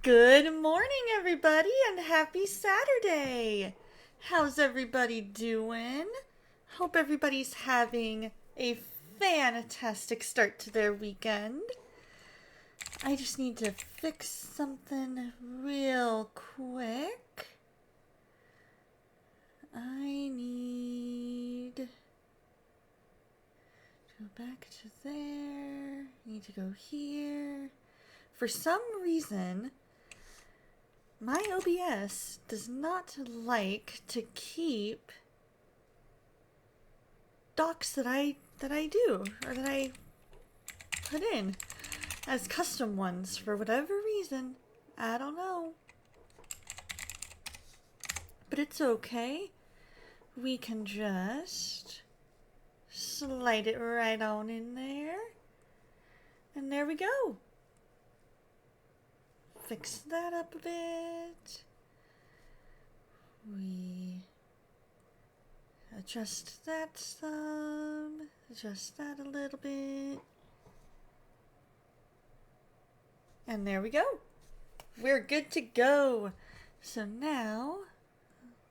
Good morning, everybody, and happy Saturday! How's everybody doing? Hope everybody's having a fantastic start to their weekend. I just need to fix something real quick. I need to go back to there. I need to go here. For some reason, my OBS does not like to keep docs that I do or that I put in as custom ones for whatever reason. I don't know. But it's okay. We can just slide it right on in there. And there we go. Fix that up a bit. We adjust that some, adjust that a little bit. And there we go. We're good to go. So now,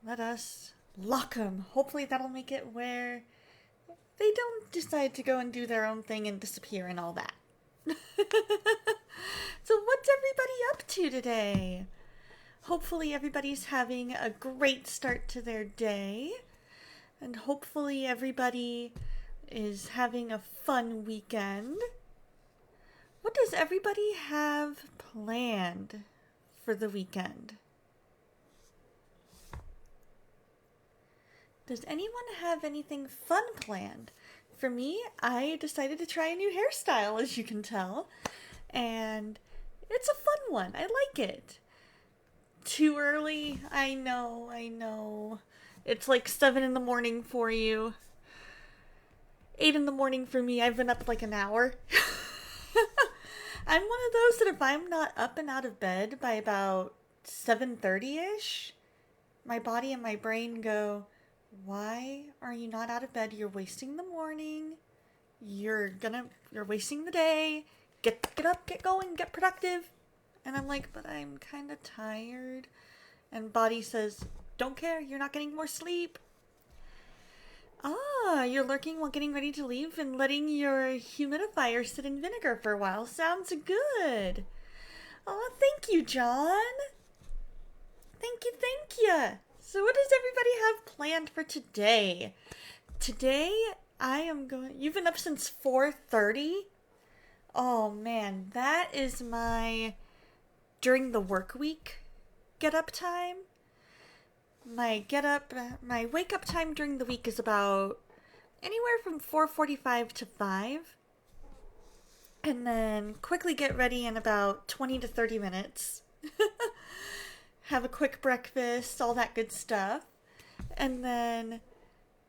let us lock them. Hopefully that'll make it where they don't decide to go and do their own thing and disappear and all that. So what's everybody up to today? Hopefully everybody's having a great start to their day. And hopefully everybody is having a fun weekend. What does everybody have planned for the weekend? Does anyone have anything fun planned? For me, I decided to try a new hairstyle, as you can tell. And it's a fun one. I like it. Too early? I know. It's like 7 in the morning for you. 8 in the morning for me. I've been up like an hour. I'm one of those that if I'm not up and out of bed by about 7:30-ish, my body and my brain go, why are you not out of bed? You're wasting the morning. You're wasting the day. Get up, get going, get productive. And I'm like, but I'm kind of tired. And body says, don't care, you're not getting more sleep. You're lurking while getting ready to leave and letting your humidifier sit in vinegar for a while. Sounds good. Oh, thank you, John. Thank you. So what does everybody have planned for today? Today, you've been up since 4:30? Oh man, that is my during the work week get up time. My wake up time during the week is about anywhere from 4:45 to 5. And then quickly get ready in about 20 to 30 minutes. Have a quick breakfast, all that good stuff. And then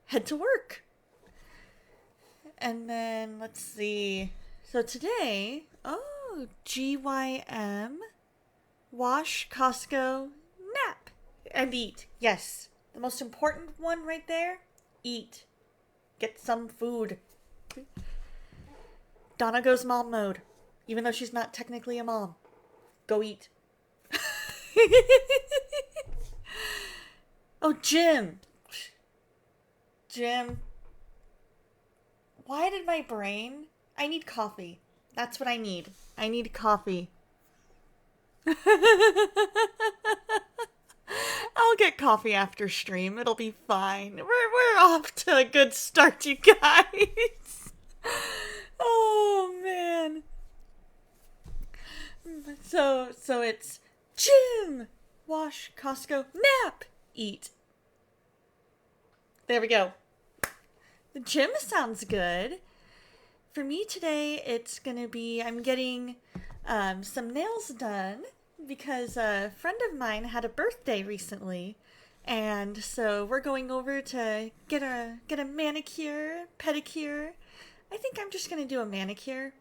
head to work. And then, let's see. So today, GYM, wash, Costco, nap, and eat. Yes, the most important one right there, eat. Get some food. Donna goes mom mode, even though she's not technically a mom. Go eat. Oh, Jim. Why did my brain... I need coffee. That's what I need. I need coffee. I'll get coffee after stream. It'll be fine. We're off to a good start, you guys. Oh, man. So it's gym, wash, Costco, nap, eat. There we go. The gym sounds good. For me today, it's going to be, I'm getting some nails done because a friend of mine had a birthday recently. And so we're going over to get a manicure, pedicure. I think I'm just going to do a manicure.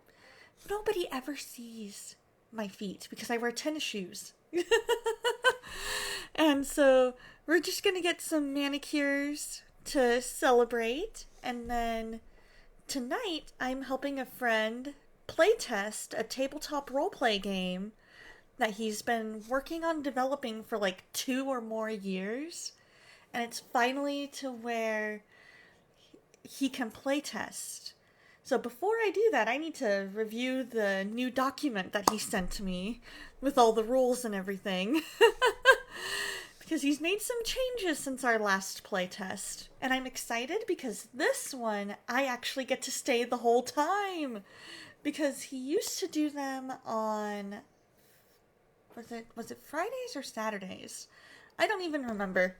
Nobody ever sees my feet because I wear tennis shoes. And so we're just going to get some manicures to celebrate. And then tonight I'm helping a friend playtest a tabletop roleplay game that he's been working on developing for like 2 or more years. And it's finally to where he can playtest. So before I do that, I need to review the new document that he sent to me with all the rules and everything. Because he's made some changes since our last playtest. And I'm excited because this one, I actually get to stay the whole time. Because he used to do them on... Was it Fridays or Saturdays? I don't even remember.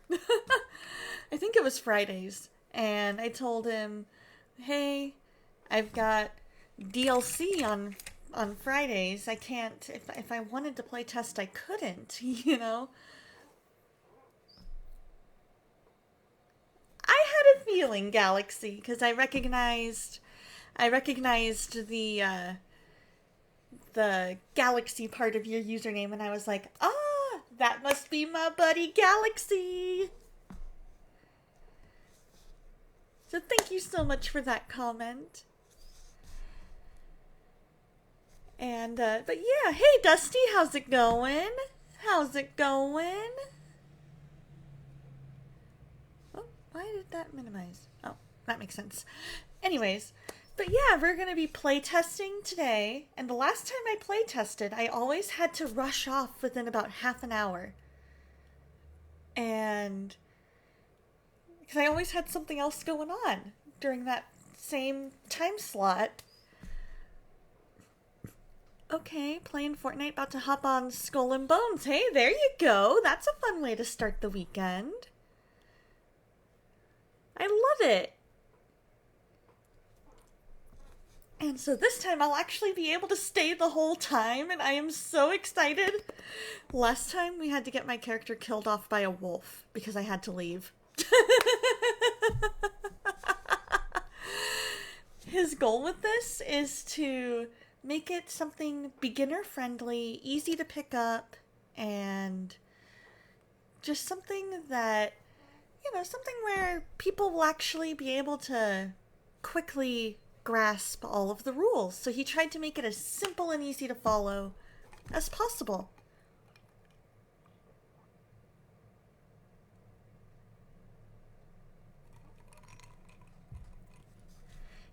I think it was Fridays. And I told him, hey, I've got DLC on Fridays. I can't, if I wanted to play test, I couldn't, you know? I had a feeling, Galaxy, because I recognized the Galaxy part of your username, and I was like, that must be my buddy Galaxy. So thank you so much for that comment. And, but yeah, hey Dusty, how's it going? How's it going? Oh, why did that minimize? Oh, that makes sense. Anyways, but yeah, we're going to be playtesting today. And the last time I playtested, I always had to rush off within about half an hour. And... because I always had something else going on during that same time slot. Okay, playing Fortnite, about to hop on Skull and Bones. Hey, there you go. That's a fun way to start the weekend. I love it. And so this time I'll actually be able to stay the whole time, and I am so excited. Last time we had to get my character killed off by a wolf because I had to leave. His goal with this is to make it something beginner friendly, easy to pick up, and just something that, you know, something where people will actually be able to quickly grasp all of the rules. So he tried to make it as simple and easy to follow as possible.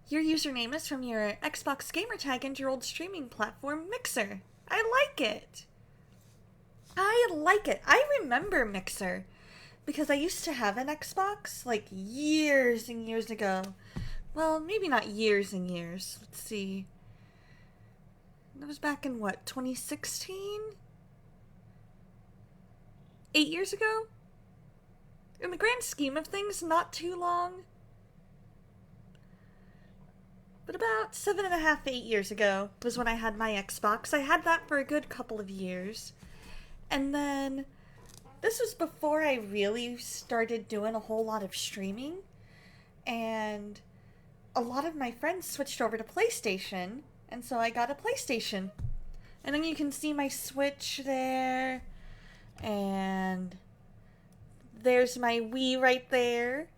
Your username is from your Xbox gamertag and your old streaming platform, Mixer. I like it. I like it. I remember Mixer because I used to have an Xbox like years and years ago. Well, maybe not years and years. Let's see. That was back in what, 2016? 8 years ago? In the grand scheme of things, not too long. But about 7.5, 8 years ago was when I had my Xbox. I had that for a good couple of years. And then this was before I really started doing a whole lot of streaming. And a lot of my friends switched over to PlayStation. And so I got a PlayStation. And then you can see my Switch there. And there's my Wii right there.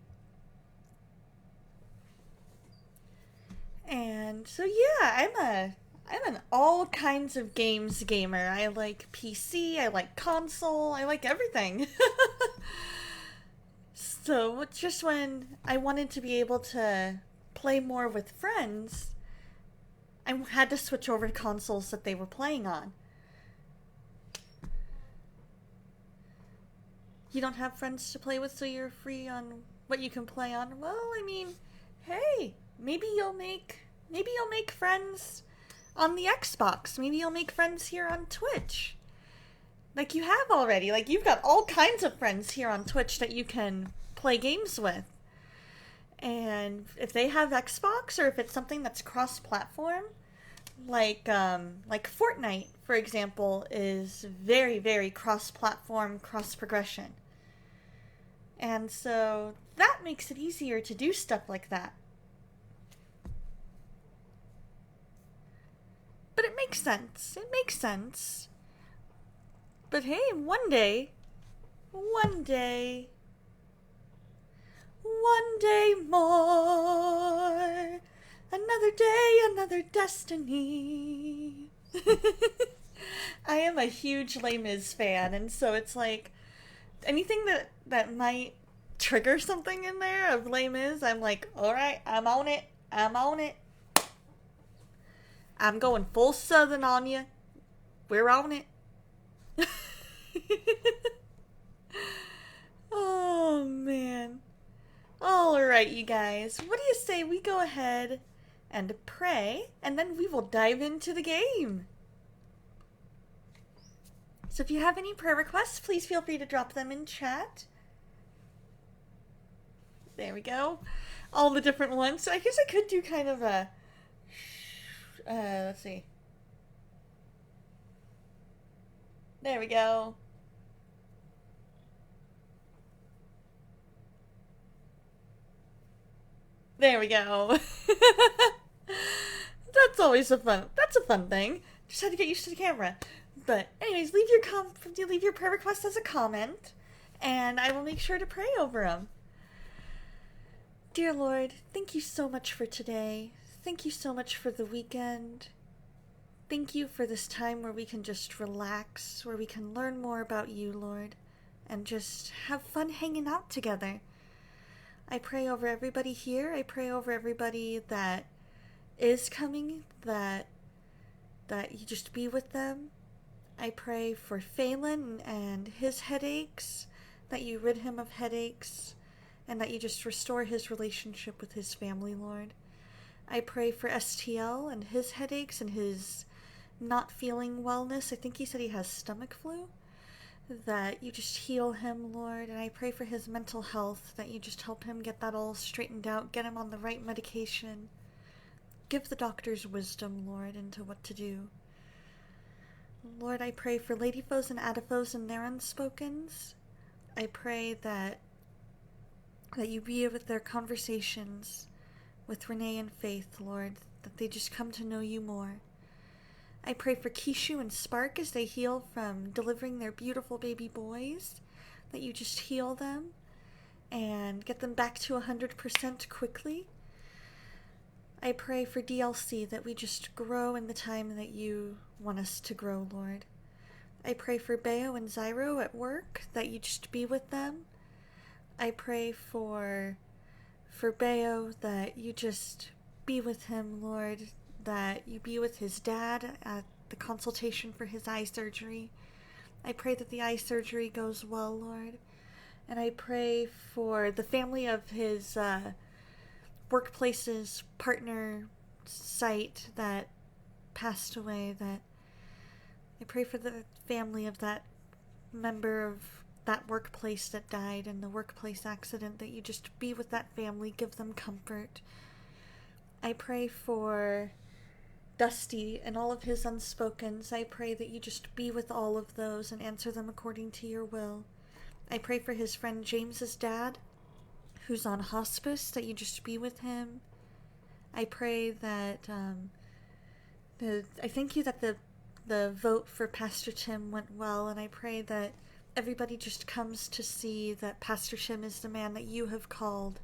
And so yeah, I'm an all kinds of games gamer. I like PC, I like console, I like everything. So just when I wanted to be able to play more with friends, I had to switch over to consoles that they were playing on. You don't have friends to play with, so you're free on what you can play on? Well, I mean, hey, maybe you'll make friends on the Xbox. Maybe you'll make friends here on Twitch. Like you have already. Like you've got all kinds of friends here on Twitch that you can play games with. And if they have Xbox, or if it's something that's cross-platform, like Fortnite, for example, is very, very cross-platform, cross-progression. And so that makes it easier to do stuff like that. But it makes sense. It makes sense. But hey, one day more. Another day, another destiny. I am a huge Les Mis fan, and so it's like anything that might trigger something in there of Les Mis, I'm like, all right, I'm on it. I'm on it. I'm going full Southern on you. We're on it. Oh man. All right, you guys. What do you say we go ahead and pray, and then we will dive into the game? So if you have any prayer requests, please feel free to drop them in chat. There we go. All the different ones. So I guess I could do kind of a... let's see. There we go. There we go. That's a fun thing. Just had to get used to the camera. But anyways, leave your prayer request as a comment, and I will make sure to pray over them. Dear Lord, thank you so much for today. Thank you so much for the weekend. Thank you for this time where we can just relax, where we can learn more about you, Lord, and just have fun hanging out together. I pray over everybody here. I pray over everybody that is coming, that you just be with them. I pray for Phelan and his headaches, that you rid him of headaches, and that you just restore his relationship with his family, Lord. I pray for STL and his headaches and his not feeling wellness. I think he said he has stomach flu. That you just heal him, Lord. And I pray for his mental health, that you just help him get that all straightened out, get him on the right medication. Give the doctors wisdom, Lord, into what to do. Lord, I pray for Ladyfoes and Adaphos and their unspokens. I pray that you be with their conversations with Renee and Faith, Lord, that they just come to know you more. I pray for Kishu and Spark as they heal from delivering their beautiful baby boys, that you just heal them and get them back to 100% quickly. I pray for DLC, that we just grow in the time that you want us to grow, Lord. I pray for Bayo and Zyro at work, that you just be with them. I pray for Bayo, that you just be with him, Lord, that you be with his dad at the consultation for his eye surgery. I pray that the eye surgery goes well, Lord. And I pray for the family of his workplace's partner site that passed away, that I pray for the family of that member of that workplace that died in the workplace accident, that you just be with that family, give them comfort. I pray for Dusty and all of his unspokens. I pray that you just be with all of those and answer them according to your will. I pray for his friend James's dad, who's on hospice, that you just be with him. I pray that I thank you that the vote for Pastor Tim went well, and I pray that everybody just comes to see that Pastor Tim is the man that you have called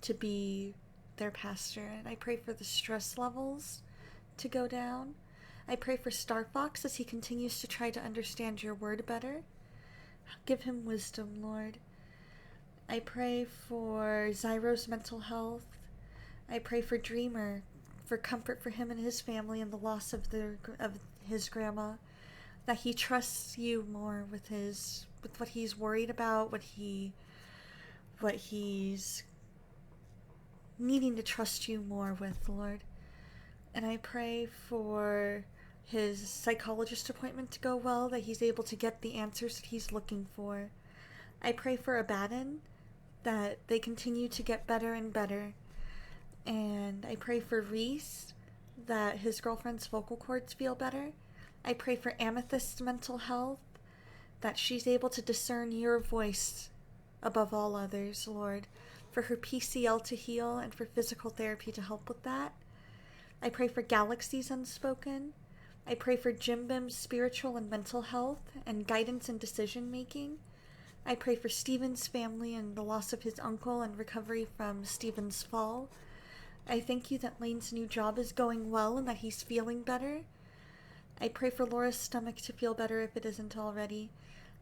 to be their pastor. And I pray for the stress levels to go down. I pray for Star Fox as he continues to try to understand your word better. Give him wisdom, Lord. I pray for Zyro's mental health. I pray for Dreamer, for comfort for him and his family and the loss of his grandma. That he trusts you more with what he's worried about, what he's needing to trust you more with, Lord. And I pray for his psychologist appointment to go well, that he's able to get the answers that he's looking for. I pray for Abaddon, that they continue to get better and better. And I pray for Reese, that his girlfriend's vocal cords feel better. I pray for Amethyst's mental health, that she's able to discern your voice above all others, Lord, for her PCL to heal and for physical therapy to help with that. I pray for Galaxy's unspoken. I pray for Jim Bim's spiritual and mental health and guidance and decision making. I pray for Stephen's family and the loss of his uncle and recovery from Stephen's fall. I thank you that Lane's new job is going well and that he's feeling better. I pray for Laura's stomach to feel better if it isn't already.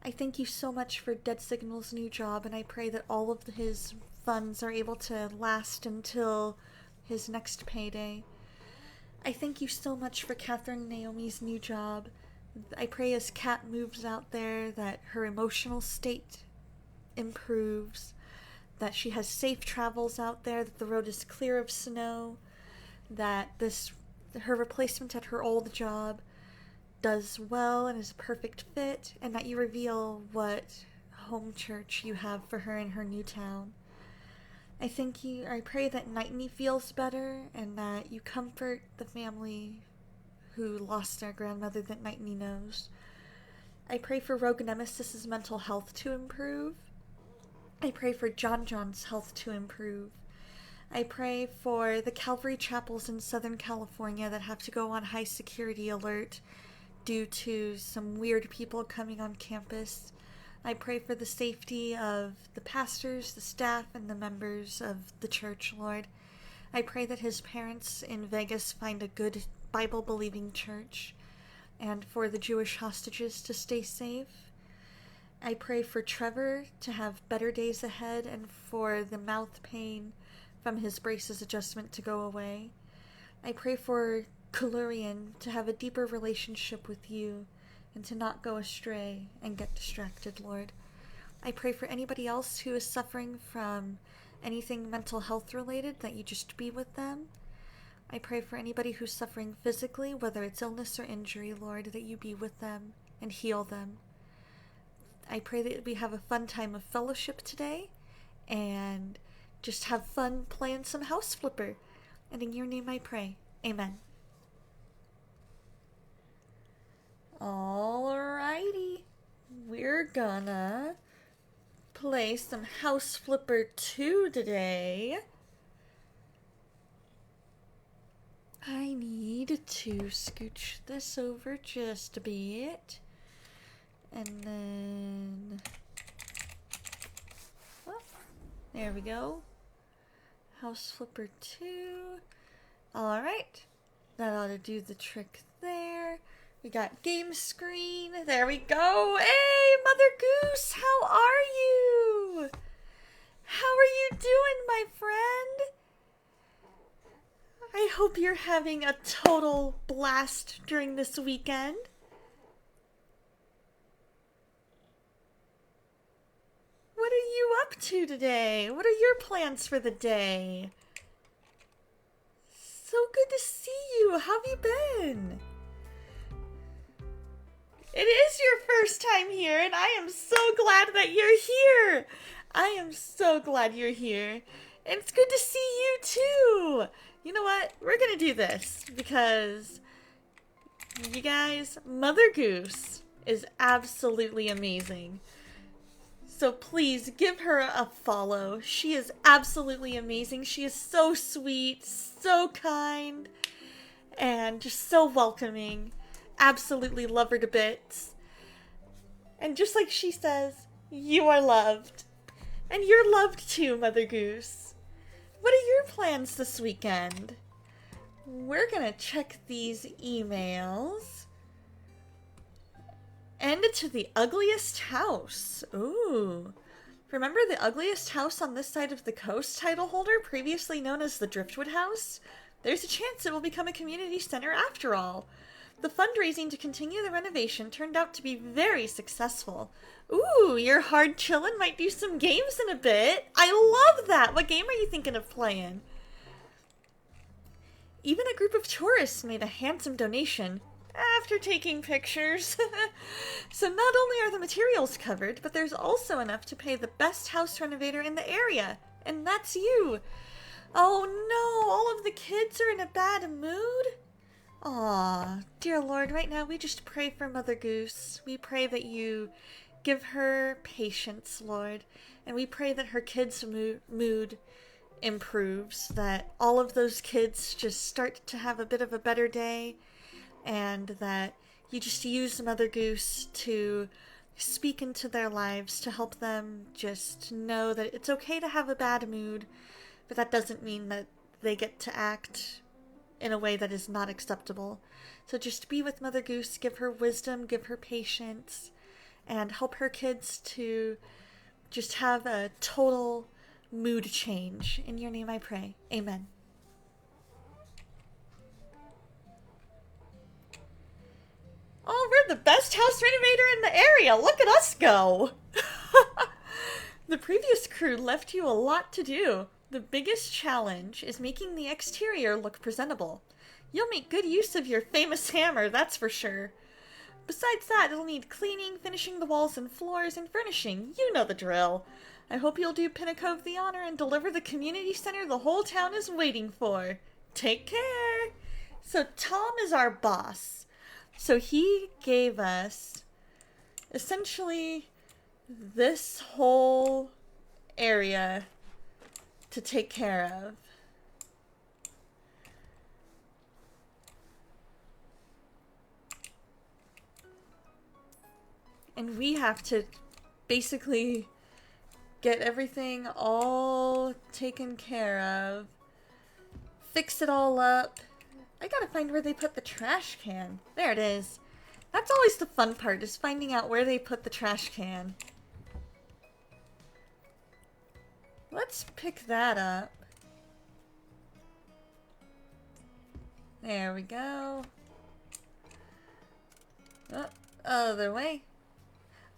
I thank you so much for Dead Signal's new job, and I pray that all of his funds are able to last until his next payday. I thank you so much for Catherine and Naomi's new job. I pray as Kat moves out there that her emotional state improves, that she has safe travels out there, that the road is clear of snow, that her replacement at her old job does well and is a perfect fit, and that you reveal what home church you have for her in her new town. I pray that Nightney feels better and that you comfort the family who lost their grandmother that Nightney knows. I pray for Rogue Nemesis's mental health to improve. I pray for John's health to improve. I pray for the Calvary chapels in Southern California that have to go on high security alert due to some weird people coming on campus. I pray for the safety of the pastors, the staff, and the members of the church, Lord. I pray that his parents in Vegas find a good Bible-believing church, and for the Jewish hostages to stay safe. I pray for Trevor to have better days ahead and for the mouth pain from his braces adjustment to go away. I pray for Kalurian to have a deeper relationship with you and to not go astray and get distracted, Lord. I pray for anybody else who is suffering from anything mental health related, that you just be with them. I pray for anybody who's suffering physically, whether it's illness or injury, Lord, that you be with them and heal them. I pray that we have a fun time of fellowship today and just have fun playing some House Flipper. And in your name I pray. Amen. Alrighty. We're gonna play some House Flipper 2 today. I need to scooch this over just a bit. And then... oh, there we go. House Flipper 2. Alright. That ought to do the trick there. We got game screen. There we go. Hey, Mother Goose, how are you? How are you doing, my friend? I hope you're having a total blast during this weekend. What are you up to today? What are your plans for the day? So good to see you. How have you been? It is your first time here, and I am so glad that you're here. I am so glad you're here. And it's good to see you, too. You know what? We're going to do this because, you guys, Mother Goose is absolutely amazing. So please give her a follow. She is absolutely amazing. She is so sweet, so kind, and just so welcoming. Absolutely love her to bits. And just like she says, you are loved. And you're loved too, Mother Goose. What are your plans this weekend? We're gonna check these emails. And to the ugliest house. Ooh. Remember the ugliest house on this side of the coast title holder, previously known as the Driftwood House? There's a chance it will become a community center after all. The fundraising to continue the renovation turned out to be very successful. Ooh, you're hard chillin', might do some games in a bit. I love that! What game are you thinking of playing? Even a group of tourists made a handsome donation after taking pictures. So not only are the materials covered, but there's also enough to pay the best house renovator in the area. And that's you. Oh no, all of the kids are in a bad mood? Aw, dear Lord, right now we just pray for Mother Goose. We pray that you give her patience, Lord. And we pray that her kids' mood improves, that all of those kids just start to have a bit of a better day, and that you just use Mother Goose to speak into their lives to help them just know that it's okay to have a bad mood, but that doesn't mean that they get to act in a way that is not acceptable. So just be with Mother Goose, give her wisdom, give her patience, and help her kids to just have a total mood change. In your name I pray. Amen. Oh, we're the best house renovator in the area. Look at us go. The previous crew left you a lot to do. The biggest challenge is making the exterior look presentable. You'll make good use of your famous hammer, that's for sure. Besides that, it'll need cleaning, finishing the walls and floors, and furnishing. You know the drill. I hope you'll do Pinnacove the honor and deliver the community center the whole town is waiting for. Take care! So Tom is our boss. So he gave us essentially this whole area to take care of. And we have to basically get everything all taken care of, fix it all up. I gotta find where they put the trash can. There it is. That's always the fun part, is finding out where they put the trash can. Let's pick that up. There we go. Oh, other way.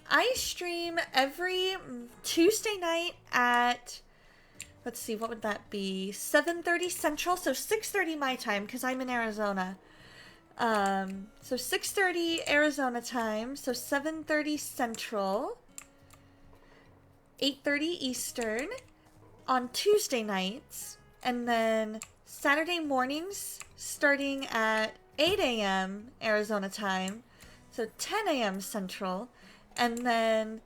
I stream every Tuesday night at, let's see, what would that be? 7:30 Central, so 6:30 my time, because I'm in Arizona. So 6:30 Arizona time, so 7:30 Central, 8:30 Eastern on Tuesday nights, and then Saturday mornings starting at 8 a.m. Arizona time, so 10 a.m. Central, and then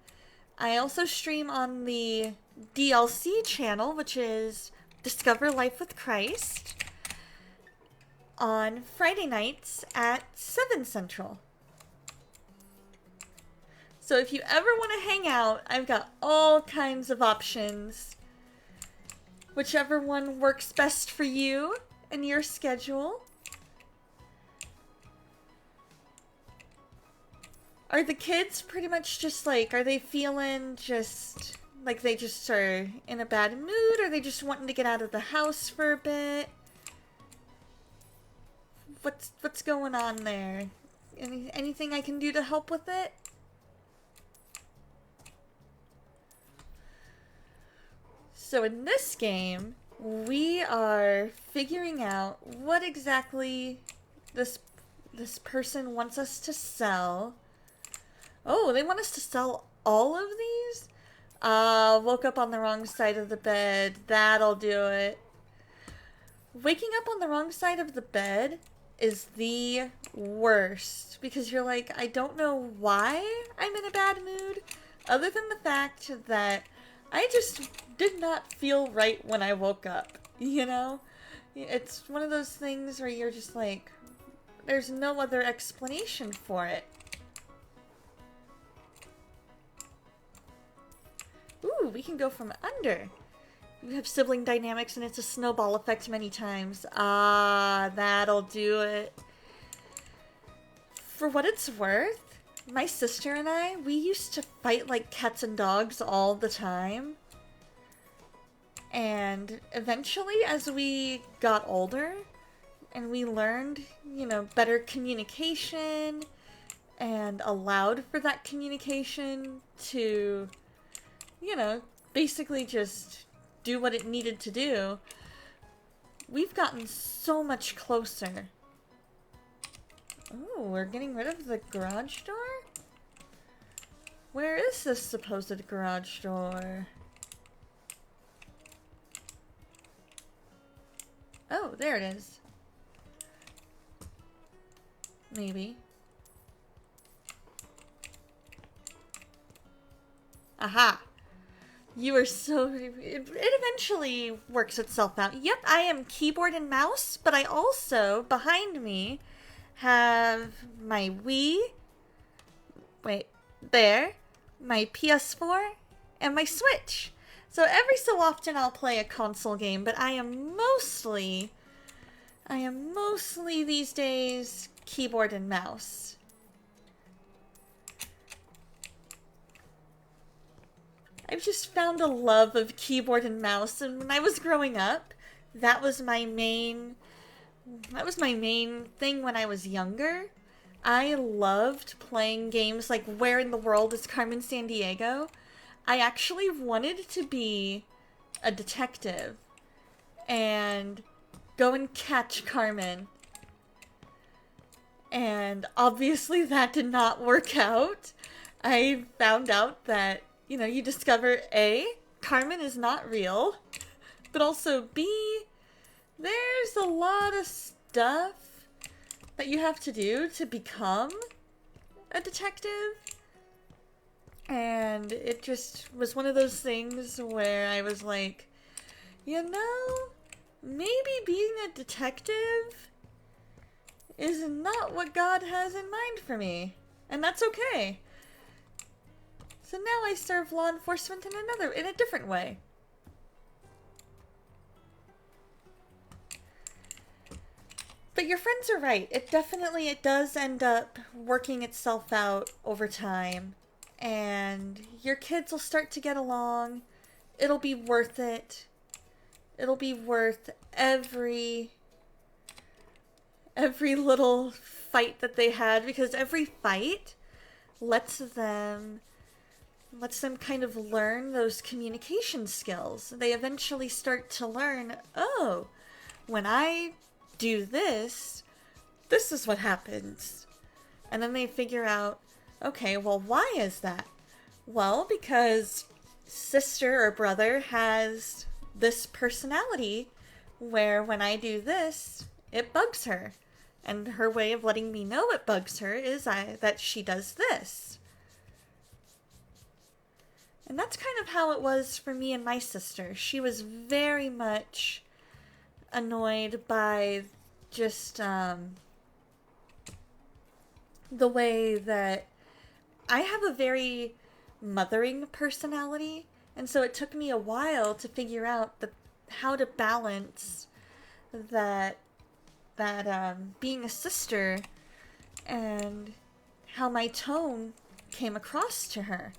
I also stream on the DLC channel, which is Discover Life with Christ, on Friday nights at 7 Central. So if you ever want to hang out, I've got all kinds of options. Whichever one works best for you and your schedule. Are the kids pretty much just like, are they feeling just like they just are in a bad mood? Or are they just wanting to get out of the house for a bit? What's going on there? Anything I can do to help with it? So in this game, we are figuring out what exactly this person wants us to sell. Oh, they want us to sell all of these? Woke up on the wrong side of the bed. That'll do it. Waking up on the wrong side of the bed is the worst, because you're like, I don't know why I'm in a bad mood, other than the fact that I just did not feel right when I woke up, you know? It's one of those things where you're just like, there's no other explanation for it. Ooh, we can go from under. You have sibling dynamics and it's a snowball effect many times. Ah, that'll do it. For what it's worth, my sister and I, we used to fight like cats and dogs all the time. And eventually, as we got older and we learned, you know, better communication and allowed for that communication to, you know, basically just do what it needed to do, we've gotten so much closer. Oh, we're getting rid of the garage door? Where is this supposed garage door? Oh, there it is. Maybe. Aha! You are so... It eventually works itself out. Yep, I am keyboard and mouse, but I also, behind me, have my Wii... Wait, there. My PS4, and my Switch. So every so often I'll play a console game, but I am mostly I am mostly these days keyboard and mouse. I've just found a love of keyboard and mouse, and when I was growing up, that was my main thing when I was younger. I loved playing games like Where in the World is Carmen Sandiego. I actually wanted to be a detective and go and catch Carmen. And obviously that did not work out. I found out that, you discover A, Carmen is not real, but also B, there's a lot of stuff that you have to do to become a detective. And it just was one of those things where I was like, maybe being a detective is not what God has in mind for me. And that's okay. So now I serve law enforcement in a different way. But your friends are right. It does end up working itself out over time. And your kids will start to get along. It'll be worth it. It'll be worth every little fight that they had, because every fight lets them kind of learn those communication skills. They eventually start to learn, oh, when I do this, this is what happens. And then they figure out, okay, well, why is that? Well, because sister or brother has this personality where when I do this, it bugs her. And her way of letting me know it bugs her is that she does this. And that's kind of how it was for me and my sister. She was very much annoyed by just the way that I have a very mothering personality. And so it took me a while to figure out how to balance that being a sister and how my tone came across to her.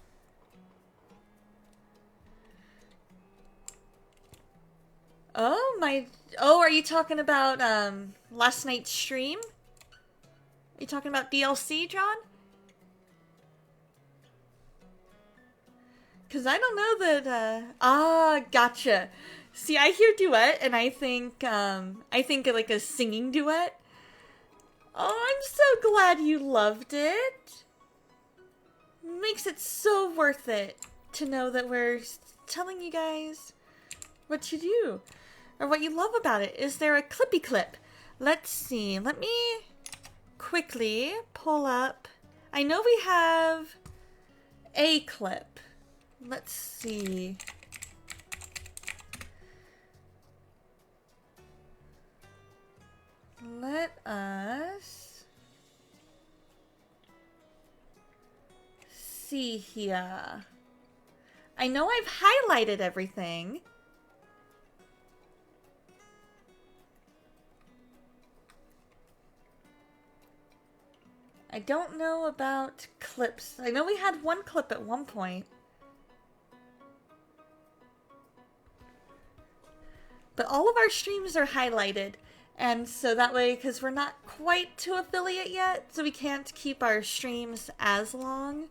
Are you talking about last night's stream? Are you talking about DLC, John? Because I don't know that, gotcha. See, I hear duet, and I think like a singing duet. Oh, I'm so glad you loved it. Makes it so worth it to know that we're telling you guys what to do, or what you love about it. Is there a clippy clip? Let's see. Let me quickly pull up. I know we have a clip. Let's see. Let us see here. I know I've highlighted everything. I don't know about clips. I know we had one clip at one point. But all of our streams are highlighted. And so that way, because we're not quite to affiliate yet, so we can't keep our streams as long.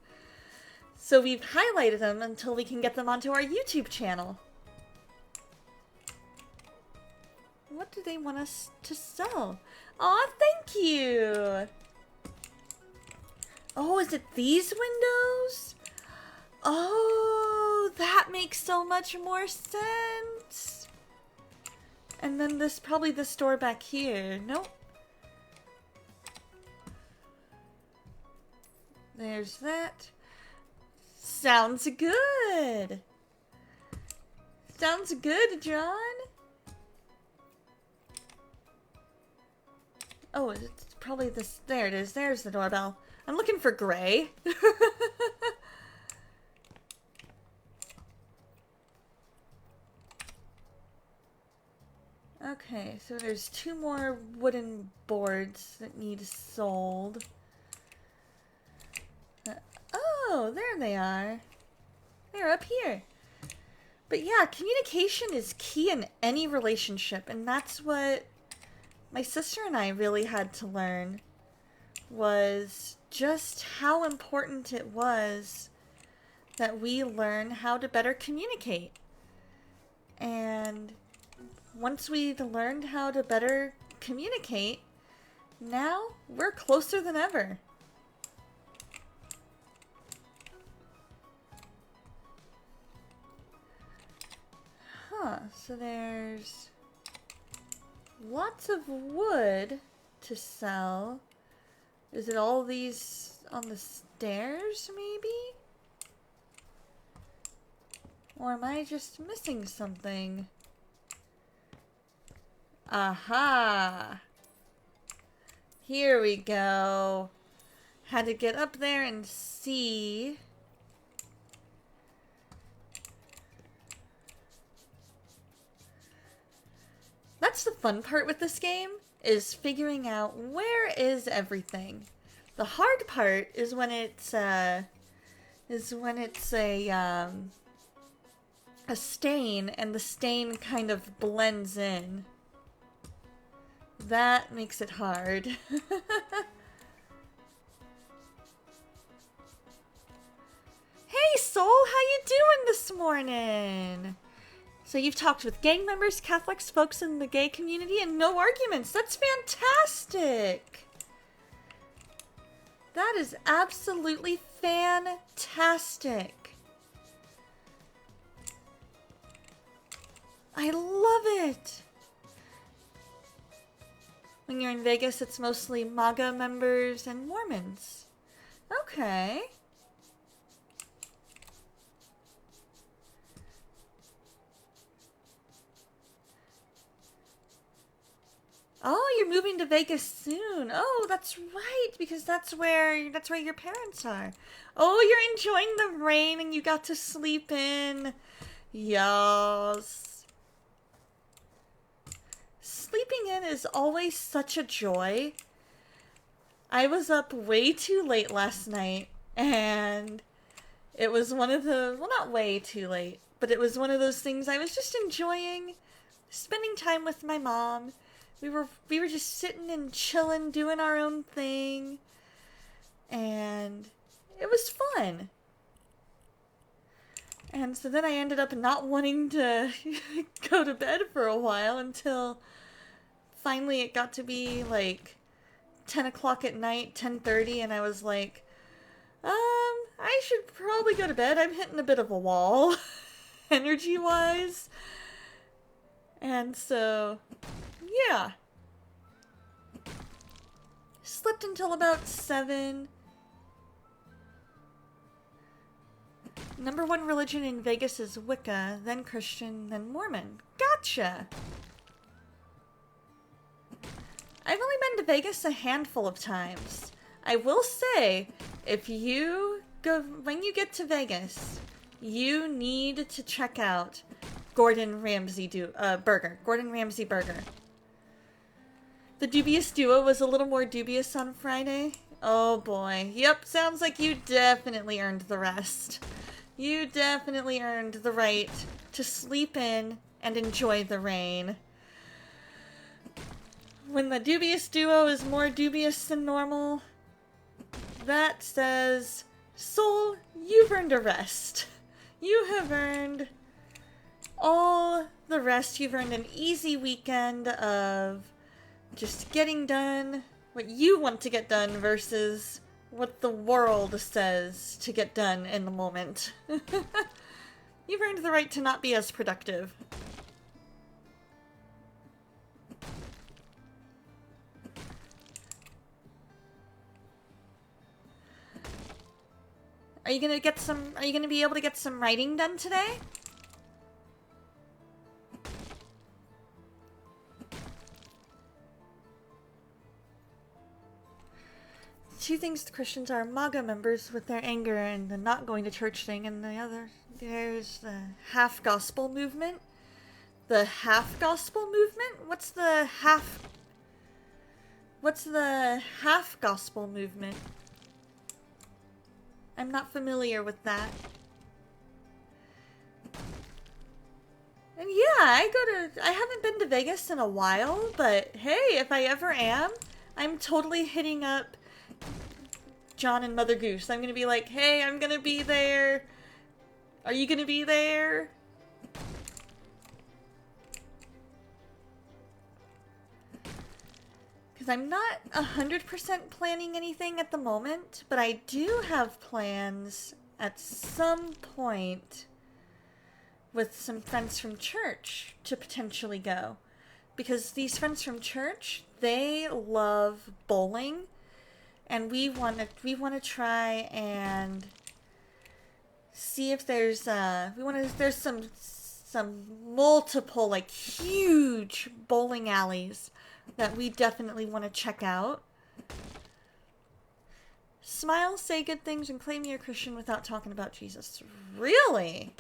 So we've highlighted them until we can get them onto our YouTube channel. What do they want us to sell? Aw, thank you! Oh, is it these windows? Oh, that makes so much more sense. And then probably this door back here. Nope. There's that. Sounds good. Sounds good, John. Oh, it's probably this. There it is. There's the doorbell. I'm looking for gray. Okay, so there's 2 more wooden boards that need sold. Oh, there they are. They're up here. But yeah, communication is key in any relationship, and that's what my sister and I really had to learn, was just how important it was that we learn how to better communicate. And once we learned how to better communicate, now we're closer than ever. Huh, so there's lots of wood to sell. Is it all these on the stairs, maybe? Or am I just missing something? Aha! Here we go. Had to get up there and see. That's the fun part with this game, is figuring out where is everything. The hard part is when it's a stain and the stain kind of blends in. That makes it hard. Hey Soul, how you doing this morning? So you've talked with gang members, Catholics, folks in the gay community, and no arguments. That's fantastic. That is absolutely fantastic. I love it. When you're in Vegas, it's mostly MAGA members and Mormons. Okay. Oh, you're moving to Vegas soon. Oh, that's right, because that's where your parents are. Oh, you're enjoying the rain and you got to sleep in. Yes. Sleeping in is always such a joy. I was up way too late last night, and it was one of the, well, not way too late, but it was one of those things I was just enjoying, spending time with my mom. We were just sitting and chilling, doing our own thing, and it was fun. And so then I ended up not wanting to go to bed for a while until finally it got to be like 10 o'clock at night, 10:30, and I was like, I should probably go to bed. I'm hitting a bit of a wall, energy-wise. And so, yeah. Slept until about 7. Number 1 religion in Vegas is Wicca, then Christian, then Mormon. Gotcha! I've only been to Vegas a handful of times. I will say, when you get to Vegas, you need to check out Gordon Ramsay Burger. Gordon Ramsay Burger. The dubious duo was a little more dubious on Friday. Oh boy. Yep, sounds like you definitely earned the rest. You definitely earned the right to sleep in and enjoy the rain. When the dubious duo is more dubious than normal, that says, Soul, you've earned a rest. You have earned all the rest. You've earned an easy weekend of just getting done what you want to get done versus what the world says to get done in the moment. You've earned the right to not be as productive. Are you gonna be able to get some writing done today? She thinks the Christians are MAGA members with their anger and the not going to church thing, and there's the half gospel movement. The half gospel movement? What's the half gospel movement? I'm not familiar with that. And yeah, I haven't been to Vegas in a while, but hey, if I ever am, I'm totally hitting up John and Mother Goose. I'm gonna be like, hey, I'm gonna be there. Are you gonna be there? Because I'm not 100% planning anything at the moment, but I do have plans at some point with some friends from church to potentially go. Because these friends from church, they love bowling, and we want to try and see if there's there's some multiple like huge bowling alleys that we definitely want to check out. Smile, say good things, and claim you're a Christian without talking about Jesus. Really?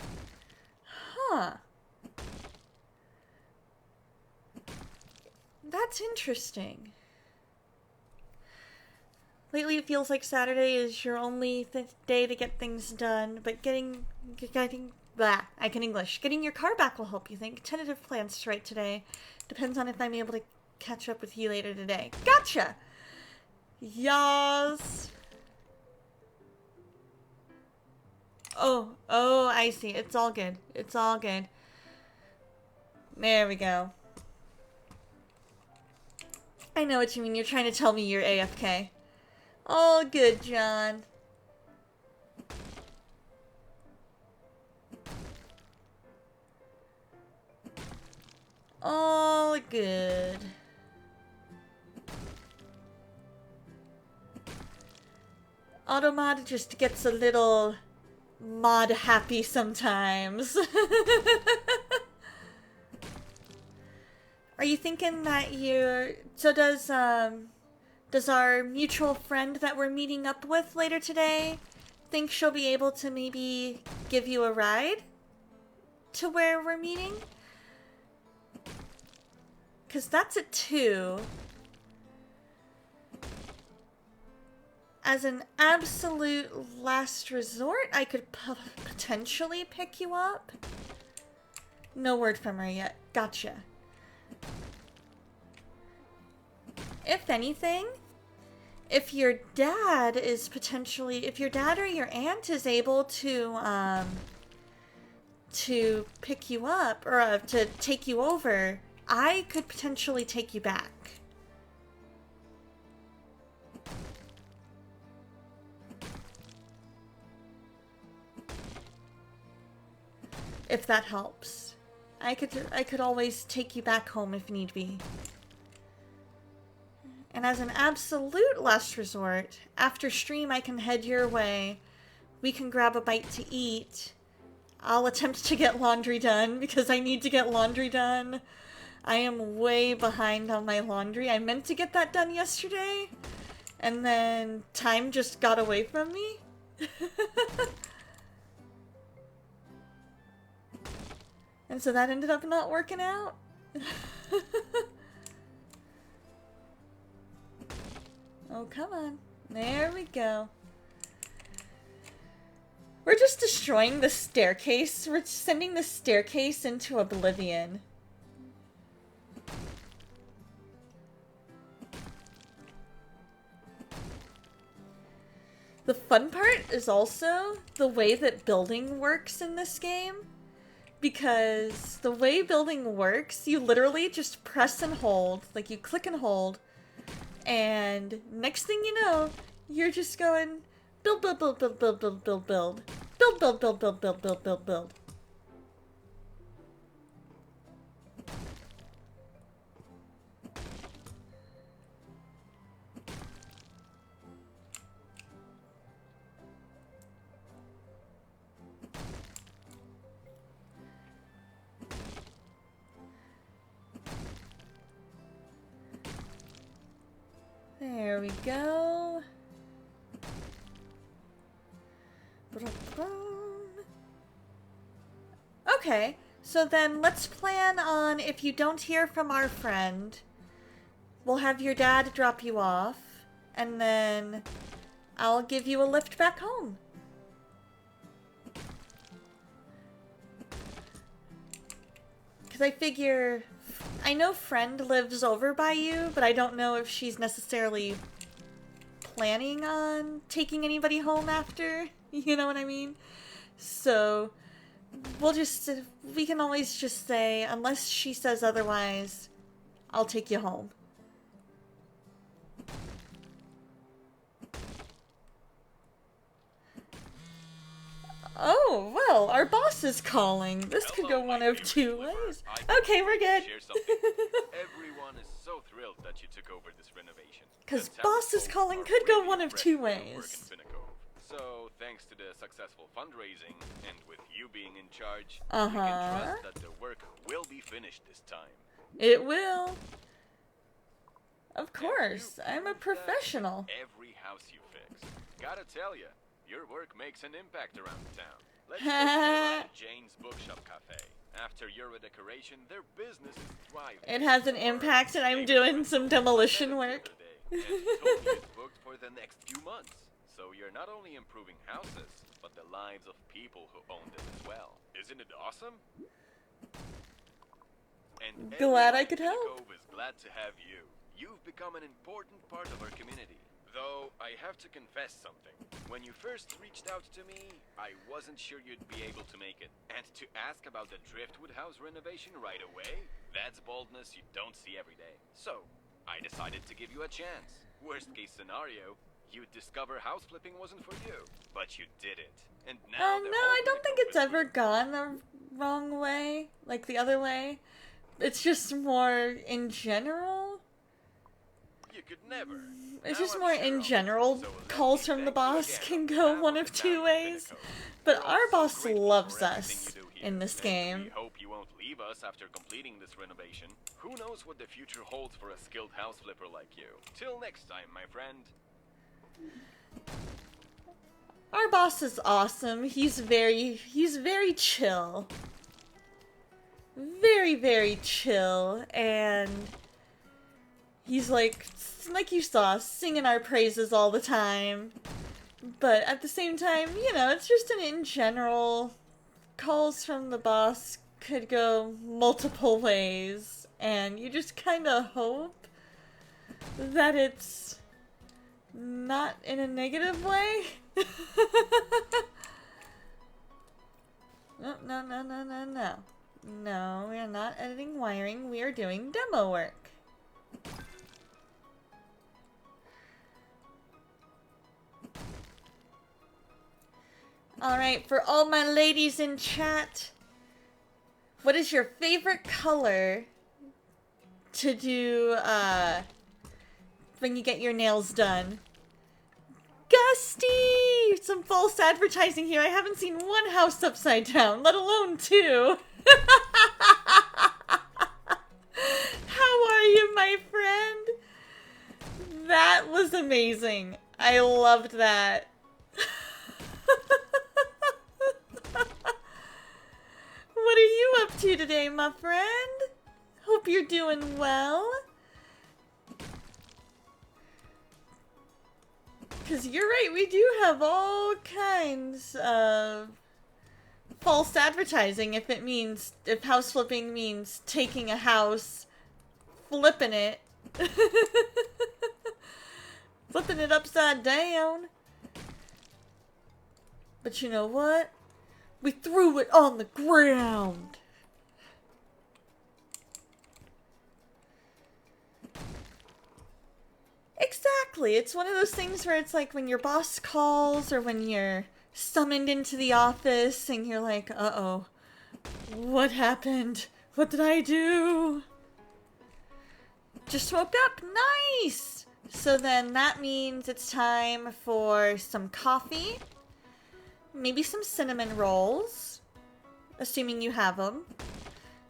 Huh. That's interesting. Lately, it feels like Saturday is your only day to get things done, but getting I can English. Getting your car back will help, you think. Tentative plans to write today. Depends on if I'm able to catch up with you later today. Gotcha! Yas. Oh, I see. It's all good. It's all good. There we go. I know what you mean. You're trying to tell me you're AFK. All good, John. All good. Automod just gets a little mod happy sometimes. Are you thinking that you're... So does our mutual friend that we're meeting up with later today think she'll be able to maybe give you a ride to where we're meeting? Because that's a 2. As an absolute last resort, I could potentially pick you up. No word from her yet. Gotcha. If anything, if your dad or your aunt is able to pick you up, or to take you over, I could potentially take you back. If that helps. I could always take you back home if need be. And as an absolute last resort, after stream I can head your way. We can grab a bite to eat. I'll attempt to get laundry done because I need to get laundry done. I am way behind on my laundry. I meant to get that done yesterday, and then time just got away from me. And so that ended up not working out. Oh, come on. There we go. We're just destroying the staircase. We're sending the staircase into oblivion. The fun part is also the way that building works in this game. Because the way building works, you literally just press and hold. Like, you click and hold. And next thing you know, you're just going build, build, build, build, build, build, build, build. Build, build, build, build, build, build, build, build. There we go. Okay, So then let's plan on, if you don't hear from our friend, we'll have your dad drop you off, and then I'll give you a lift back home. Because I figure, I know friend lives over by you, but I don't know if she's necessarily planning on taking anybody home after, you know what I mean? So we can always just say, unless she says otherwise, I'll take you home. Oh, well, our boss is calling. This could go one of two ways. Okay, we're good. Everyone is so thrilled that you took over this renovation. Because boss is calling could go one of two ways. So, thanks to the successful fundraising, and with you being in charge, you Uh-huh. can trust that the work will be finished this time. It will. Of course, I'm a professional. Every house you fix. Gotta tell ya, your work makes an impact around town. Let's go to Jane's Bookshop Cafe. After your redecoration, their business is thriving. It has an impact and I'm doing some demolition work. And she told me it's booked for the next few months. So you're not only improving houses, but the lives of people who own them as well. Isn't it awesome? And Glad I could help. Cove is glad to have you. You've become an important part of our community. Though, I have to confess something. When you first reached out to me, I wasn't sure you'd be able to make it. And to ask about the Driftwood House renovation right away, that's boldness you don't see every day. So, I decided to give you a chance. Worst case scenario, you'd discover house flipping wasn't for you. But you did it. And now No, I don't think it's ever gone the wrong way. Like the other way. It's just more in general. You could never. It's Now just I'm more sure in of it. general. So let Calls me from the thank you boss again can on go behalf one the of family two of ways. Pinnacle. But We're our all so boss grateful loves for everything us you do here, in this and game. We hope you won't leave us after completing this renovation. Who knows what the future holds for a skilled house flipper like you. Till next time, my friend. Our boss is awesome. He's very chill. Very, very chill. And he's like you saw, singing our praises all the time. But at the same time, you know, it's just an in general, calls from the boss could go multiple ways. And you just kind of hope that it's not in a negative way. No, no, no, no, no, no. No, we are not editing wiring. We are doing demo work. Alright, for all my ladies in chat, what is your favorite color to do, when you get your nails done? Gusty! Some false advertising here. I haven't seen one house upside down, let alone two. How are you, my friend? That was amazing. I loved that. What are you up to today, my friend? Hope you're doing well. Because you're right, we do have all kinds of false advertising if house flipping means taking a house, flipping it, flipping it upside down. But you know what? We threw it on the ground. Exactly. It's one of those things where it's like when your boss calls or when you're summoned into the office and you're like, uh-oh, what happened? What did I do? Just woke up. Nice! So then that means it's time for some coffee. Maybe some cinnamon rolls, assuming you have them.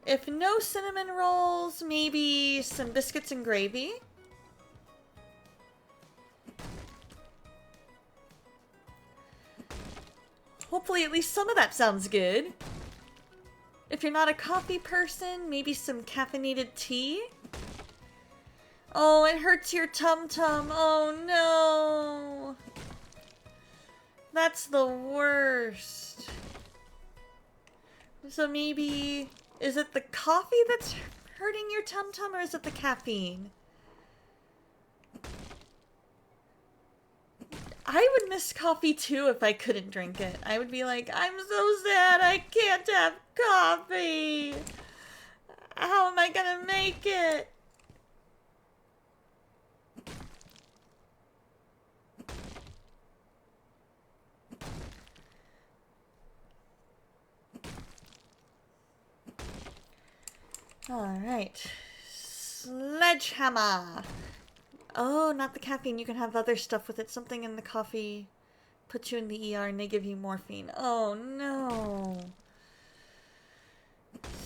If no cinnamon rolls, maybe some biscuits and gravy. Hopefully at least some of that sounds good. If you're not a coffee person, maybe some caffeinated tea? Oh, it hurts your tum-tum. Oh no. That's the worst. So maybe, is it the coffee that's hurting your tum-tum, or is it the caffeine? I would miss coffee too if I couldn't drink it. I would be like, I'm so sad I can't have coffee. How am I gonna make it? Alright. Sledgehammer. Oh, not the caffeine. You can have other stuff with it. Something in the coffee puts you in the ER and they give you morphine. Oh, no.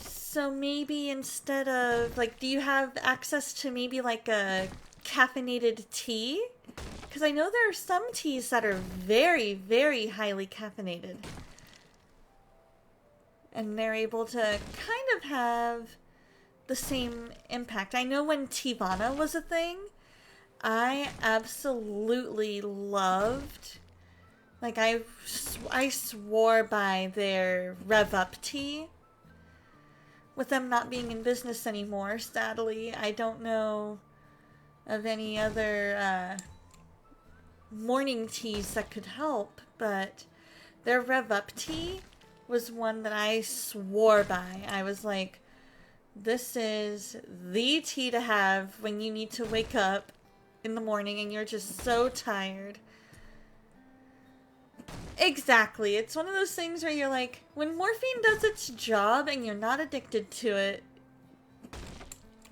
So maybe instead of, like, do you have access to maybe like a caffeinated tea? Because I know there are some teas that are very, very highly caffeinated. And they're able to kind of have the same impact. I know when Teavana was a thing, I absolutely loved, like, I swore by their Rev Up tea. With them not being in business anymore, sadly, I don't know of any other morning teas that could help, but their Rev Up tea was one that I swore by. I was like, this is the tea to have when you need to wake up in the morning and you're just so tired. Exactly. It's one of those things where you're like, when morphine does its job and you're not addicted to it,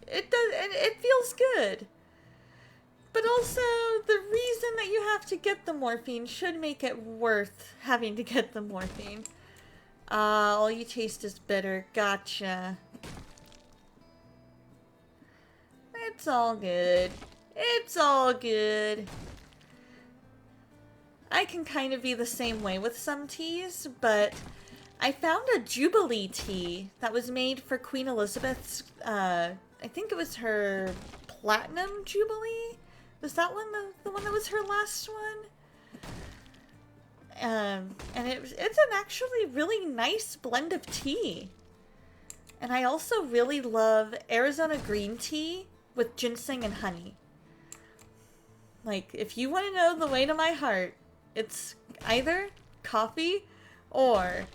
it does, and it feels good. But also, the reason that you have to get the morphine should make it worth having to get the morphine. All you taste is bitter. Gotcha. It's all good. It's all good. I can kind of be the same way with some teas, but I found a Jubilee tea that was made for Queen Elizabeth's, I think it was her Platinum Jubilee? Was that one the one that was her last one? And it's an actually really nice blend of tea. And I also really love Arizona green tea with ginseng and honey. Like, if you want to know the way to my heart, it's either coffee or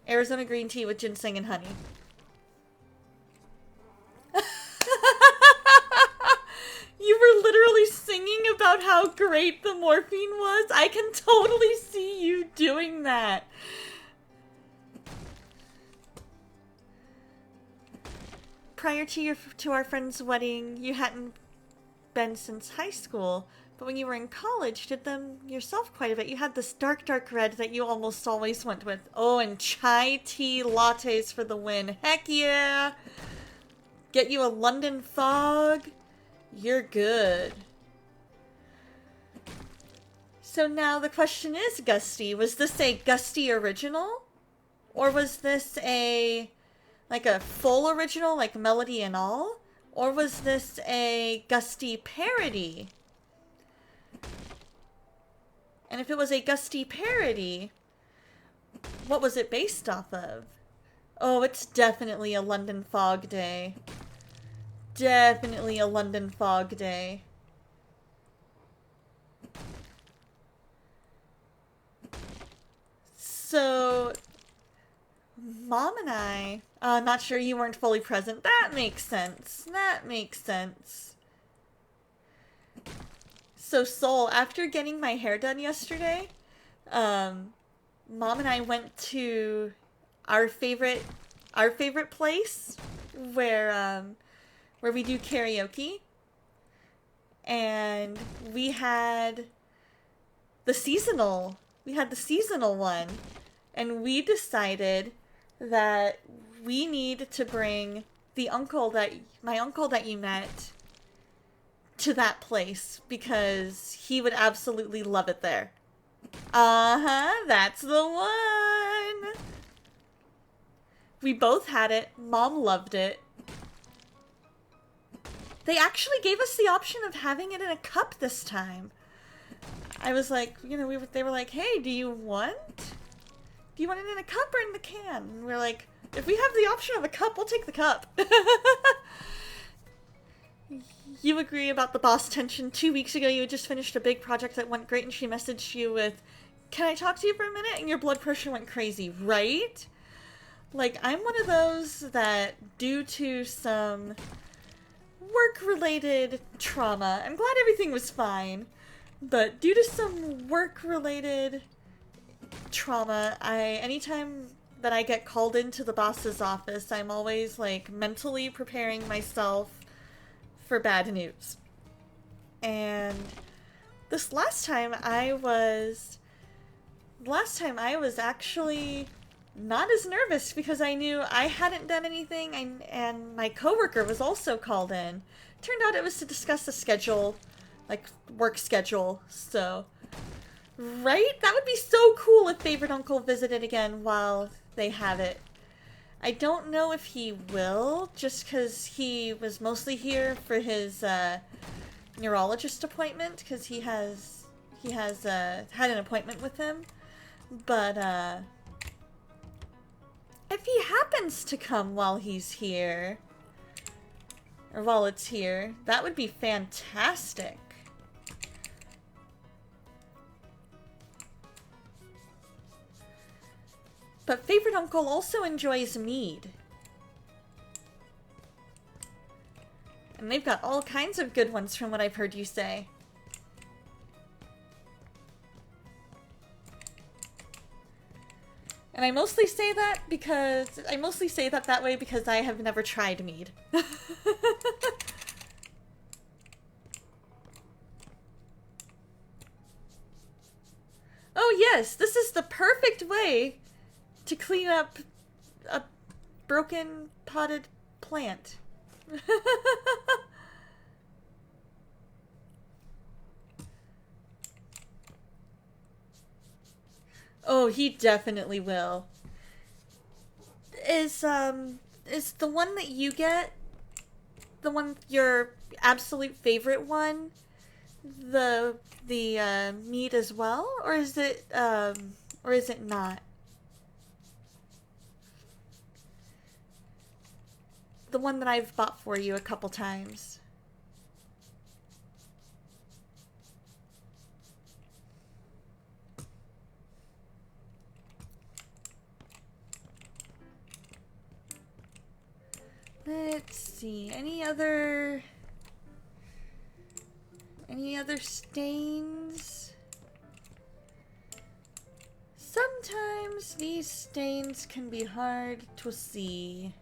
Arizona green tea with ginseng and honey. You were literally singing about how great the morphine was. I can totally see you doing that. Prior to our friend's wedding, you hadn't been since high school. But when you were in college, did them yourself quite a bit. You had this dark, dark red that you almost always went with. Oh, and chai tea lattes for the win. Heck yeah! Get you a London fog. You're good. So now the question is, Gusty, was this a Gusty original? Or was this like a full original, like melody and all? Or was this a Gusty parody? And if it was a Gusty parody, what was it based off of? Oh, it's definitely a London Fog Day. Definitely a London Fog Day. So, Mom and I, not sure you weren't fully present. That makes sense. That makes sense. So, Soul, after getting my hair done yesterday, Mom and I went to our favorite place where we do karaoke, and we had the seasonal one, and we decided that we need to bring my uncle that you met to that place because he would absolutely love it there. That's the one. We both had it. Mom loved it. They actually gave us the option of having it in a cup this time. I was like, you know, they were like, hey, do you want it in a cup or in the can? And we were like, if we have the option of a cup, we'll take the cup. You agree about the boss tension. 2 weeks ago, you had just finished a big project that went great, and she messaged you with, can I talk to you for a minute? And your blood pressure went crazy, right? Like, I'm one of those that, due to some work-related trauma, I'm glad everything was fine, but due to some work-related trauma, anytime that I get called into the boss's office, I'm always, like, mentally preparing myself for bad news. And this last time I was actually not as nervous because I knew I hadn't done anything, and my coworker was also called in. Turned out it was to discuss the schedule, like work schedule, so... Right? That would be so cool if Favorite Uncle visited again while they have it. I don't know if he will, just because he was mostly here for his neurologist appointment, because he has had an appointment with him. But if he happens to come while he's here, or while it's here, that would be fantastic. But Favorite Uncle also enjoys mead. And they've got all kinds of good ones from what I've heard you say. And I mostly say that that way because I have never tried mead. Oh yes, this is the perfect way to clean up a broken potted plant. Oh, he definitely will. Is the one that you get, your absolute favorite one, the meat as well, or is it not? The one that I've bought for you a couple times. Let's see, any other stains? Sometimes these stains can be hard to see.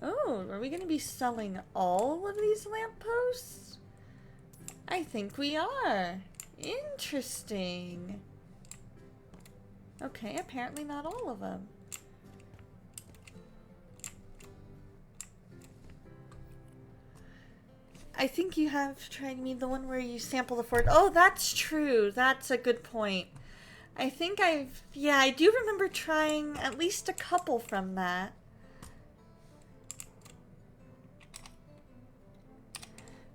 Oh, are we going to be selling all of these lampposts? I think we are. Interesting. Okay, apparently not all of them. I think you have tried me, the one where you sample the Ford. Oh, that's true. That's a good point. I think yeah, I do remember trying at least a couple from that.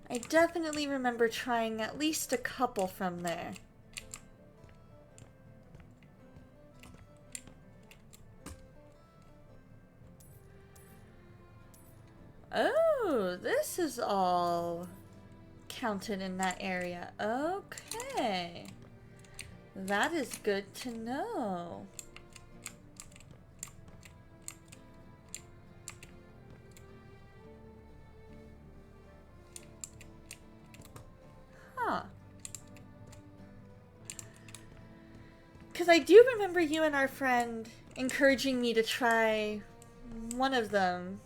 I definitely remember trying at least a couple from there. Oh, this is all counted in that area. Okay. That is good to know. Huh. Because I do remember you and our friend encouraging me to try one of them.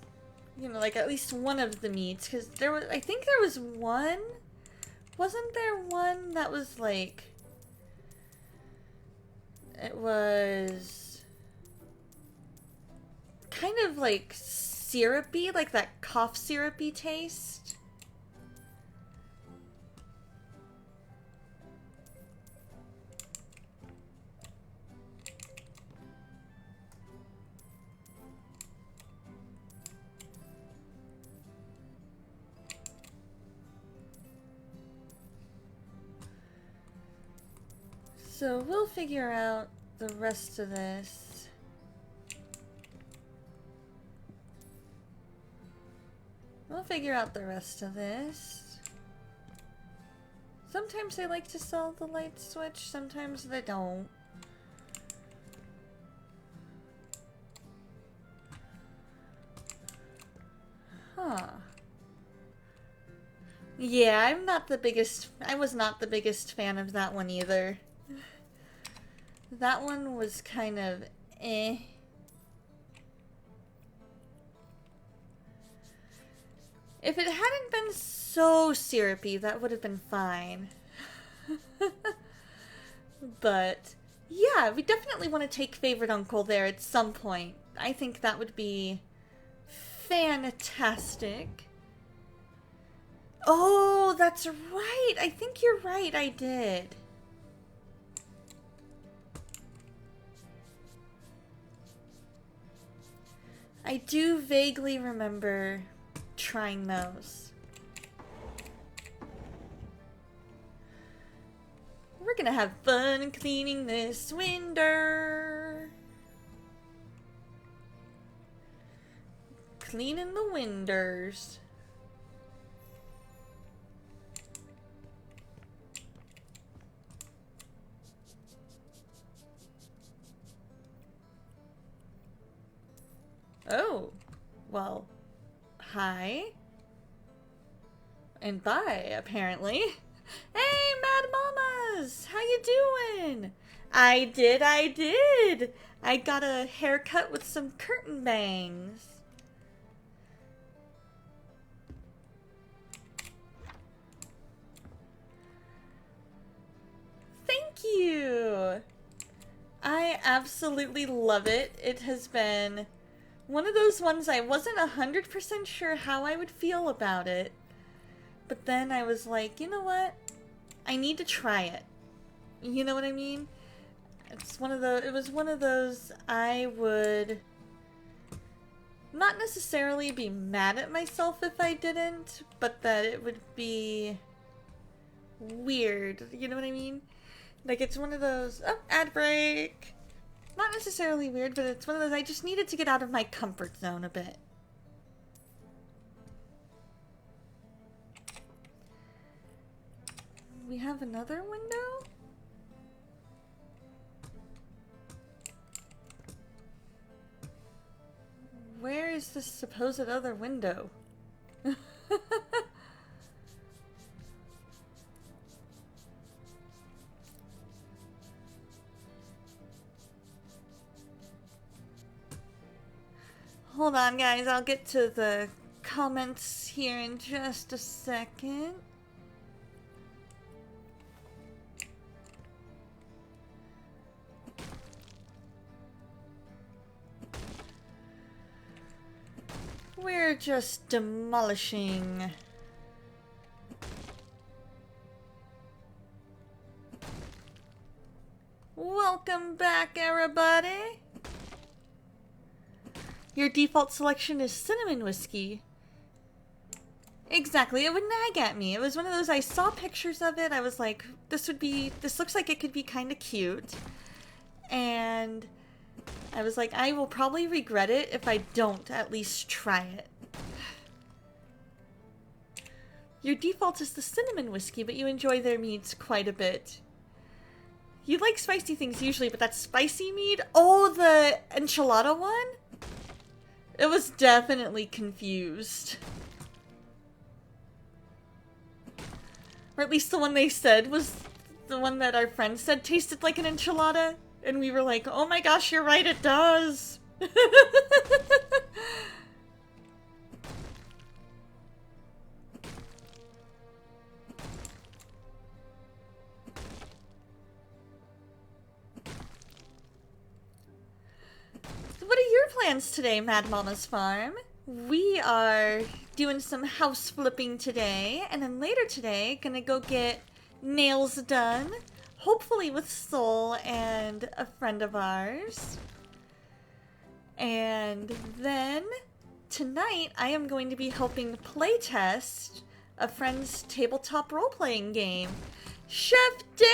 You know, like at least one of the meats. Because I think there was one. Wasn't there one that was like... It was kind of like syrupy, like that cough syrupy taste. So we'll figure out the rest of this. We'll figure out the rest of this. Sometimes they like to sell the light switch, sometimes they don't. Huh. Yeah, I was not the biggest fan of that one either. That one was kind of eh. If it hadn't been so syrupy, that would have been fine. But, yeah, we definitely want to take Favorite Uncle there at some point. I think that would be fantastic. Oh, that's right. I think you're right. I did. I do vaguely remember trying those. We're gonna have fun cleaning this window. Cleaning the windows. Oh, well, hi. And bye, apparently. Hey, Mad Mamas! How you doing? I did. I got a haircut with some curtain bangs. Thank you! I absolutely love it. It has been one of those ones I wasn't 100% sure how I would feel about it. But then I was like, you know what? I need to try it. You know what I mean? It was one of those I would not necessarily be mad at myself if I didn't, but that it would be weird. You know what I mean? Like, it's one of those, oh, ad break. Not necessarily weird, but it's one of those I just needed to get out of my comfort zone a bit. We have another window? Where is this supposed other window? Hold on, guys. I'll get to the comments here in just a second. We're just demolishing. Welcome back, everybody. Your default selection is cinnamon whiskey. Exactly, it would nag at me. It was one of those, I saw pictures of it, I was like, this looks like it could be kind of cute. And I was like, I will probably regret it if I don't at least try it. Your default is the cinnamon whiskey, but you enjoy their meads quite a bit. You like spicy things usually, but that spicy mead? Oh, the enchilada one? It was definitely confused. Or at least the one they said was the one that our friend said tasted like an enchilada. And we were like, oh my gosh, you're right, it does. What are your plans today, Mad Mama's Farm? We are doing some house flipping today, and then later today, gonna go get nails done. Hopefully with Soul and a friend of ours. And then tonight I am going to be helping playtest a friend's tabletop role-playing game. Chef Dave,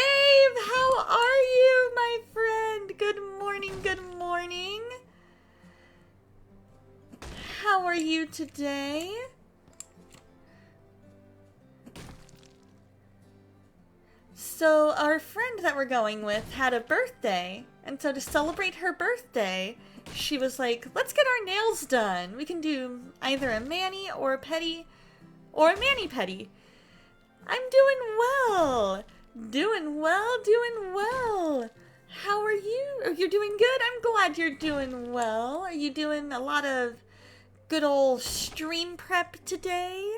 how are you, my friend? Good morning, good morning. How are you today? So our friend that we're going with had a birthday, and so to celebrate her birthday, she was like, let's get our nails done. We can do either a mani or a pedi, or a mani-pedi. I'm doing well. Doing well, doing well. How are you? Oh, you're doing good? I'm glad you're doing well. Are you doing a lot of good old stream prep today?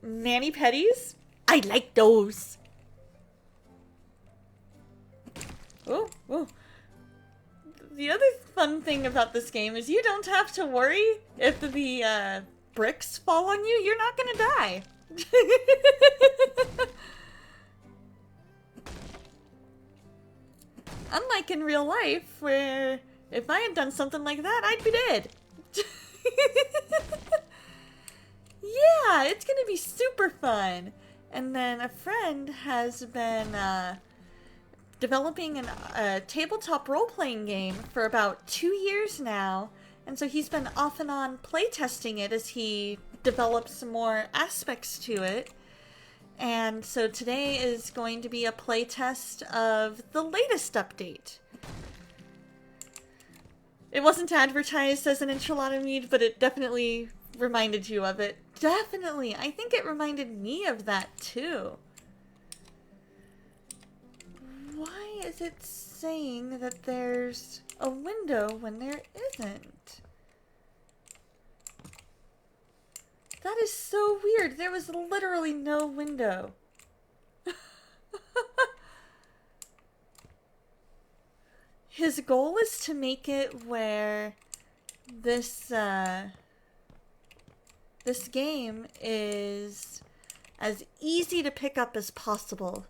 Mani-pedis? I like those. Oh, oh. The other fun thing about this game is you don't have to worry if the bricks fall on you. You're not gonna die. Unlike in real life, where if I had done something like that, I'd be dead. Yeah, it's gonna be super fun. And then a friend has been developing a tabletop role-playing game for about 2 years now, and so he's been off and on playtesting it as he develops some more aspects to it. And so today is going to be a playtest of the latest update. It wasn't advertised as an enchilada mead, but it definitely reminded you of it. Definitely. I think it reminded me of that too. Why is it saying that there's a window when there isn't? That is so weird. There was literally no window. His goal is to make it where this this game is as easy to pick up as possible.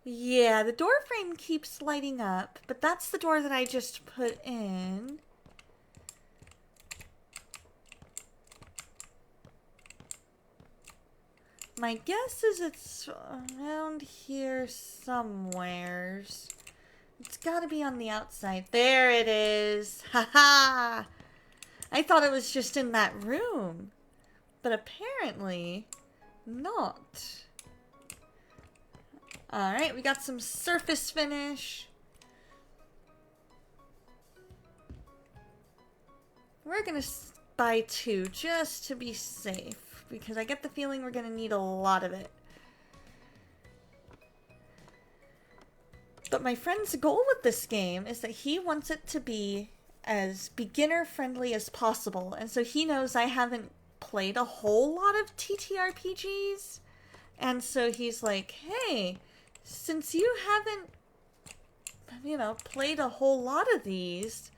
Yeah, the door frame keeps lighting up, but that's the door that I just put in. My guess is it's around here somewheres. It's gotta be on the outside. There it is! Haha! I thought it was just in that room, but apparently not. Alright, we got some surface finish. We're gonna buy 2 just to be safe, because I get the feeling we're gonna need a lot of it. But my friend's goal with this game is that he wants it to be as beginner friendly as possible, and so he knows I haven't played a whole lot of TTRPGs, and so he's like, hey, since you haven't, played a whole lot of these,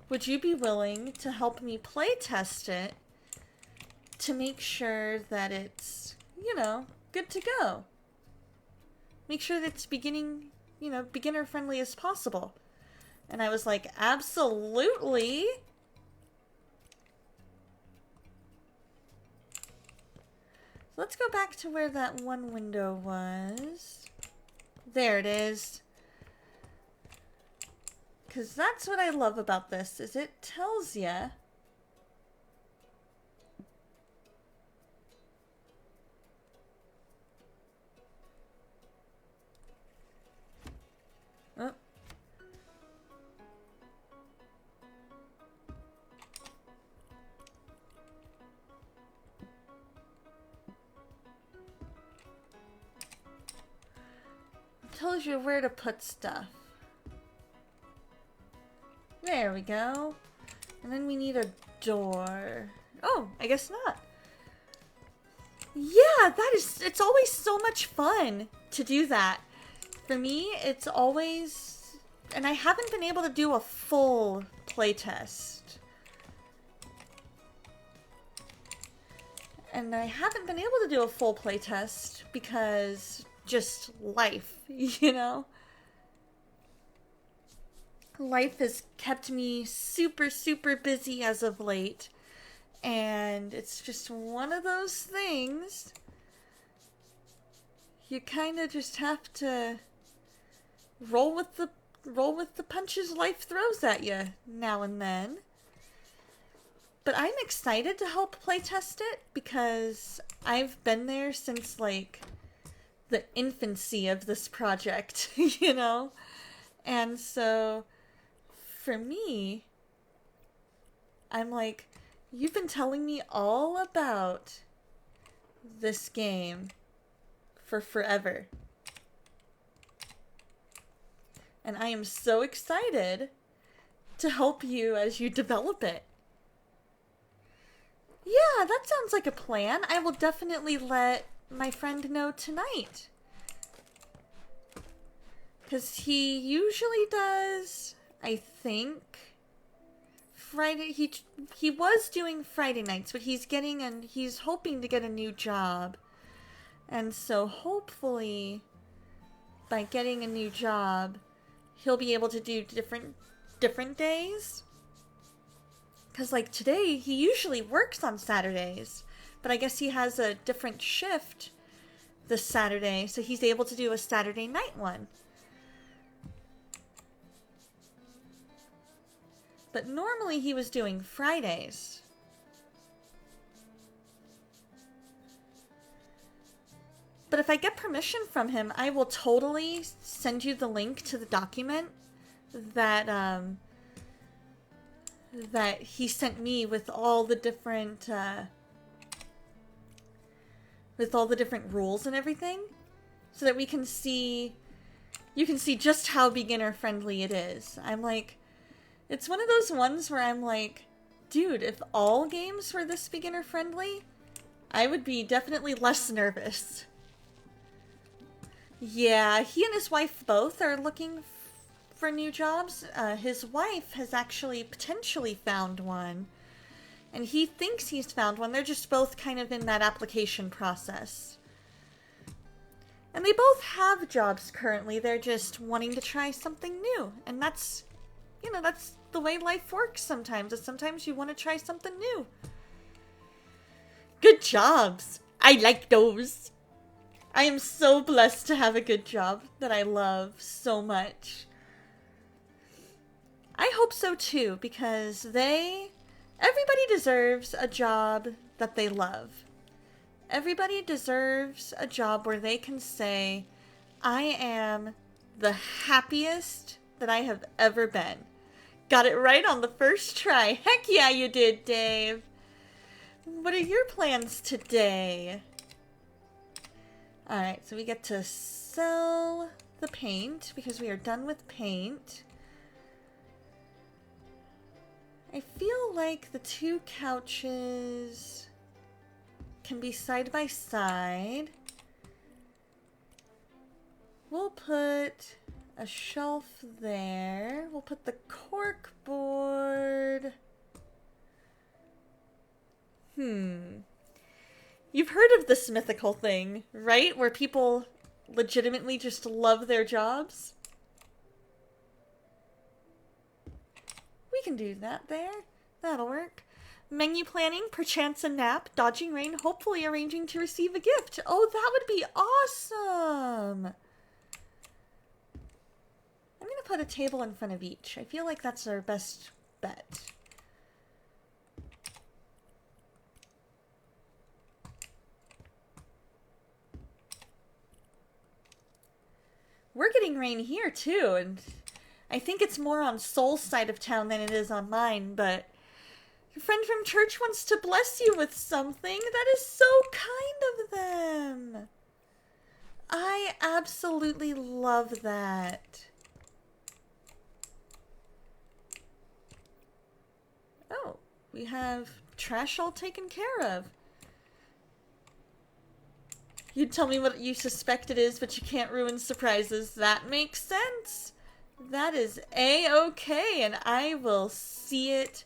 would you be willing to help me play test it to make sure that it's, good to go? Make sure that it's beginner friendly as possible. And I was like, absolutely. So let's go back to where that one window was. There it is. Because that's what I love about this, is it tells you oh. It tells you where to put stuff. There we go. And then we need a door. Oh, I guess not. Yeah, it's always so much fun to do that. For me, it's always, and I haven't been able to do a full playtest. And I haven't been able to do a full playtest because just life, Life has kept me super, super busy as of late. And it's just one of those things. You kind of just have to roll with the punches life throws at you now and then. But I'm excited to help playtest it because I've been there since like the infancy of this project, you know? And so for me, I'm like, you've been telling me all about this game for forever. And I am so excited to help you as you develop it. Yeah, that sounds like a plan. I will definitely let my friend know tonight. Because he usually does, I think, Friday. He was doing Friday nights, but he's hoping to get a new job. And so hopefully by getting a new job, he'll be able to do different days. Because, like, today, he usually works on Saturdays. But I guess he has a different shift this Saturday, so he's able to do a Saturday night one. But normally he was doing Fridays. But if I get permission from him, I will totally send you the link to the document that, that he sent me with all the different rules and everything, so that you can see just how beginner friendly it is. I'm like, it's one of those ones where I'm like, dude, if all games were this beginner friendly, I would be definitely less nervous. Yeah, he and his wife both are looking for new jobs. His wife has actually potentially found one, and he thinks he's found one. They're just both kind of in that application process. And they both have jobs currently. They're just wanting to try something new. And that's, you know, that's the way life works sometimes. Is sometimes you want to try something new. Good jobs. I like those. I am so blessed to have a good job that I love so much. I hope so too, because everybody deserves a job that they love. Everybody deserves a job where they can say, I am the happiest that I have ever been. Got it right on the first try. Heck yeah, you did, Dave. What are your plans today? Alright, so we get to sell the paint because we are done with paint. I feel like the two couches can be side by side. We'll put a shelf there. We'll put the cork board. You've heard of this mythical thing, right? Where people legitimately just love their jobs? We can do that there. That'll work. Menu planning, perchance a nap, dodging rain, hopefully arranging to receive a gift. Oh, that would be awesome! I'm gonna put a table in front of each. I feel like that's our best bet. We're getting rain here too, and I think it's more on Soul's side of town than it is on mine, but your friend from church wants to bless you with something. That is so kind of them. I absolutely love that. Oh, we have trash all taken care of. You'd tell me what you suspect it is, but you can't ruin surprises. That makes sense. That is A-okay, and I will see it.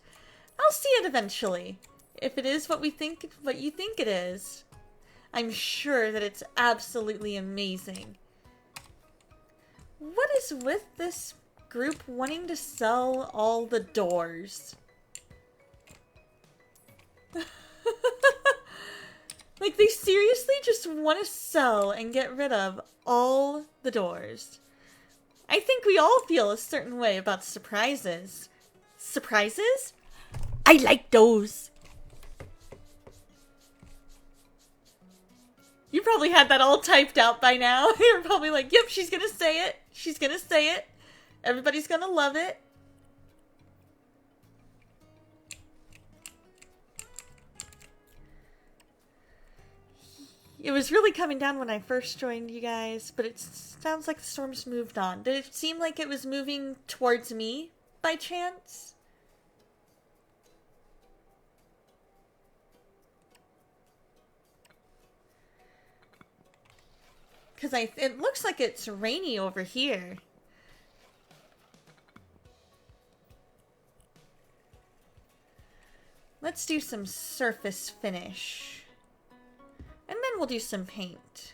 I'll see it eventually. If it is what you think it is, I'm sure that it's absolutely amazing. What is with this group wanting to sell all the doors? Like, they seriously just want to sell and get rid of all the doors. I think we all feel a certain way about surprises. Surprises? I like those. You probably had that all typed out by now. You're probably like, yep, she's gonna say it. She's gonna say it. Everybody's gonna love it. It was really coming down when I first joined you guys, but it sounds like the storm's moved on. Did it seem like it was moving towards me by chance? Because it looks like it's rainy over here. Let's do some surface finish. And then we'll do some paint.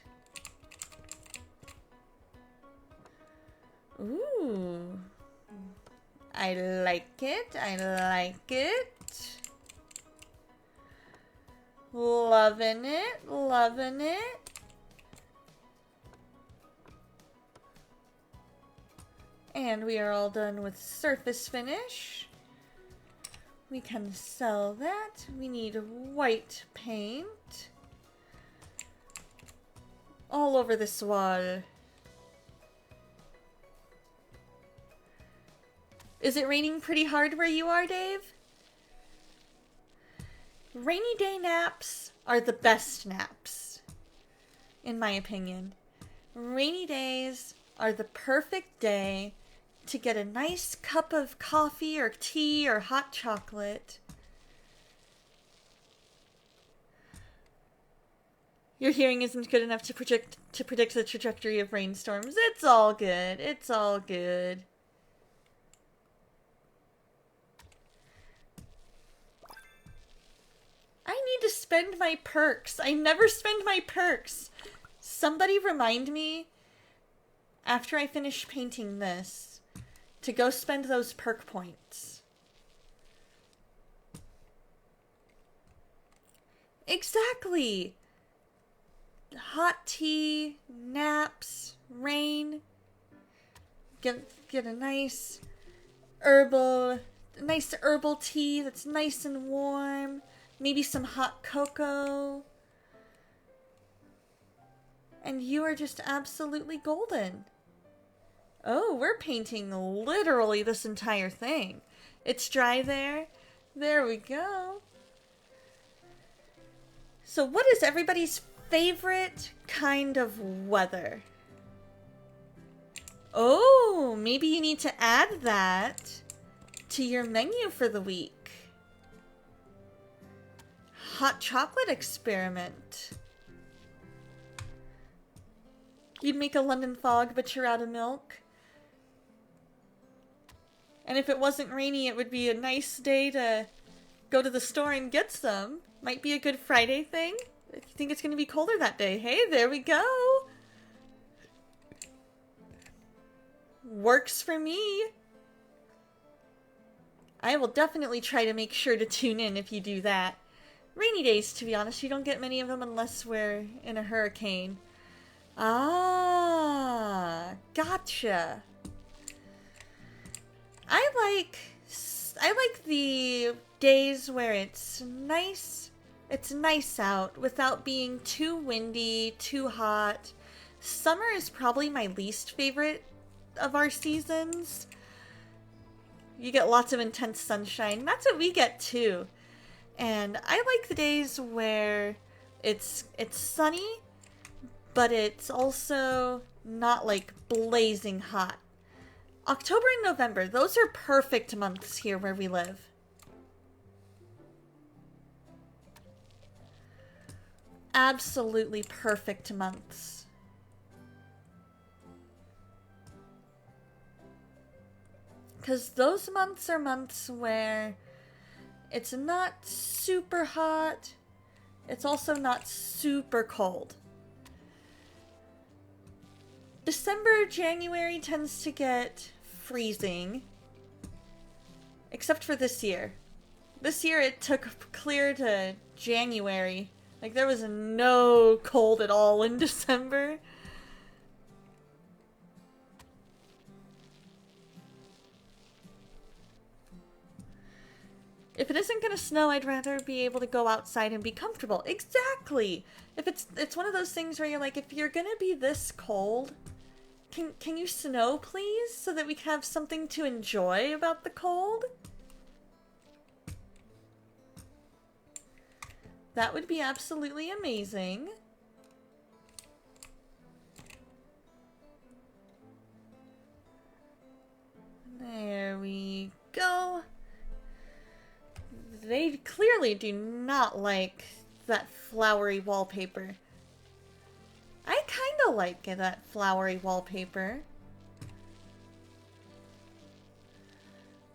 Ooh. I like it. I like it. Loving it. Loving it. And we are all done with surface finish. We can sell that. We need white paint. All over this wall. Is it raining pretty hard where you are, Dave? Rainy day naps are the best naps, in my opinion. Rainy days are the perfect day to get a nice cup of coffee or tea or hot chocolate. Your hearing isn't good enough to predict the trajectory of rainstorms. It's all good. It's all good. I need to spend my perks. I never spend my perks. Somebody remind me, after I finish painting this, to go spend those perk points. Exactly! Hot tea, naps, rain. Get a nice herbal tea that's nice and warm. Maybe some hot cocoa. And you are just absolutely golden. Oh, we're painting literally this entire thing. It's dry there. There we go. So what is everybody's favorite kind of weather? Oh, maybe you need to add that to your menu for the week. Hot chocolate experiment. You'd make a London fog, but you're out of milk. And if it wasn't rainy, it would be a nice day to go to the store and get some. Might be a Good Friday thing. If you think it's going to be colder that day. Hey, there we go. Works for me. I will definitely try to make sure to tune in if you do that. Rainy days, to be honest, you don't get many of them unless we're in a hurricane. Ah, gotcha. I like the days where it's nice out without being too windy, too hot. Summer is probably my least favorite of our seasons. You get lots of intense sunshine. That's what we get too. And I like the days where it's sunny, but it's also not like blazing hot. October and November, those are perfect months here where we live. Absolutely perfect months. Because those months are months where it's not super hot, it's also not super cold. December, January tends to get freezing. Except for this year. This year it took clear to January Like, there was no cold at all in December. If it isn't gonna snow, I'd rather be able to go outside and be comfortable. Exactly! If it's one of those things where you're like, if you're gonna be this cold, can you snow, please? So that we can have something to enjoy about the cold? That would be absolutely amazing. There we go. They clearly do not like that flowery wallpaper. I kinda like that flowery wallpaper.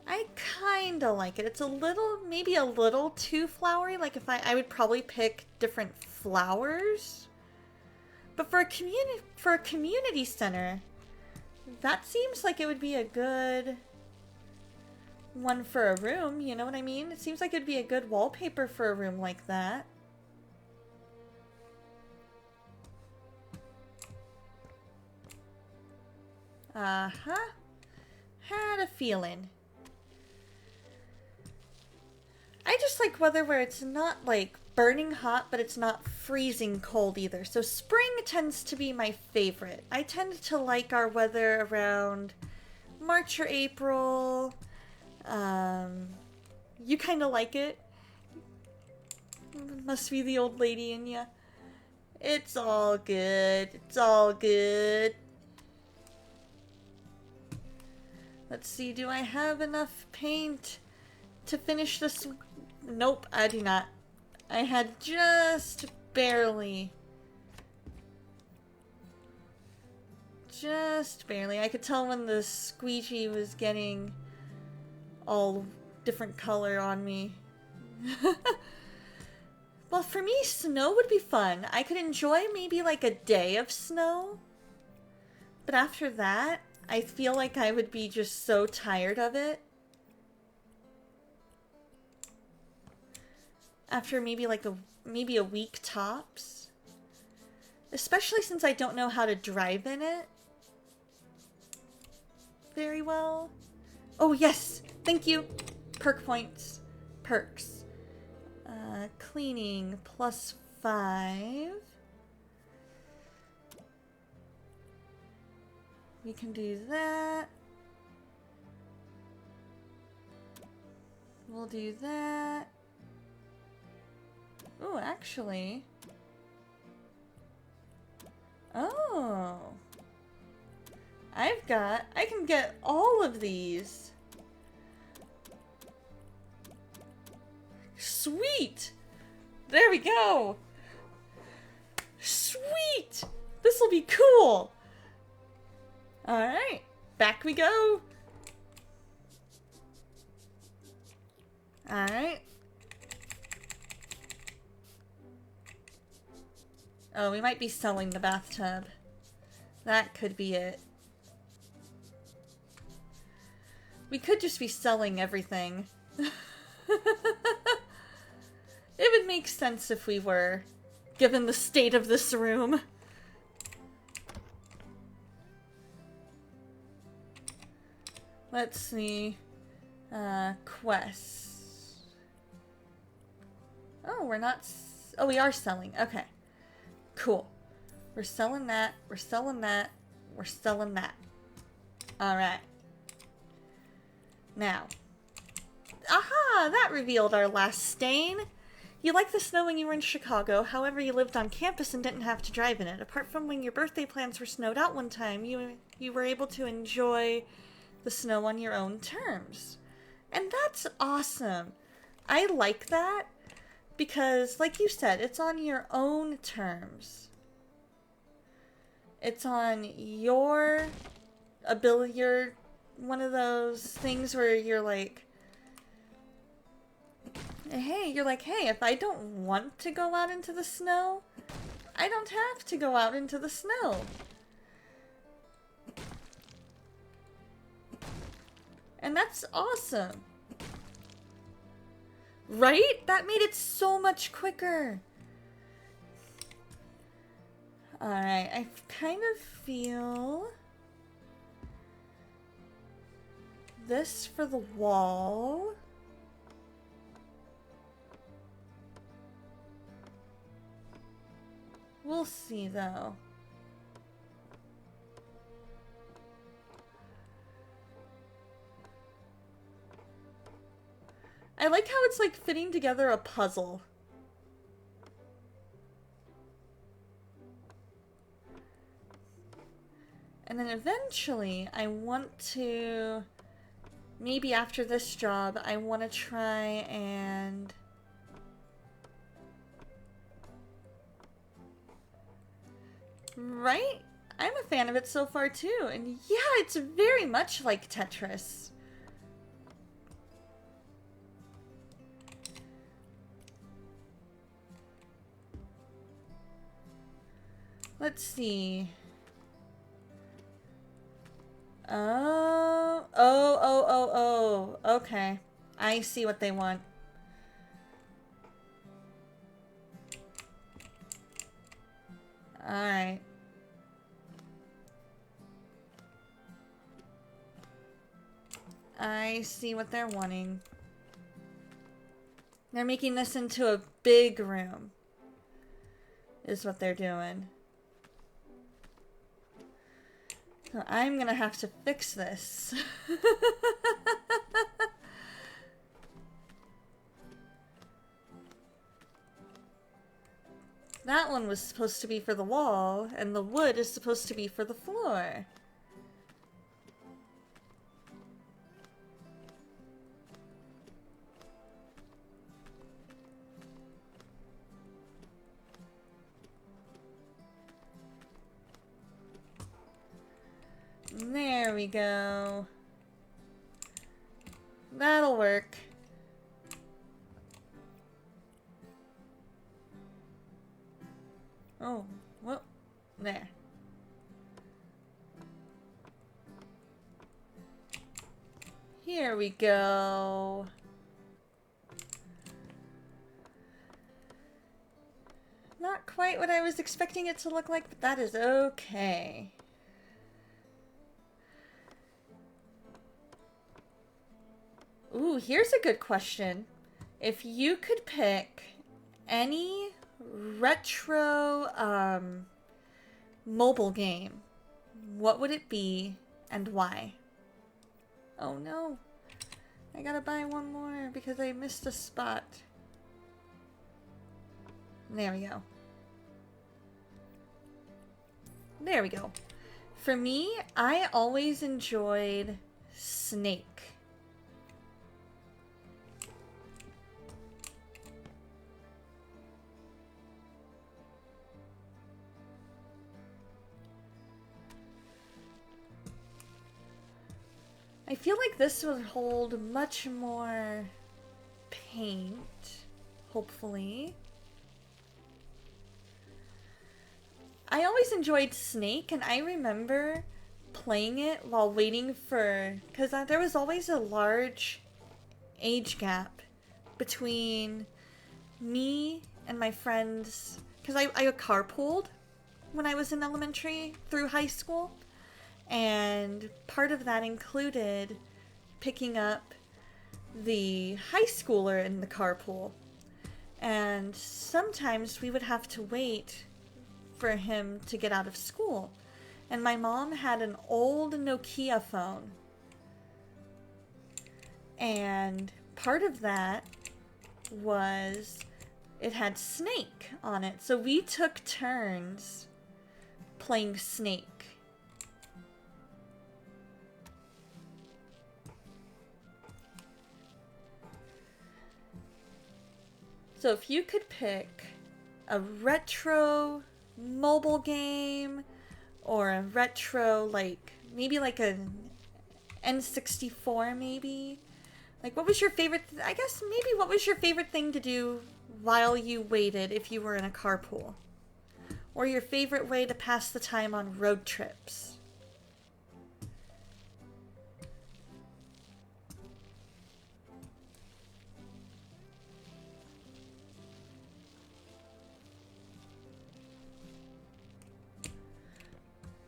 I kinda like it. It's a little, maybe a little too flowery. Like if I would probably pick different flowers. But for a community center, that seems like it would be a good one for a room, you know what I mean? It seems like it'd be a good wallpaper for a room like that. Uh-huh. Had a feeling. I just like weather where it's not like burning hot, but it's not freezing cold either. So spring tends to be my favorite. I tend to like our weather around March or April. You kind of like it? Must be the old lady in ya. It's all good. It's all good. Let's see, do I have enough paint to finish this? Nope, I do not. I had just barely. Just barely. I could tell when the squeegee was getting all different color on me. Well, for me, snow would be fun. I could enjoy maybe like a day of snow. But after that, I feel like I would be just so tired of it. After maybe like maybe a week tops. Especially since I don't know how to drive in it very well. Oh yes, thank you. Perk points. Perks. Cleaning +5. We can do that. We'll do that. Oh, actually. Oh. I can get all of these. Sweet! There we go! Sweet! This'll be cool! Alright, back we go! Alright. Oh, we might be selling the bathtub. That could be it. We could just be selling everything. It would make sense if we were, given the state of this room. Let's see. Quests. Oh, we're not... Oh, we are selling. Okay. Cool. We're selling that. We're selling that. We're selling that. Alright. Now. Aha! That revealed our last stain. You liked the snow when you were in Chicago, however you lived on campus and didn't have to drive in it. Apart from when your birthday plans were snowed out one time, you were able to enjoy the snow on your own terms. And that's awesome. I like that because, like you said, it's on your own terms. It's on your ability. You're one of those things where you're like, hey, if I don't want to go out into the snow, I don't have to go out into the snow. And that's awesome. Right? That made it so much quicker. Alright, I kind of feel this for the wall. We'll see though. I like how it's like fitting together a puzzle. And then eventually I want to, maybe after this job, I want to try and right? I'm a fan of it so far too. And yeah, it's very much like Tetris. Let's see. Oh. Okay. I see what they want. Alright. I see what they're wanting. They're making this into a big room. Is what they're doing. So I'm gonna have to fix this. That one was supposed to be for the wall, and the wood is supposed to be for the floor. There we go. That'll work. Oh, well, there. Here we go. Not quite what I was expecting it to look like, but that is okay. Ooh, here's a good question. If you could pick any retro mobile game, what would it be and why? Oh no. I gotta buy one more because I missed a spot. There we go. There we go. For me, I always enjoyed Snake. I feel like this would hold much more paint, hopefully. I always enjoyed Snake, and I remember playing it while waiting for... because there was always a large age gap between me and my friends, because I carpooled when I was in elementary through high school. And part of that included picking up the high schooler in the carpool. And sometimes we would have to wait for him to get out of school. And my mom had an old Nokia phone. And part of that was it had Snake on it. So we took turns playing Snake. So if you could pick a retro mobile game or a retro, like, maybe like an N64 maybe? Like, what was your favorite, I guess maybe what was your favorite thing to do while you waited if you were in a carpool? Or your favorite way to pass the time on road trips?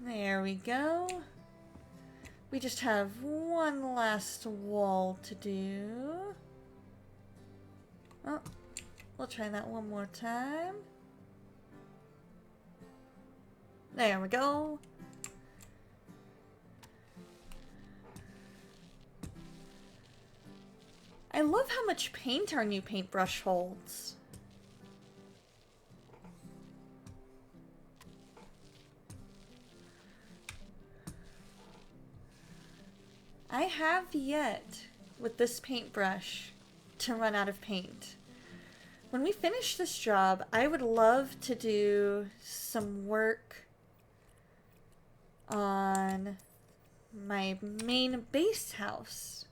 There we go. We just have one last wall to do. Oh, we'll try that one more time. There we go. I love how much paint our new paintbrush holds. I have yet, with this paintbrush, to run out of paint. When we finish this job, I would love to do some work on my main base house.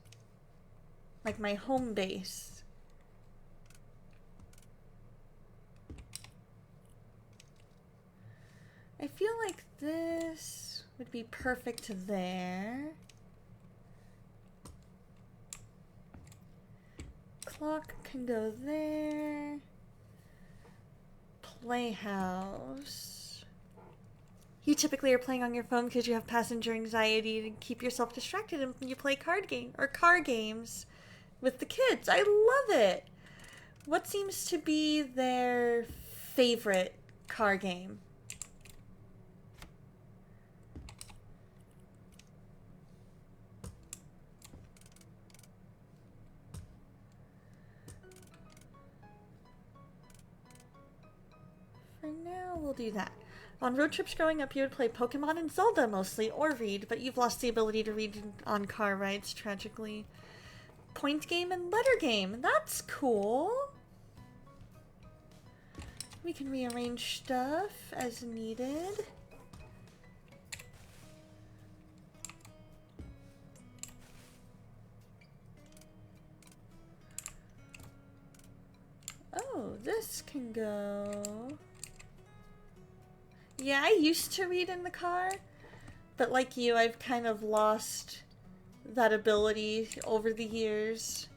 Like my home base. I feel like this would be perfect there. Clock can go there. Playhouse. You typically are playing on your phone because you have passenger anxiety to keep yourself distracted and you play car games with the kids. I love it. What seems to be their favorite car game? For now, we'll do that. On road trips growing up, you would play Pokemon and Zelda mostly, or read, but you've lost the ability to read on car rides, tragically. Point game and letter game. That's cool. We can rearrange stuff as needed. Oh, this can go. Yeah, I used to read in the car, but like you, I've kind of lost that ability over the years.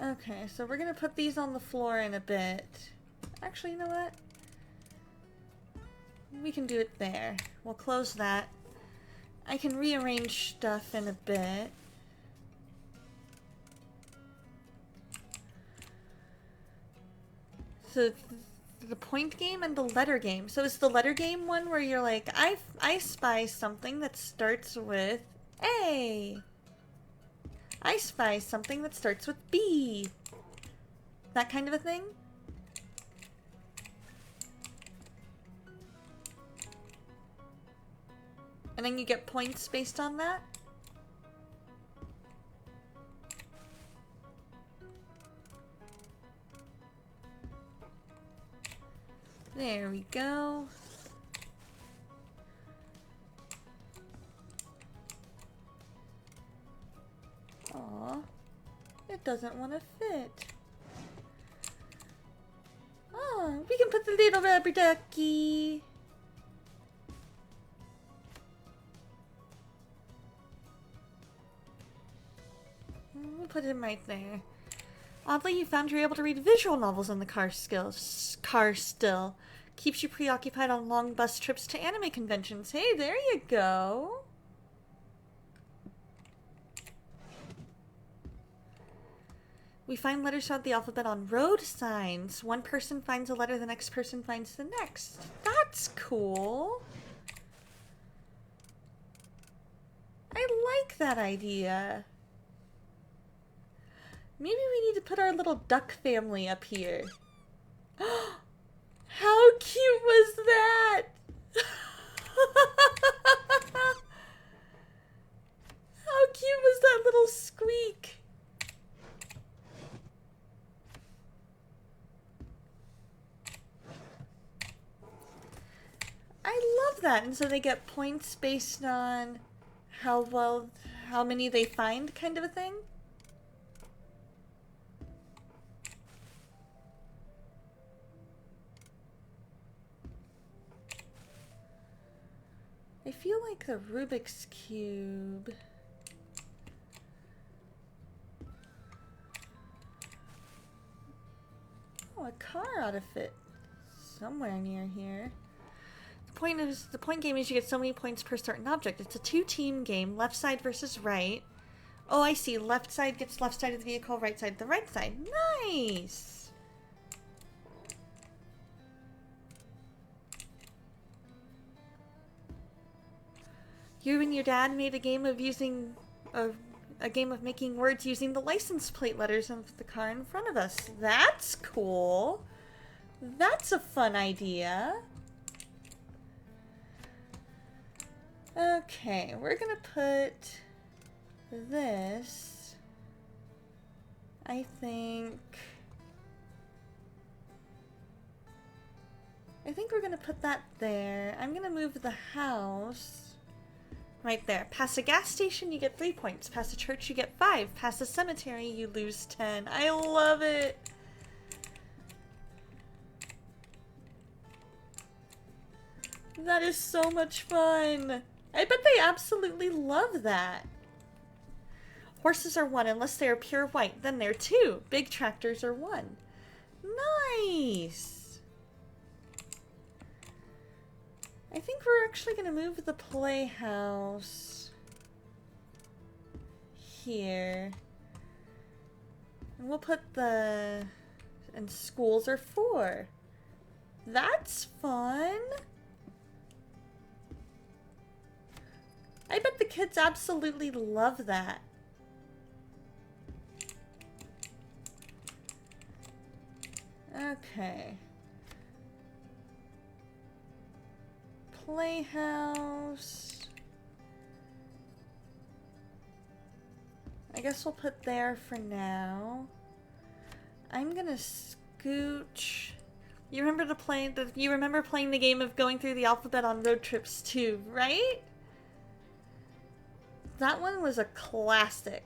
Okay, so we're gonna put these on the floor in a bit. Actually, you know what? We can do it there. We'll close that. I can rearrange stuff in a bit. So the point game and the letter game. So is the letter game one where you're like, I spy something that starts with A. I spy something that starts with B. That kind of a thing? And then you get points based on that? There we go. Aw, it doesn't want to fit. Oh, we can put the little rubber ducky. We'll put him right there. Oddly, you found you're able to read visual novels in the car still. Keeps you preoccupied on long bus trips to anime conventions. Hey, there you go. We find letters throughout the alphabet on road signs. One person finds a letter, the next person finds the next. That's cool. I like that idea. Maybe we need to put our little duck family up here. How cute was that? How cute was that little squeak? I love that. And so they get points based on how many they find, kind of a thing. I feel like the Rubik's Cube. Oh, a car ought to fit somewhere near here. the point game is you get so many points per certain object. It's a 2-team game, left side versus right. Oh, I see. Left side gets left side of the vehicle, right side the right side. Nice! You and your dad made a game of using a game of making words using the license plate letters of the car in front of us. That's cool. That's a fun idea. Okay, we're gonna put this, I think we're gonna put that there. I'm gonna move the house right there. Past a gas station, you get 3 points. Past a church, you get 5. Past a cemetery, you lose 10. I love it! That is so much fun! I bet they absolutely love that. Horses are 1 unless they are pure white. Then they're 2. Big tractors are 1. Nice! I think we're actually going to move the playhouse here. And we'll put the... And schools are 4. That's fun! I bet the kids absolutely love that. Okay. Playhouse. I guess we'll put there for now. I'm gonna scooch. You remember playing the game of going through the alphabet on road trips too, right? That one was a classic.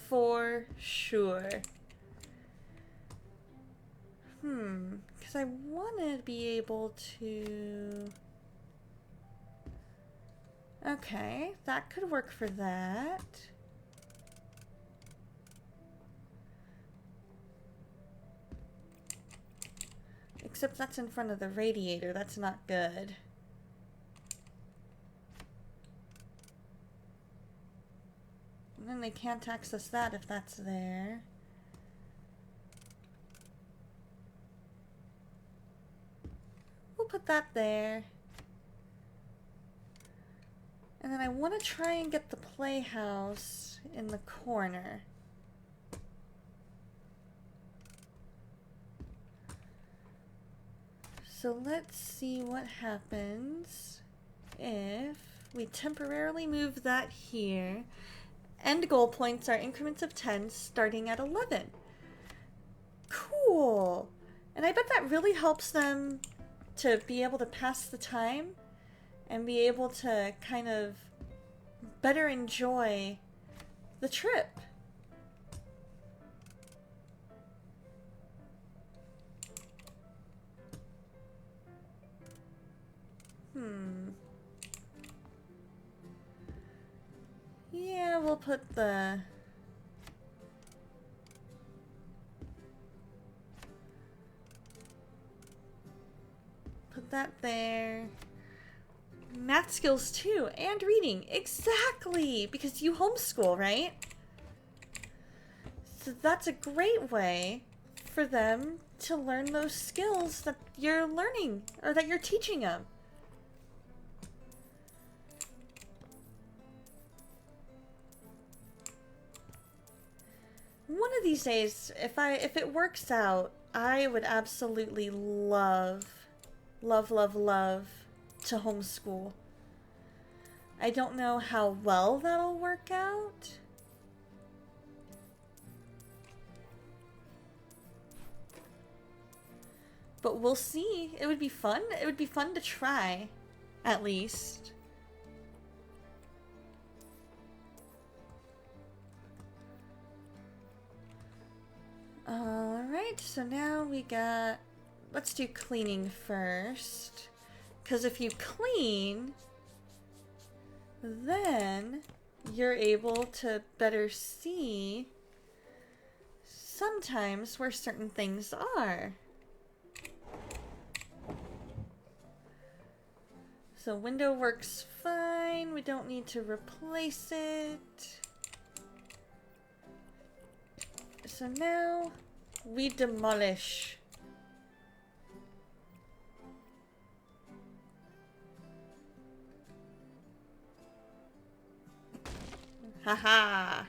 For sure. Because I want to be able to... Okay, that could work for that. Except that's in front of the radiator. That's not good. And then they can't access that if that's there. We'll put that there. And then I want to try and get the playhouse in the corner. So let's see what happens if we temporarily move that here. End goal points are increments of 10 starting at 11. Cool! And I bet that really helps them to be able to pass the time and be able to kind of better enjoy the trip. Yeah, we'll put the... Put that there. Math skills too, and reading. Exactly! Because you homeschool, right? So that's a great way for them to learn those skills that you're learning, or that you're teaching them. One of these days, if it works out, I would absolutely love to homeschool. I don't know how well that'll work out. But we'll see. It would be fun. It would be fun to try, at least. Alright, so now we got... Let's do cleaning first. Because if you clean, then you're able to better see sometimes where certain things are. So window works fine. We don't need to replace it. So now we demolish. Haha.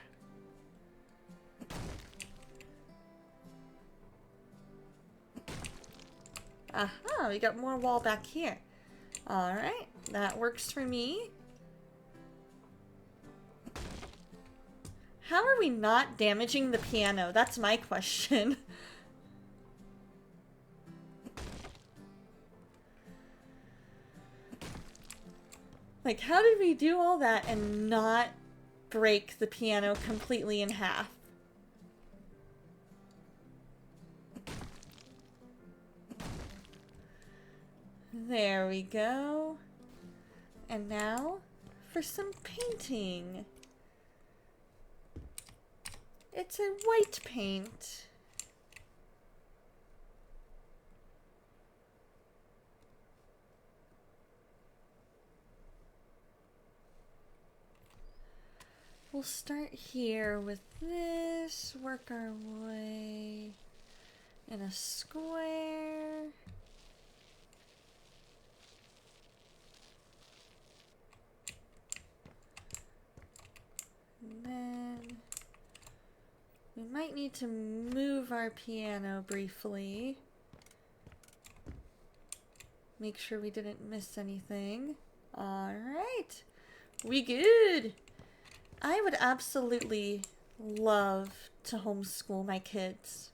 Aha, we got more wall back here. Alright, that works for me. How are we not damaging the piano? That's my question. Like, how did we do all that and not break the piano completely in half? There we go. And now for some painting. It's a white paint. We'll start here with this, work our way in a square. And then we might need to move our piano briefly. Make sure we didn't miss anything. Alright, we good. I would absolutely love to homeschool my kids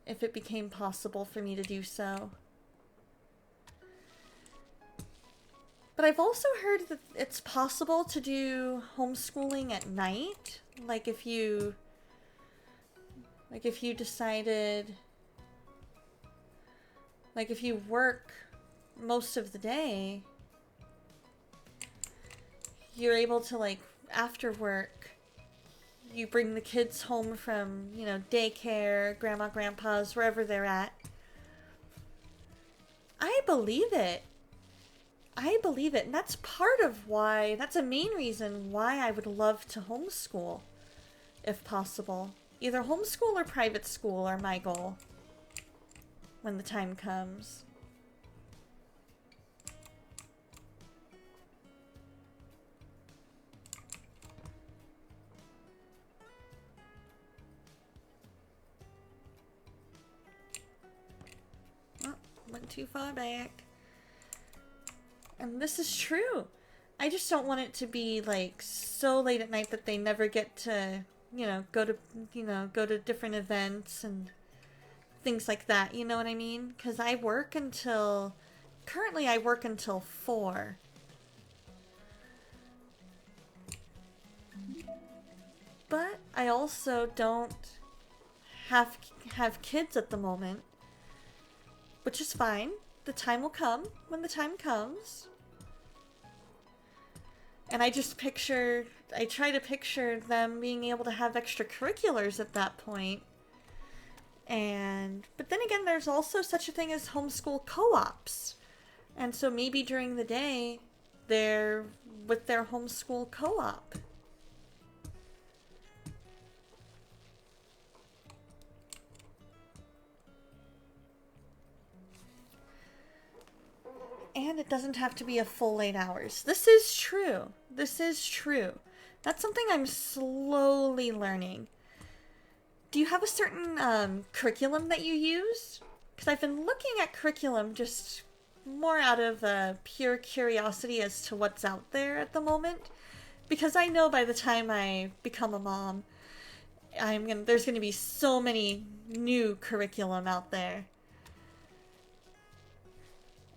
if it became possible for me to do so. But I've also heard that it's possible to do homeschooling at night. Like if you decided, like if you work most of the day, you're able to, like, after work, you bring the kids home from, you know, daycare, grandma, grandpa's, wherever they're at. I believe it. I believe it. And that's part of why, that's a main reason why I would love to homeschool, if possible. Either homeschool or private school are my goal when the time comes. Went too far back. And this is true. I just don't want it to be like so late at night that they never get to, go to different events and things like that. You know what I mean? Because currently I work until 4. But I also don't have kids at the moment. Which is fine. The time will come when the time comes. And I try to picture them being able to have extracurriculars at that point. But then again, there's also such a thing as homeschool co-ops. And so maybe during the day, they're with their homeschool co-op. And it doesn't have to be a full 8 hours. This is true. This is true. That's something I'm slowly learning. Do you have a certain curriculum that you use? Because I've been looking at curriculum just more out of pure curiosity as to what's out there at the moment. Because I know by the time I become a mom, there's going to be so many new curriculum out there.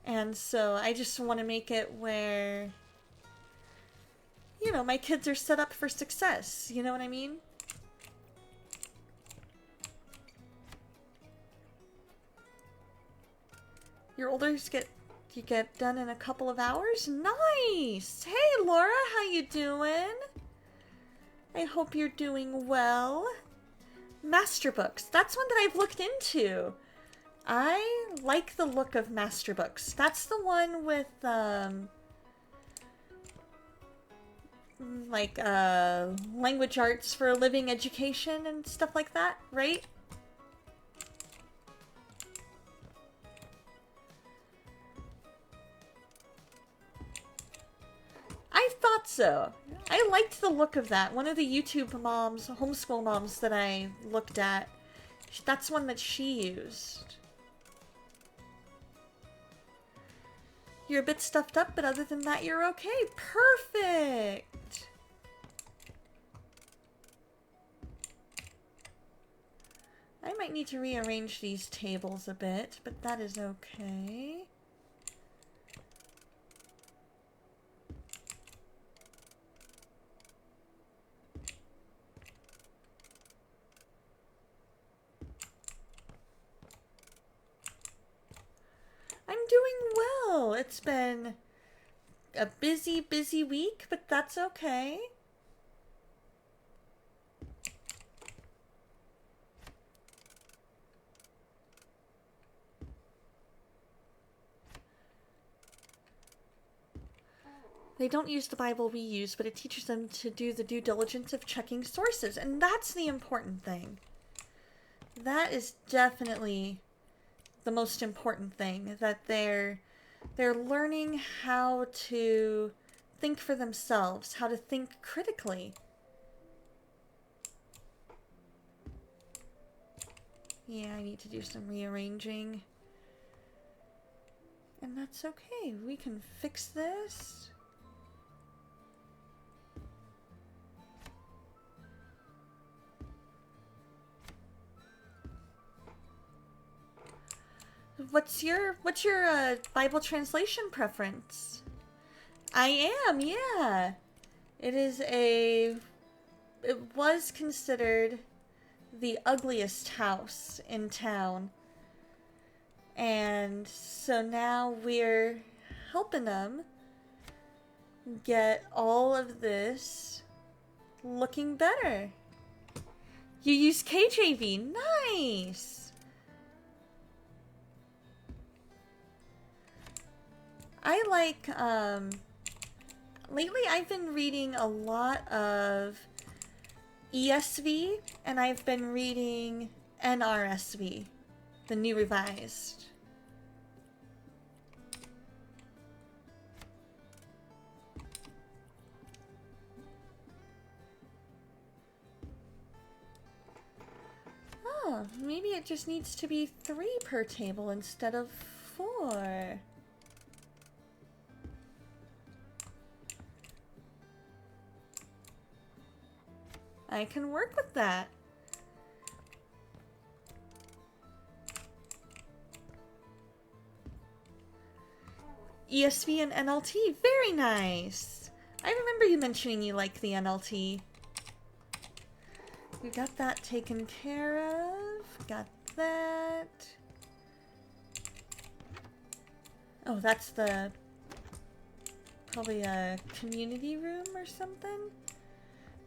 And so I just want to make it where, my kids are set up for success. You know what I mean? Your olders get done in a couple of hours? Nice! Hey, Laura, how you doing? I hope you're doing well. Master Books. That's one that I've looked into. I like the look of Master Books. That's the one with, like, language arts for a living education and stuff like that, right? I thought so. I liked the look of that. One of the YouTube moms, homeschool moms that I looked at, that's one that she used. You're a bit stuffed up, but other than that, you're okay. Perfect! I might need to rearrange these tables a bit, but that is okay. I'm doing well. It's been a busy, busy week, but that's okay. They don't use the Bible we use, but it teaches them to do the due diligence of checking sources, and that's the important thing. That is definitely the most important thing, that they're learning how to think for themselves, how to think critically. Yeah, I need to do some rearranging. And that's okay. We can fix this. What's your Bible translation preference? I am, yeah. It was considered the ugliest house in town. And so now we're helping them get all of this looking better. You use KJV, nice! I like, lately I've been reading a lot of ESV, and I've been reading NRSV, the New Revised. Oh, maybe it just needs to be 3 per table instead of 4. I can work with that. ESV and NLT, very nice. I remember you mentioning you like the NLT. We got that taken care of. Got that. Oh, that's probably a community room or something.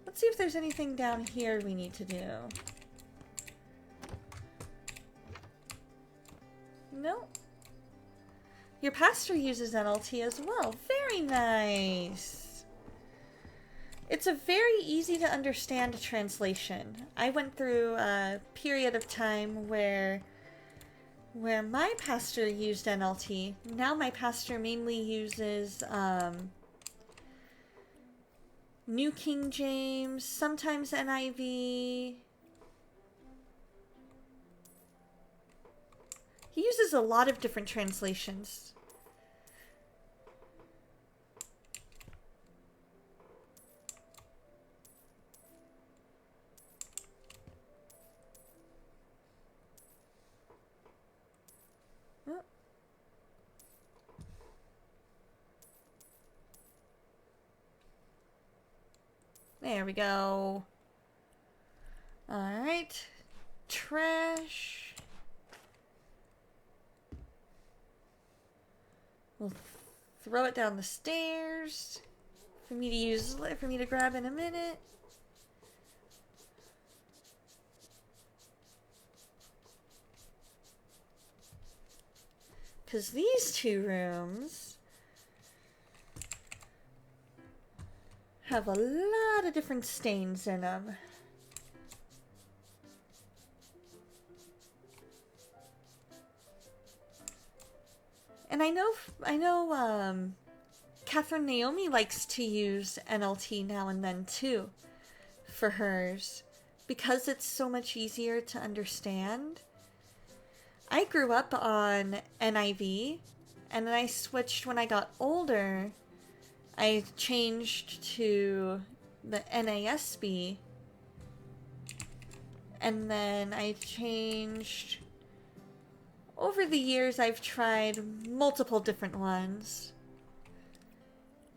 Let's see if there's anything down here we need to do. Nope. Your pastor uses NLT as well. Very nice. It's a very easy to understand translation. I went through a period of time where my pastor used NLT. Now my pastor mainly uses New King James, sometimes NIV. He uses a lot of different translations. Oh. There we go. Alright. Trash. We'll throw it down the stairs for me to grab in a minute. Because these two rooms have a lot of different stains in them. And I know, Catherine Naomi likes to use NLT now and then too for hers because it's so much easier to understand. I grew up on NIV and then I switched when I got older. I changed to the NASB and then I changed. Over the years, I've tried multiple different ones.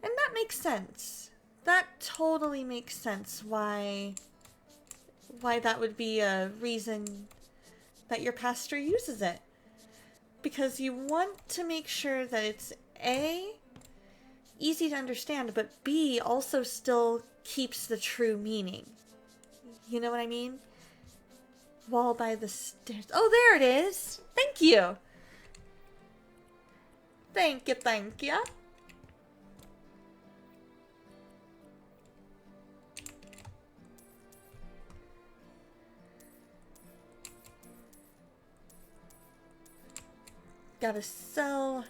And that makes sense. That totally makes sense why that would be a reason that your pastor uses it. Because you want to make sure that it's A, easy to understand, but B, also still keeps the true meaning. You know what I mean? Wall by the stairs. Oh, there it is! Thank you! Thank you, thank you. Gotta sell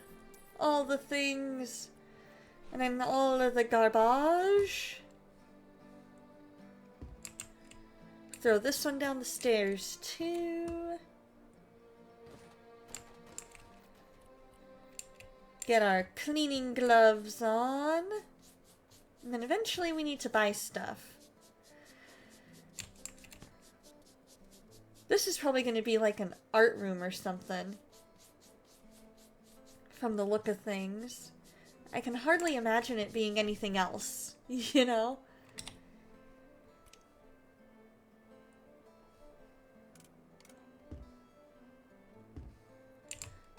all the things. And then all of the garbage. Throw this one down the stairs too. Get our cleaning gloves on. And then eventually we need to buy stuff. This is probably going to be like an art room or something. From the look of things. I can hardly imagine it being anything else, you know?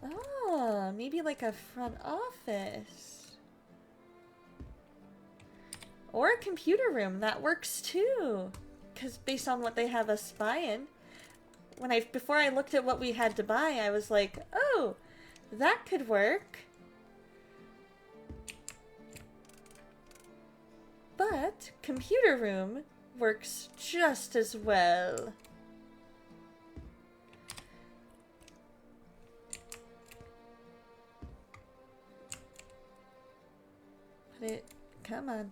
Oh, maybe like a front office. Or a computer room, that works too. Because based on what they have us buying. Before I looked at what we had to buy, I was like, oh, that could work. But computer room works just as well. Come on.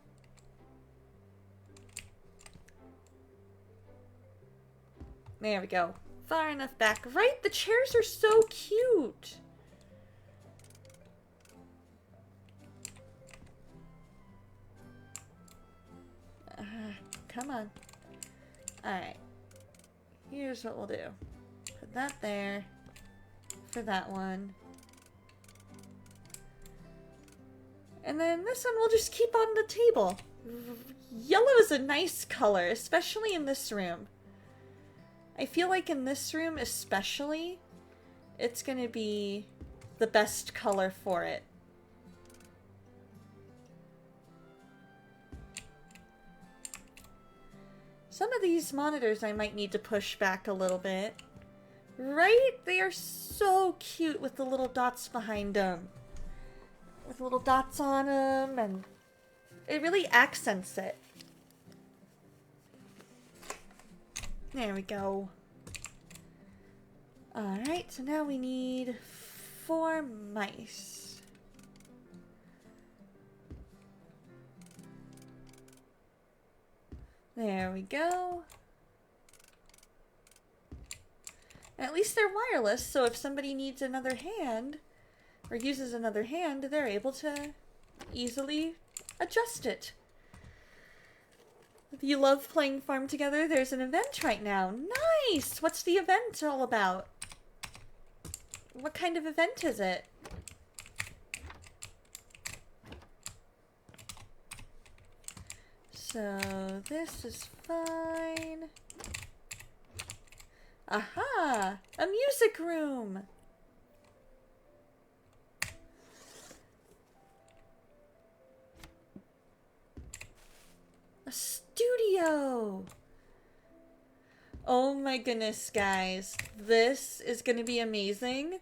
There we go. Far enough back. Right? The chairs are so cute. Come on. Alright. Here's what we'll do. Put that there. For that one. And then this one we'll just keep on the table. Yellow is a nice color, especially in this room. I feel like in this room especially, it's gonna be the best color for it. Some of these monitors I might need to push back a little bit. Right? They are so cute with the little dots behind them. With little dots on them, and it really accents it. There we go. Alright, so now we need 4 mice. There we go. And at least they're wireless, so if somebody needs another hand, or uses another hand, they're able to easily adjust it. If you love playing Farm Together, there's an event right now. Nice! What's the event all about? What kind of event is it? So, this is fine. Aha! A music room! A studio! Oh my goodness, guys. This is gonna be amazing.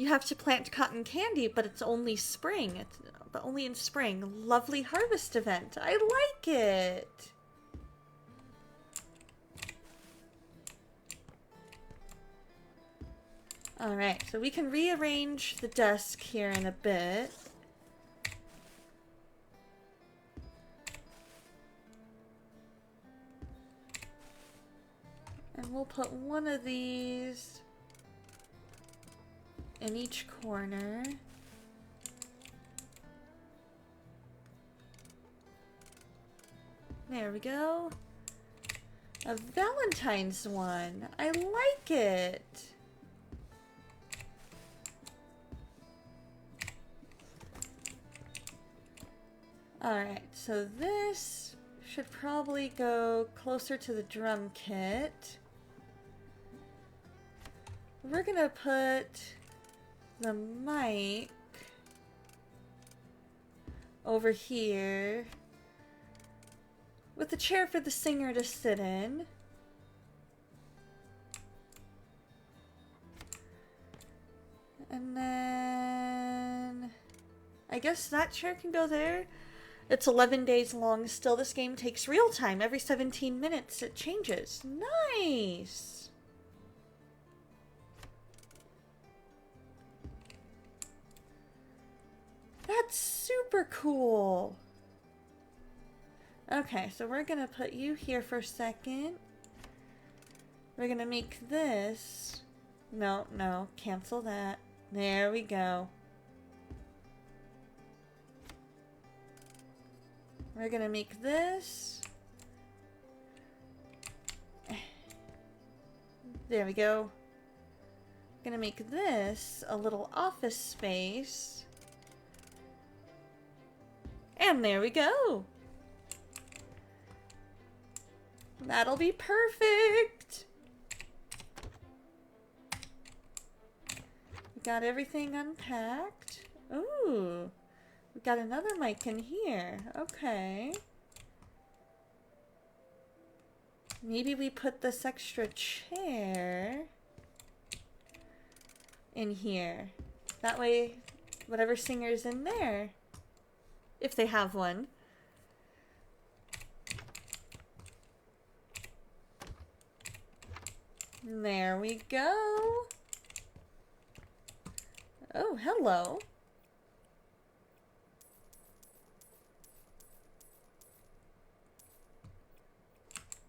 You have to plant cotton candy, but it's only spring. But only in spring. Lovely harvest event. I like it. Alright, so we can rearrange the desk here in a bit. And we'll put one of these in each corner. There we go. A Valentine's one. I like it. Alright, so this should probably go closer to the drum kit. We're gonna put the mic over here with the chair for the singer to sit in. And then I guess that chair can go there. It's 11 days long still. This game takes real time. Every 17 minutes it changes. Nice! That's super cool. Okay, so we're gonna put you here for a second. We're gonna make this... No, cancel that. There we go. We're gonna make this. There we go. Gonna make this a little office space. And there we go. That'll be perfect. We got everything unpacked. Ooh. We got another mic in here. Okay. Maybe we put this extra chair in here. That way, whatever singer's in there, if they have one. There we go. Oh, hello.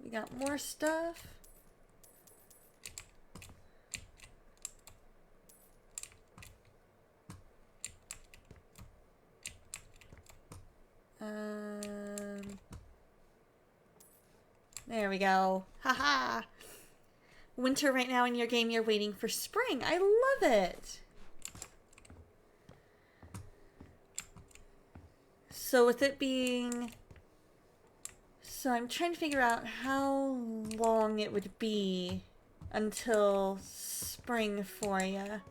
We got more stuff. There we go. Haha. Winter right now in your game, you're waiting for spring. I love it. So with it being... So I'm trying to figure out how long it would be until spring for you.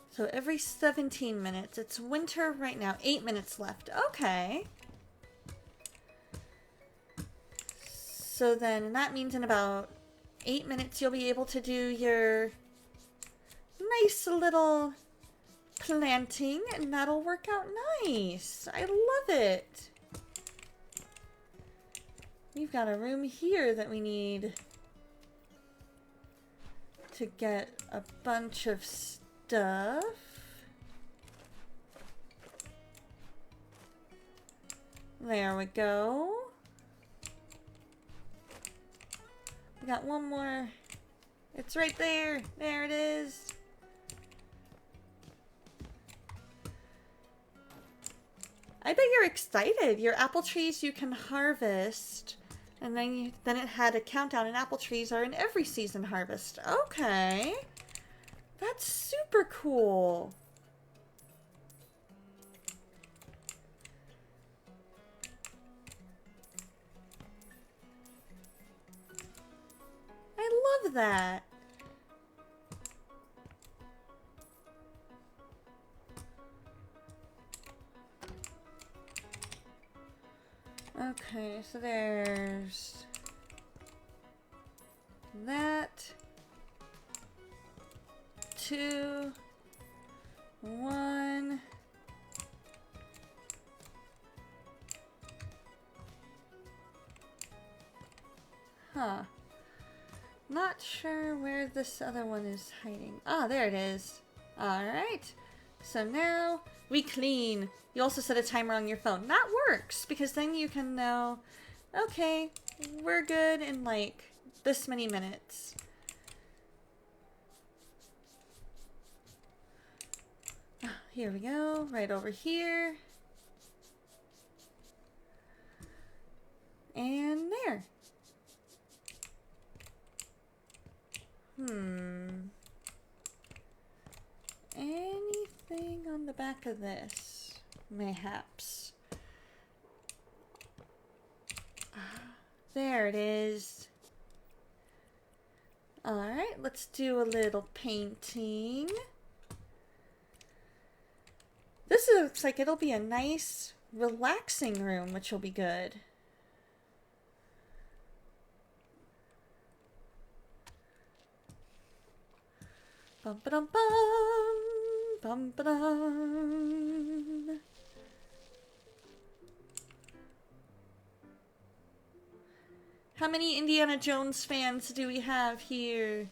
So every 17 minutes. It's winter right now. 8 minutes left. Okay. So then that means in about 8 minutes you'll be able to do your nice little planting, and that'll work out nice. I love it. We've got a room here that we need to get a bunch of stuff. There we go. We got one more. It's right there. There it is. I bet you're excited. Your apple trees you can harvest. And then it had a countdown, and apple trees are in every season harvest. Okay. That's super cool. I love that. Okay, so there's that. 2, 1. Huh. Not sure where this other one is hiding. Ah, there it is. Alright. So now we clean. You also set a timer on your phone. That works, because then you can know, okay, we're good in like this many minutes. Here we go, right over here. And there. Anything on the back of this? Mayhaps. There it is. Alright, let's do a little painting. This looks like it'll be a nice, relaxing room, which will be good. Bum ba dum bum, bum ba dum. How many Indiana Jones fans do we have here?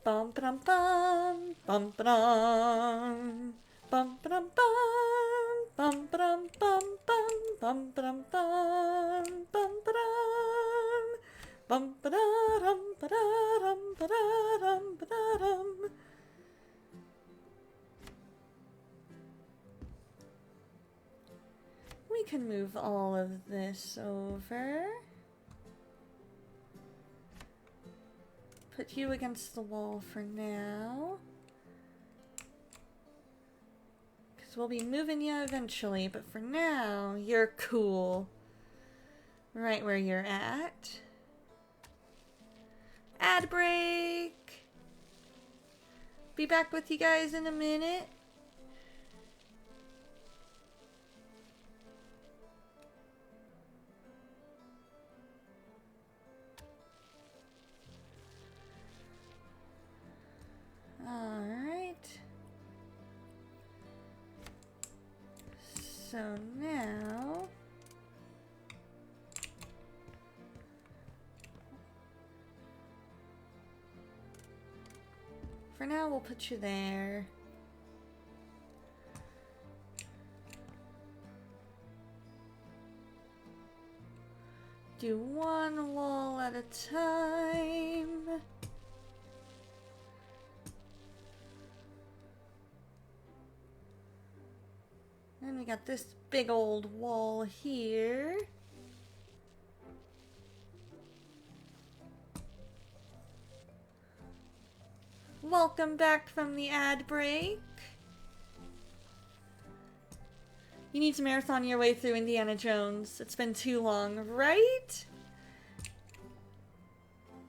Bum ba dum bum, bum ba dum. Bum ba dum bum, bum ba dum bum bum, bum ba dum bum, bum ba dum. Bum ba da dum ba da dum ba da dum ba da dum. We can move all of this over. Put you against the wall for now. Because we'll be moving you eventually, but for now, you're cool. Right where you're at. Ad break! Be back with you guys in a minute. Alright. So now... For now, we'll put you there. Do one wall at a time. And we got this big old wall here. Welcome back from the ad break. You need to marathon your way through Indiana Jones. It's been too long, right?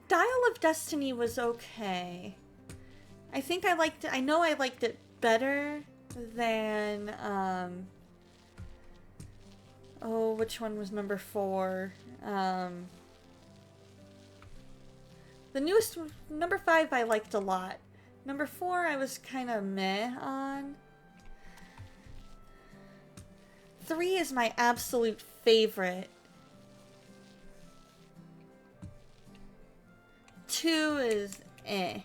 Dial of Destiny was okay. I think I liked it. I know I liked it better than, oh, which one was number 4? The newest, number 5 I liked a lot. Number 4 I was kind of meh on. 3 is my absolute favorite. 2 is eh.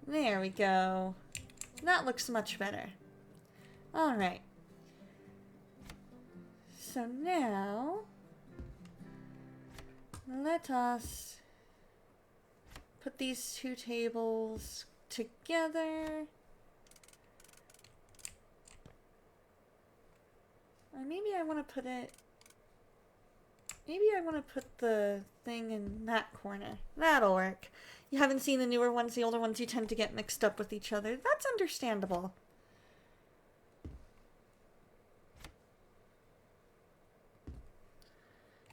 There we go. That looks much better. Alright. So now, let us put these two tables together. Or maybe I want to put it... Maybe I want to put the thing in that corner. That'll work. You haven't seen the newer ones, the older ones you tend to get mixed up with each other. That's understandable.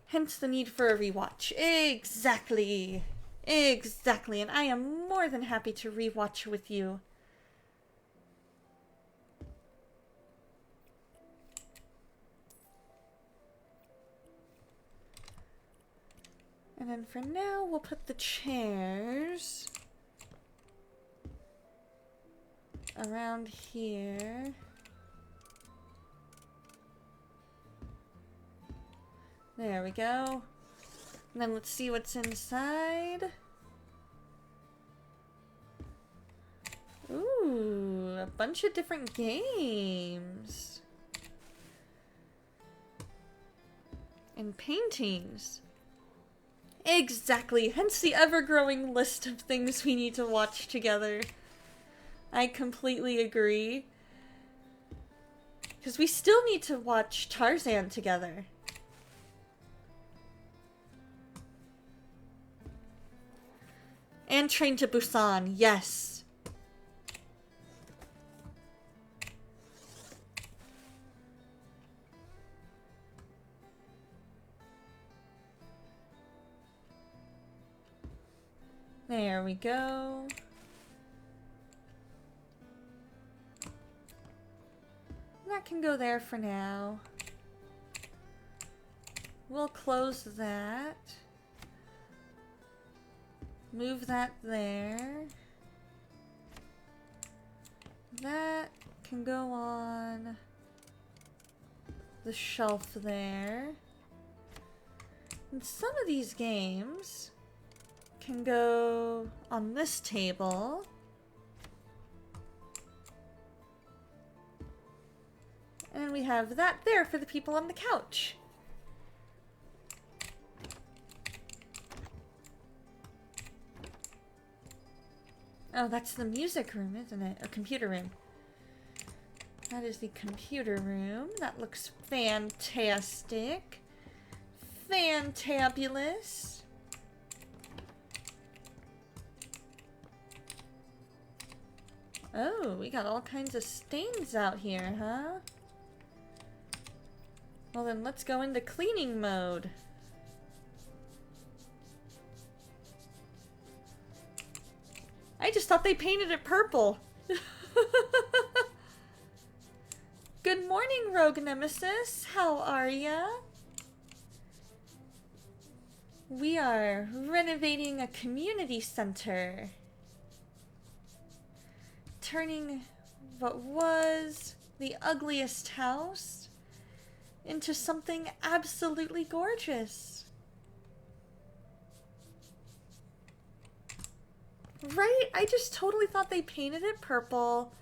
Hence the need for a rewatch. Exactly. Exactly, and I am more than happy to rewatch with you. And then for now, we'll put the chairs around here. There we go. And then let's see what's inside. Ooh, a bunch of different games. And paintings. Exactly, hence the ever-growing list of things we need to watch together. I completely agree. Because we still need to watch Tarzan together. And Train to Busan, yes. There we go. That can go there for now. We'll close that. Move that there. That can go on the shelf there. And some of these games can go on this table. And we have that there for the people on the couch. Oh, that's the music room, isn't it? Or computer room. That is the computer room. That looks fantastic. Fantabulous. Oh, we got all kinds of stains out here, huh? Well then, let's go into cleaning mode. I just thought they painted it purple. Good morning, Rogue Nemesis. How are ya? We are renovating a community center. Turning what was the ugliest house into something absolutely gorgeous. Right? I just totally thought they painted it purple.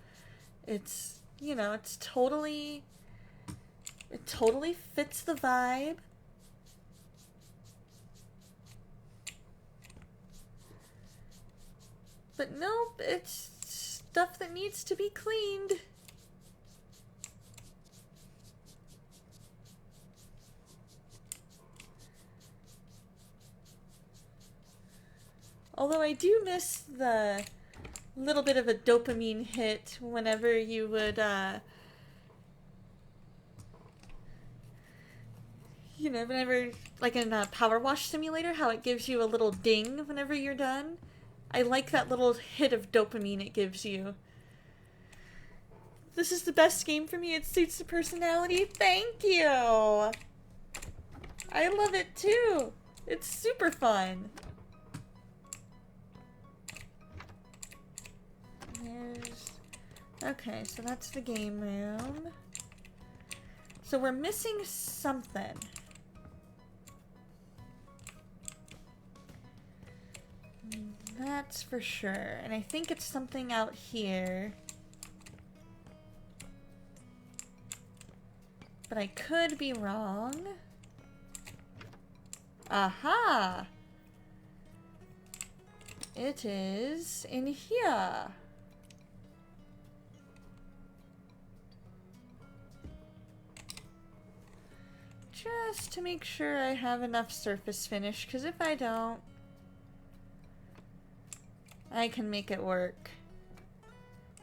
It's, you know, it totally fits the vibe. But nope, it's stuff that needs to be cleaned. Although I do miss the little bit of a dopamine hit whenever you would, you know, whenever, like in a Power Wash Simulator, how it gives you a little ding whenever you're done. I like that little hit of dopamine it gives you. This is the best game for me. It suits the personality. Thank you! I love it too. It's super fun. Okay, so that's the game room. So we're missing something. That's for sure. And I think it's something out here. But I could be wrong. Aha! It is in here. Just to make sure I have enough surface finish, because if I don't, I can make it work.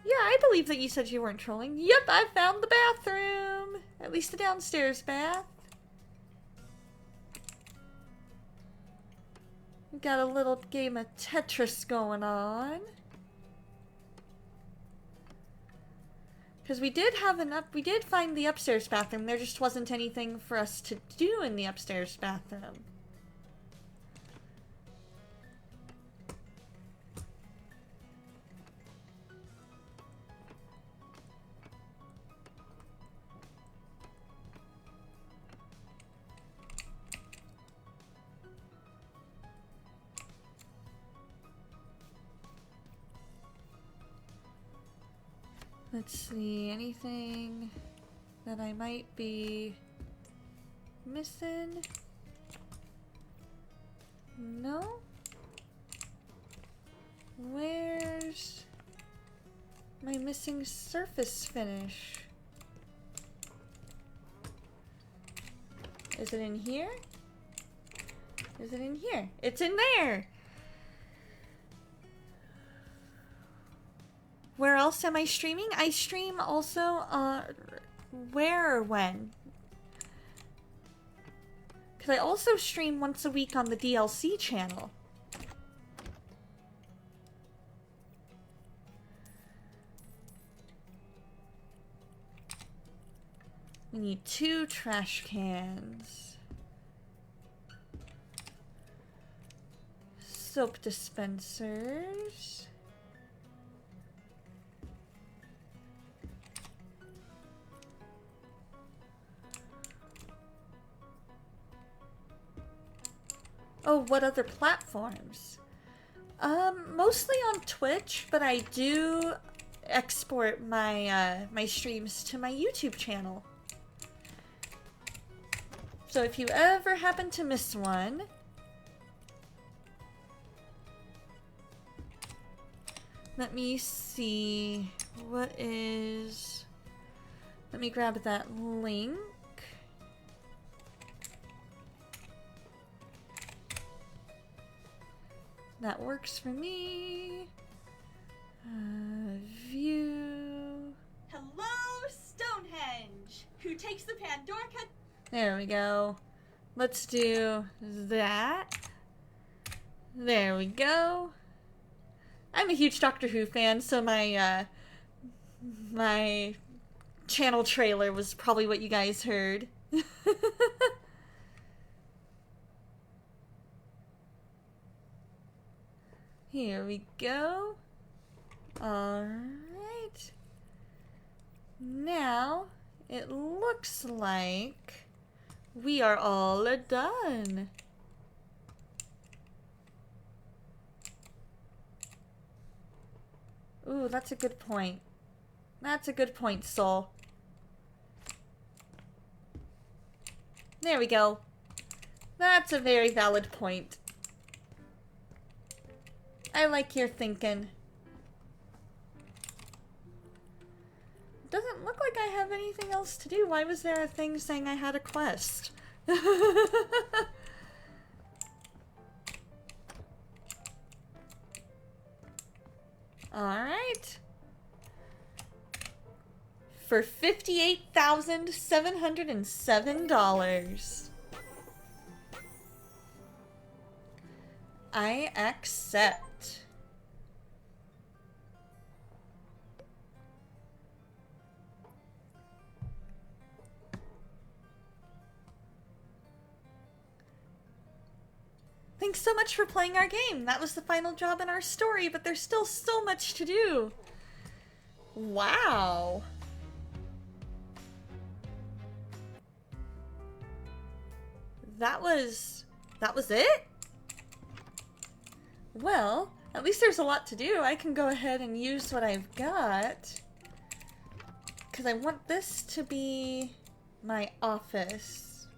Yeah, I believe that you said you weren't trolling. Yep, I found the bathroom! At least the downstairs bath. We got a little game of Tetris going on. Because we did find the upstairs bathroom. There just wasn't anything for us to do in the upstairs bathroom. Let's see, anything that I might be missing? No? Where's my missing surface finish? Is it in here? Is it in here? It's in there! Where else am I streaming? I stream also, where or when? Because I also stream once a week on the DLC channel. We need 2 trash cans. Soap dispensers. Oh, what other platforms? Mostly on Twitch, but I do export my my streams to my YouTube channel. So if you ever happen to miss one, let me see what is. Let me grab that link. That works for me. View. Hello, Stonehenge! Who takes the Pandorica? There we go. Let's do that. There we go. I'm a huge Doctor Who fan, so my my channel trailer was probably what you guys heard. Here we go. Alright. Now, it looks like we are all done. Ooh, that's a good point. That's a good point, Soul. There we go. That's a very valid point. I like your thinking. Doesn't look like I have anything else to do. Why was there a thing saying I had a quest? Alright. For $58,707. I accept. Thanks so much for playing our game. That was the final job in our story, but there's still so much to do. Wow. That was it? Well, at least there's a lot to do. I can go ahead and use what I've got. Because I want this to be my office.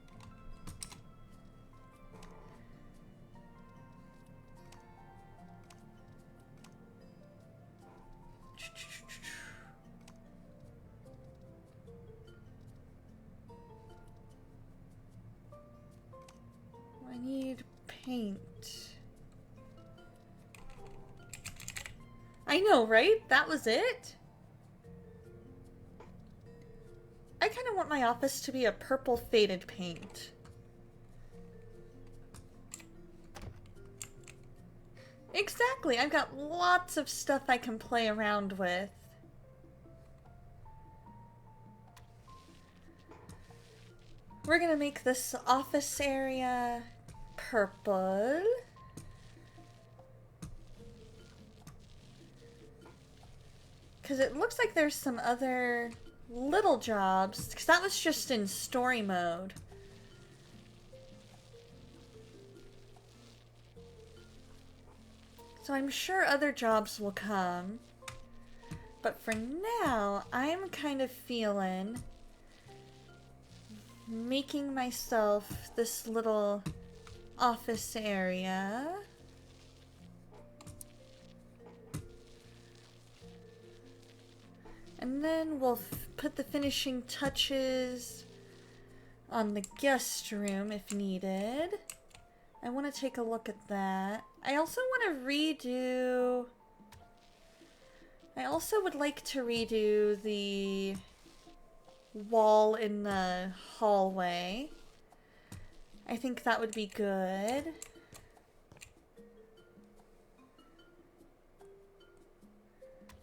I need paint. I know, right? That was it? I kind of want my office to be a purple faded paint. Exactly. I've got lots of stuff I can play around with. We're gonna make this office area purple. Because it looks like there's some other little jobs. Because that was just in story mode. So I'm sure other jobs will come. But for now, I'm kind of feeling making myself this little office area. And then we'll put the finishing touches on the guest room if needed. I want to take a look at that. I also want to redo... I also would like to redo the wall in the hallway. I think that would be good.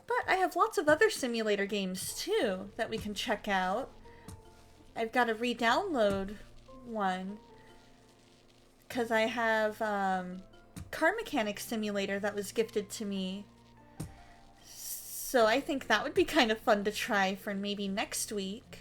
But I have lots of other simulator games too that we can check out. I've got to re-download one. Because I have Car Mechanic Simulator that was gifted to me. So I think that would be kind of fun to try for maybe next week.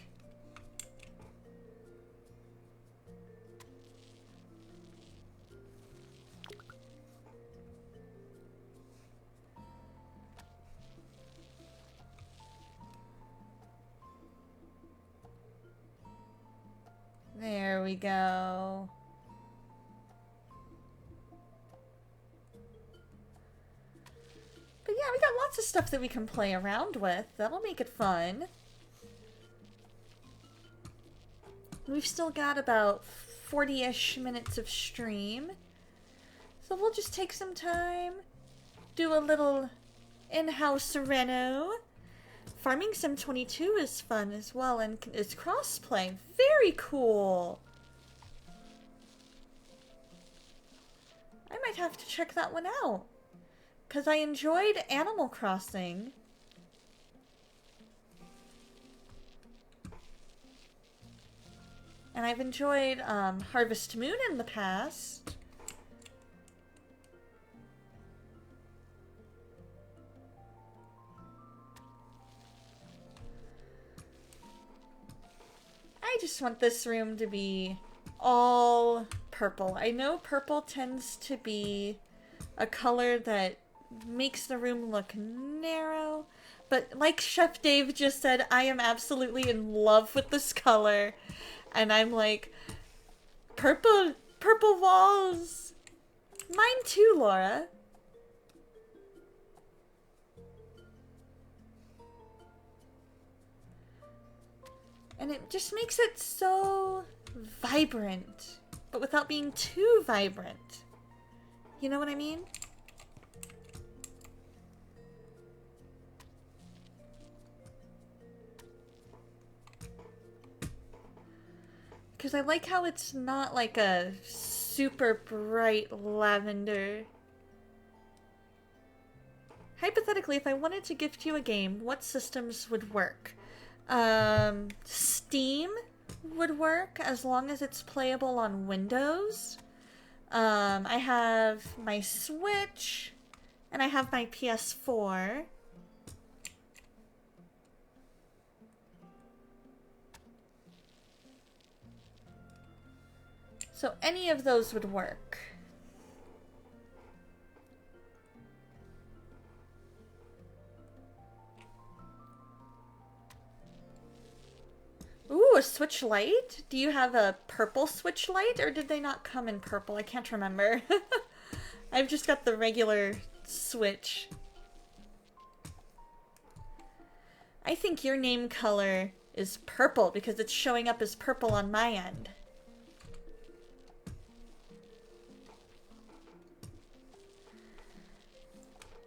There we go. But yeah, we got lots of stuff that we can play around with. That'll make it fun. We've still got about 40-ish minutes of stream. So we'll just take some time, do a little in-house reno. Farming Sim 22 is fun as well, and it's crossplay. Very cool! I might have to check that one out. Because I enjoyed Animal Crossing. And I've enjoyed Harvest Moon in the past. I just want this room to be all purple. I know purple tends to be a color that makes the room look narrow, but like Chef Dave just said, I am absolutely in love with this color, and I'm like, purple walls. Mine too, Laura. And it just makes it so vibrant, but without being too vibrant. You know what I mean? Because I like how it's not like a super bright lavender. Hypothetically, if I wanted to gift you a game, what systems would work? Steam would work as long as it's playable on Windows. I have my Switch, and I have my PS4. So any of those would work. Ooh, a Switch Lite? Do you have a purple Switch Lite, or did they not come in purple? I can't remember. I've just got the regular Switch. I think your name color is purple because it's showing up as purple on my end.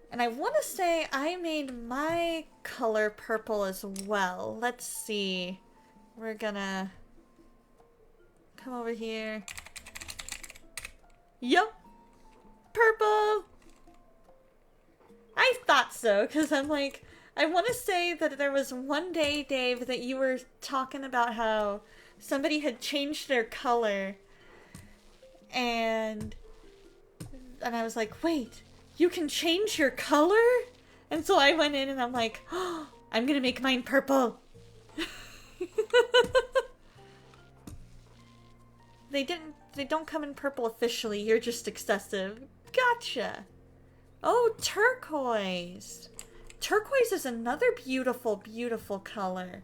And I want to say I made my color purple as well. Let's see. We're gonna come over here. Yup! Purple! I thought so, because I'm like, I want to say that there was one day, Dave, that you were talking about how somebody had changed their color, and I was like, wait, you can change your color? And so I went in and I'm like, oh, I'm gonna make mine purple. They don't come in purple officially, you're just excessive. Gotcha. Oh, turquoise. Turquoise is another beautiful, beautiful color.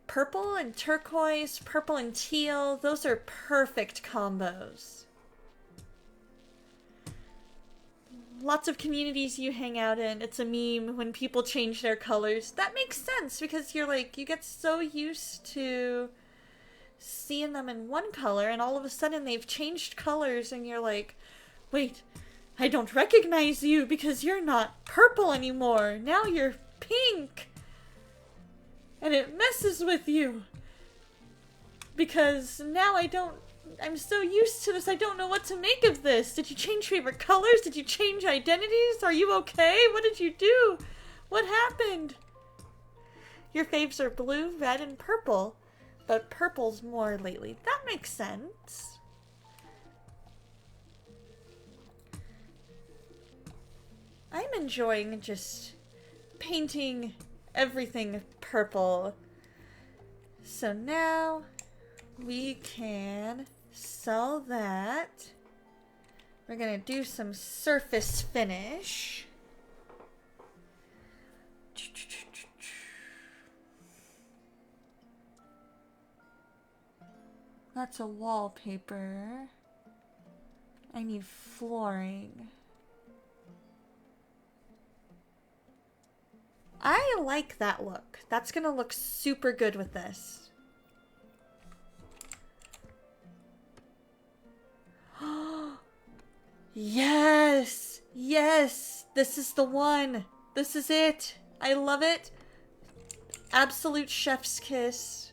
Purple and turquoise, purple and teal, those are perfect combos. Lots of communities you hang out in, it's a meme when people change their colors. That makes sense because you're like, you get so used to seeing them in one color and all of a sudden they've changed colors and you're like, wait, I don't recognize you because you're not purple anymore. Now you're pink. And it messes with you. Because now I'm so used to this, I don't know what to make of this. Did you change favorite colors? Did you change identities? Are you okay? What did you do? What happened? Your faves are blue, red, and purple. But purple's more lately. That makes sense. I'm enjoying just painting everything purple. So now we can sell that. We're gonna do some surface finish. That's a wallpaper. I need flooring. I like that look. That's gonna look super good with this. Yes! Yes! This is the one! This is it! I love it! Absolute chef's kiss.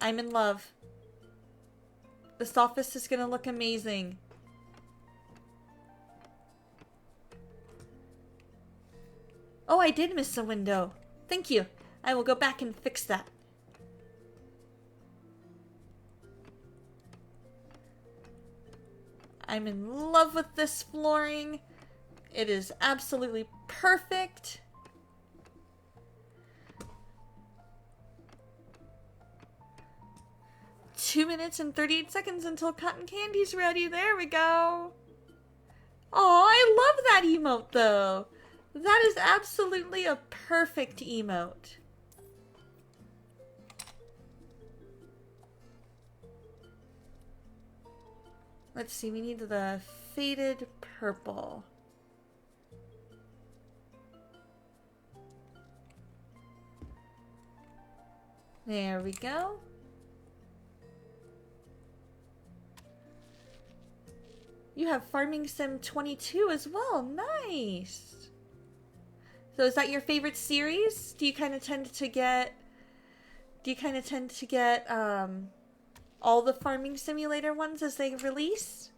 I'm in love. This office is gonna look amazing. Oh, I did miss a window. Thank you. I will go back and fix that. I'm in love with this flooring. It is absolutely perfect. Two minutes and 38 seconds until cotton candy's ready. There we go. Oh, I love that emote though. That is absolutely a perfect emote. Let's see, we need the faded purple. There we go. You have Farming Sim 22 as well. Nice. So is that your favorite series? Do you kind of tend to get all the Farming Simulator ones as they release?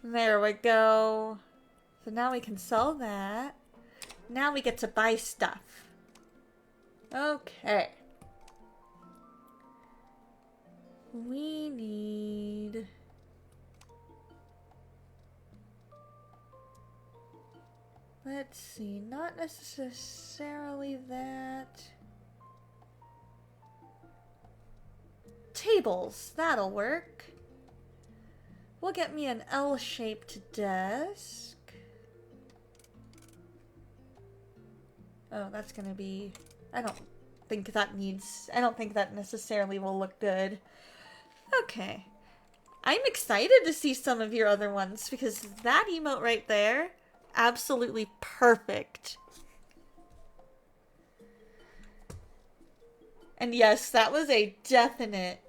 There we go. So now we can sell that. Now we get to buy stuff. Okay. We need... Let's see, not necessarily that. Tables, that'll work. We'll get me an L-shaped desk. Oh, that's gonna be... I don't think that necessarily will look good. Okay. I'm excited to see some of your other ones because that emote right there, absolutely perfect. And yes, that was a definite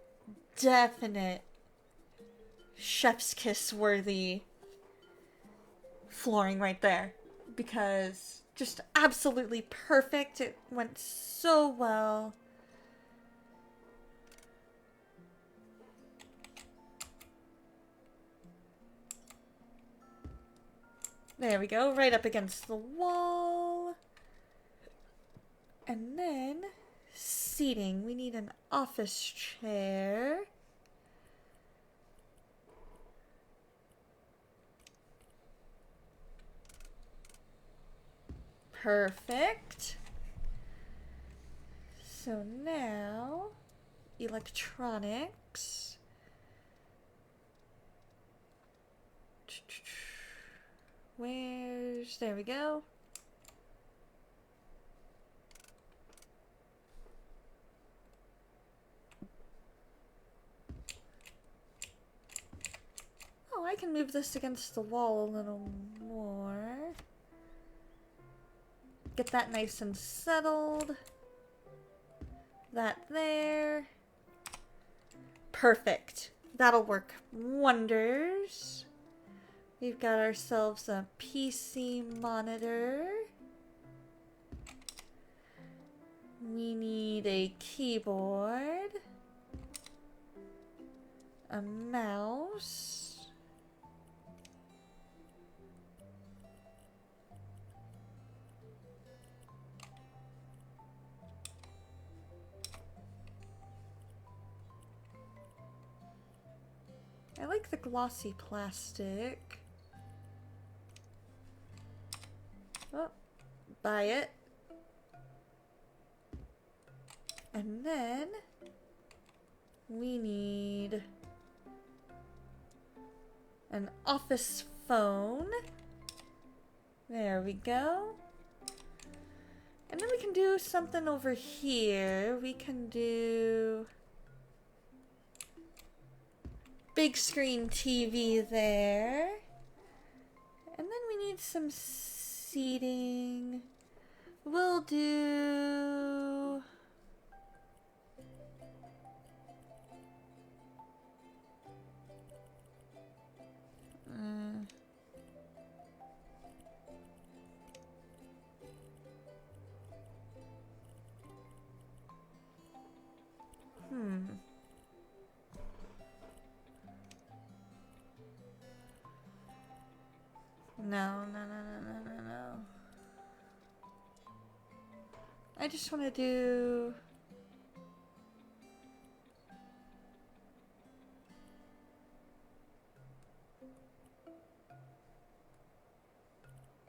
chef's kiss worthy flooring right there. Because just absolutely perfect. It went so well. There we go, right up against the wall. And then seating. We need an office chair. Perfect. So now, electronics. There we go. Oh, I can move this against the wall a little more. Get that nice and settled. That there. Perfect. That'll work wonders. We've got ourselves a PC monitor. We need a keyboard. A mouse. I like the glossy plastic. Oh, buy it. And then we need an office phone. There we go. And then we can do something over here. We can do big screen TV there. And then we need some seating. We'll do... No. I just want to do...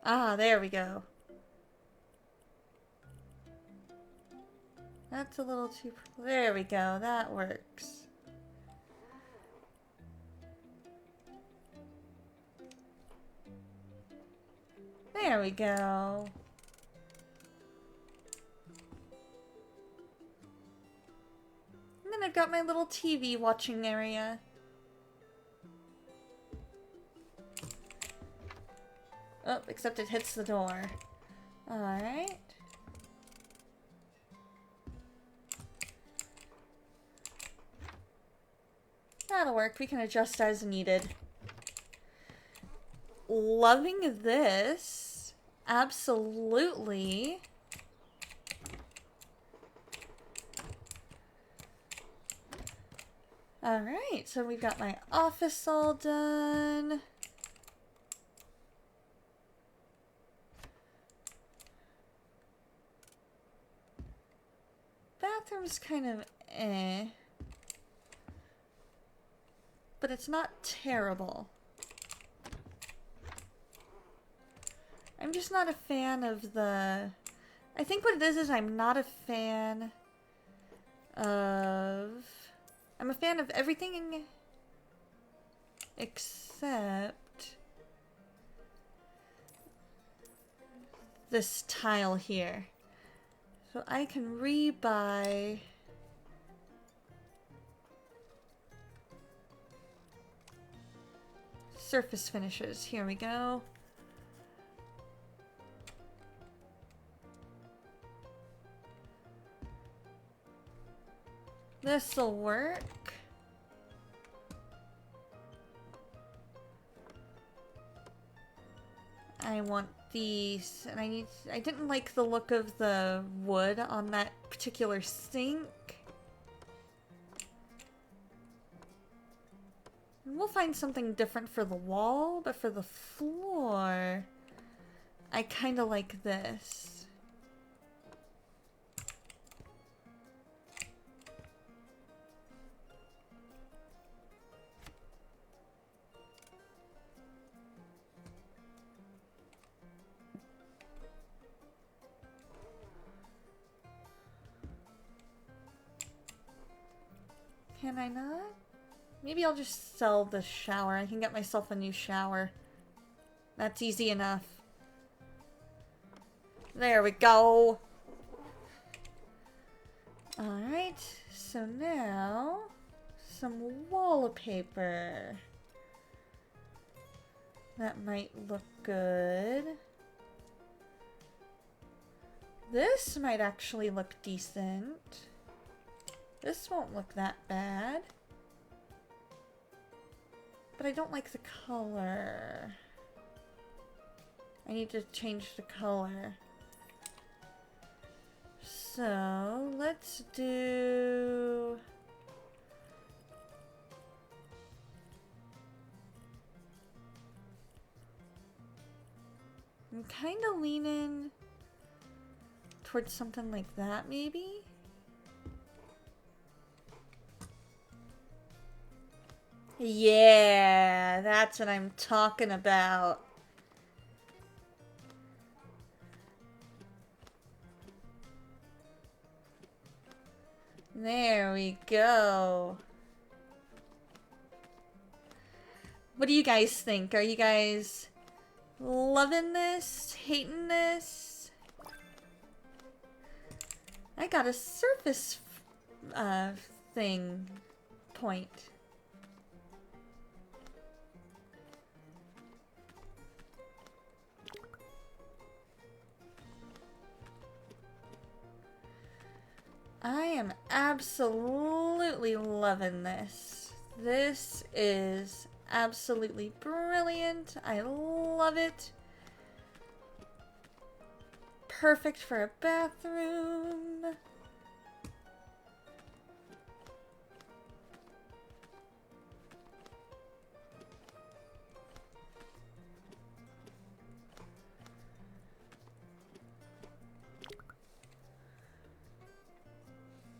Ah, there we go. That's a little too... There we go, that works. There we go. And then I've got my little TV watching area. Oh, except it hits the door. Alright. That'll work. We can adjust as needed. Loving this. Absolutely. Alright, so we've got my office all done. Bathroom's kind of eh. But it's not terrible. I'm just not a fan of the... I think what it is I'm not a fan of... I'm a fan of everything except this tile here. So I can rebuy... surface finishes. Here we go. This'll work. I want these, and I didn't like the look of the wood on that particular sink. And we'll find something different for the wall, but for the floor, I kind of like this. Can I not? Maybe I'll just sell the shower. I can get myself a new shower. That's easy enough. There we go. Alright, so now some wallpaper. That might look good. This might actually look decent. This won't look that bad. But I don't like the color. I need to change the color. So, let's do... I'm kind of leaning towards something like that, maybe? Yeah, that's what I'm talking about. There we go. What do you guys think? Are you guys loving this? Hating this? I got a surface thing point. I am absolutely loving this. This is absolutely brilliant. I love it. Perfect for a bathroom.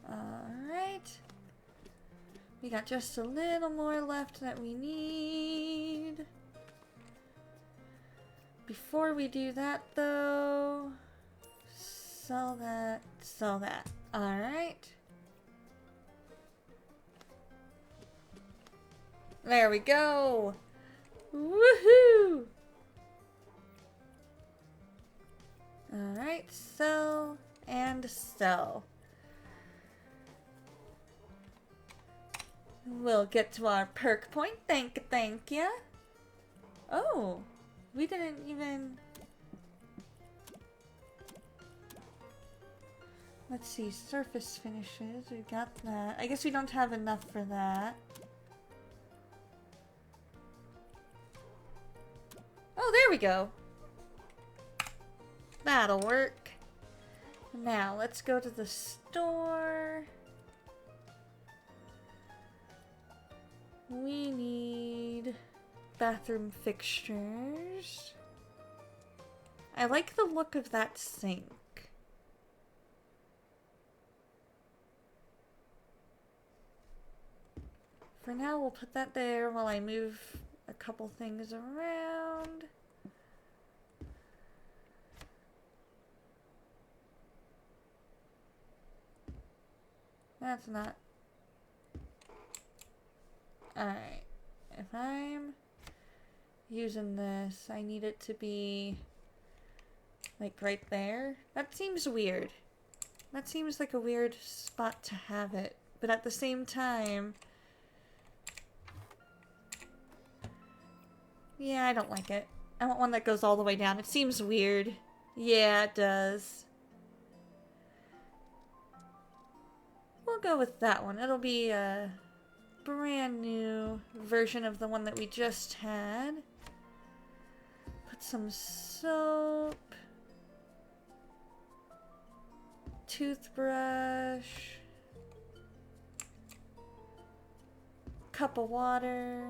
Alright. We got just a little more left that we need. Before we do that, though, sell that, sell that. Alright. There we go. Woohoo! Alright, sell and sell. We'll get to our perk point. Thank ya. Oh, we didn't even... Let's see, surface finishes. We got that. I guess we don't have enough for that. Oh, there we go. That'll work. Now, let's go to the store. We need bathroom fixtures. I like the look of that sink. For now, we'll put that there while I move a couple things around. That's not... Alright, if I'm using this, I need it to be like right there. That seems weird. That seems like a weird spot to have it. But at the same time, yeah, I don't like it. I want one that goes all the way down. It seems weird. Yeah, it does. We'll go with that one. It'll be a brand new version of the one that we just had. Put some soap. Toothbrush. Cup of water.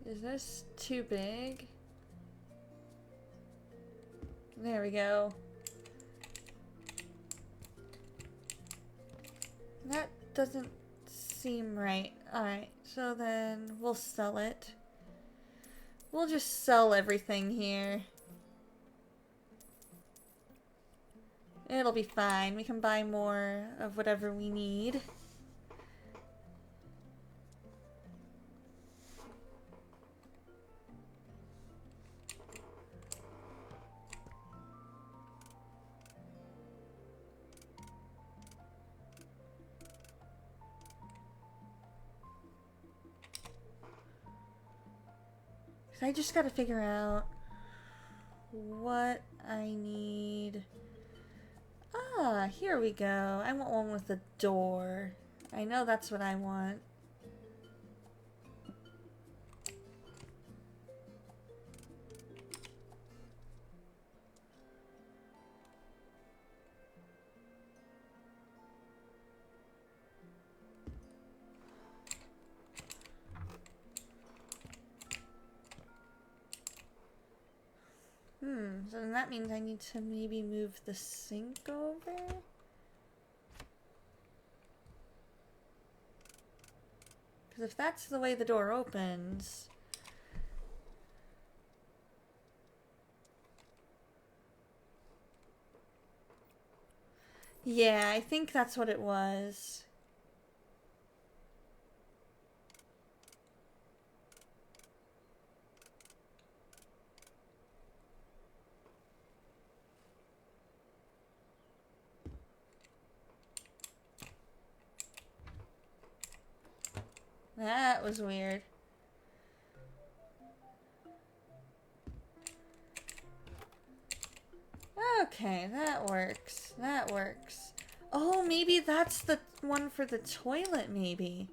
Is this too big? There we go. That doesn't seem right. Alright, so then we'll sell it. We'll just sell everything here. It'll be fine. We can buy more of whatever we need. I just gotta figure out what I need. Ah, here we go. I want one with a door. I know that's what I want. So then that means I need to maybe move the sink over? Because if that's the way the door opens... Yeah, I think that's what it was. That was weird. Okay, that works. That works. Oh, maybe that's the one for the toilet, maybe.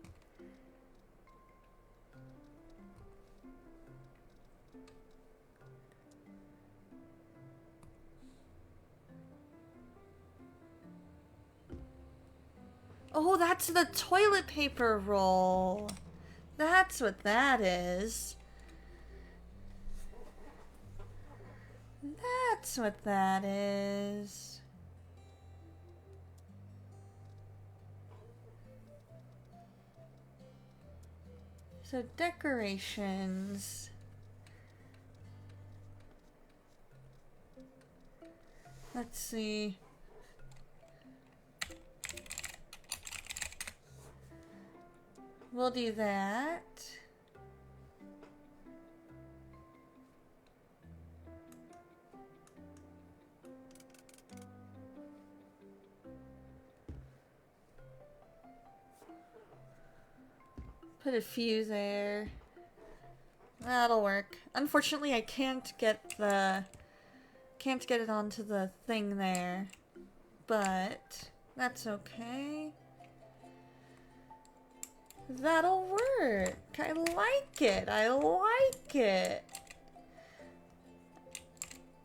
Oh, that's the toilet paper roll. That's what that is. That's what that is. So decorations. Let's see. We'll do that. Put a few there. That'll work. Unfortunately, I can't get it onto the thing there. But that's okay. That'll work. I like it. I like it.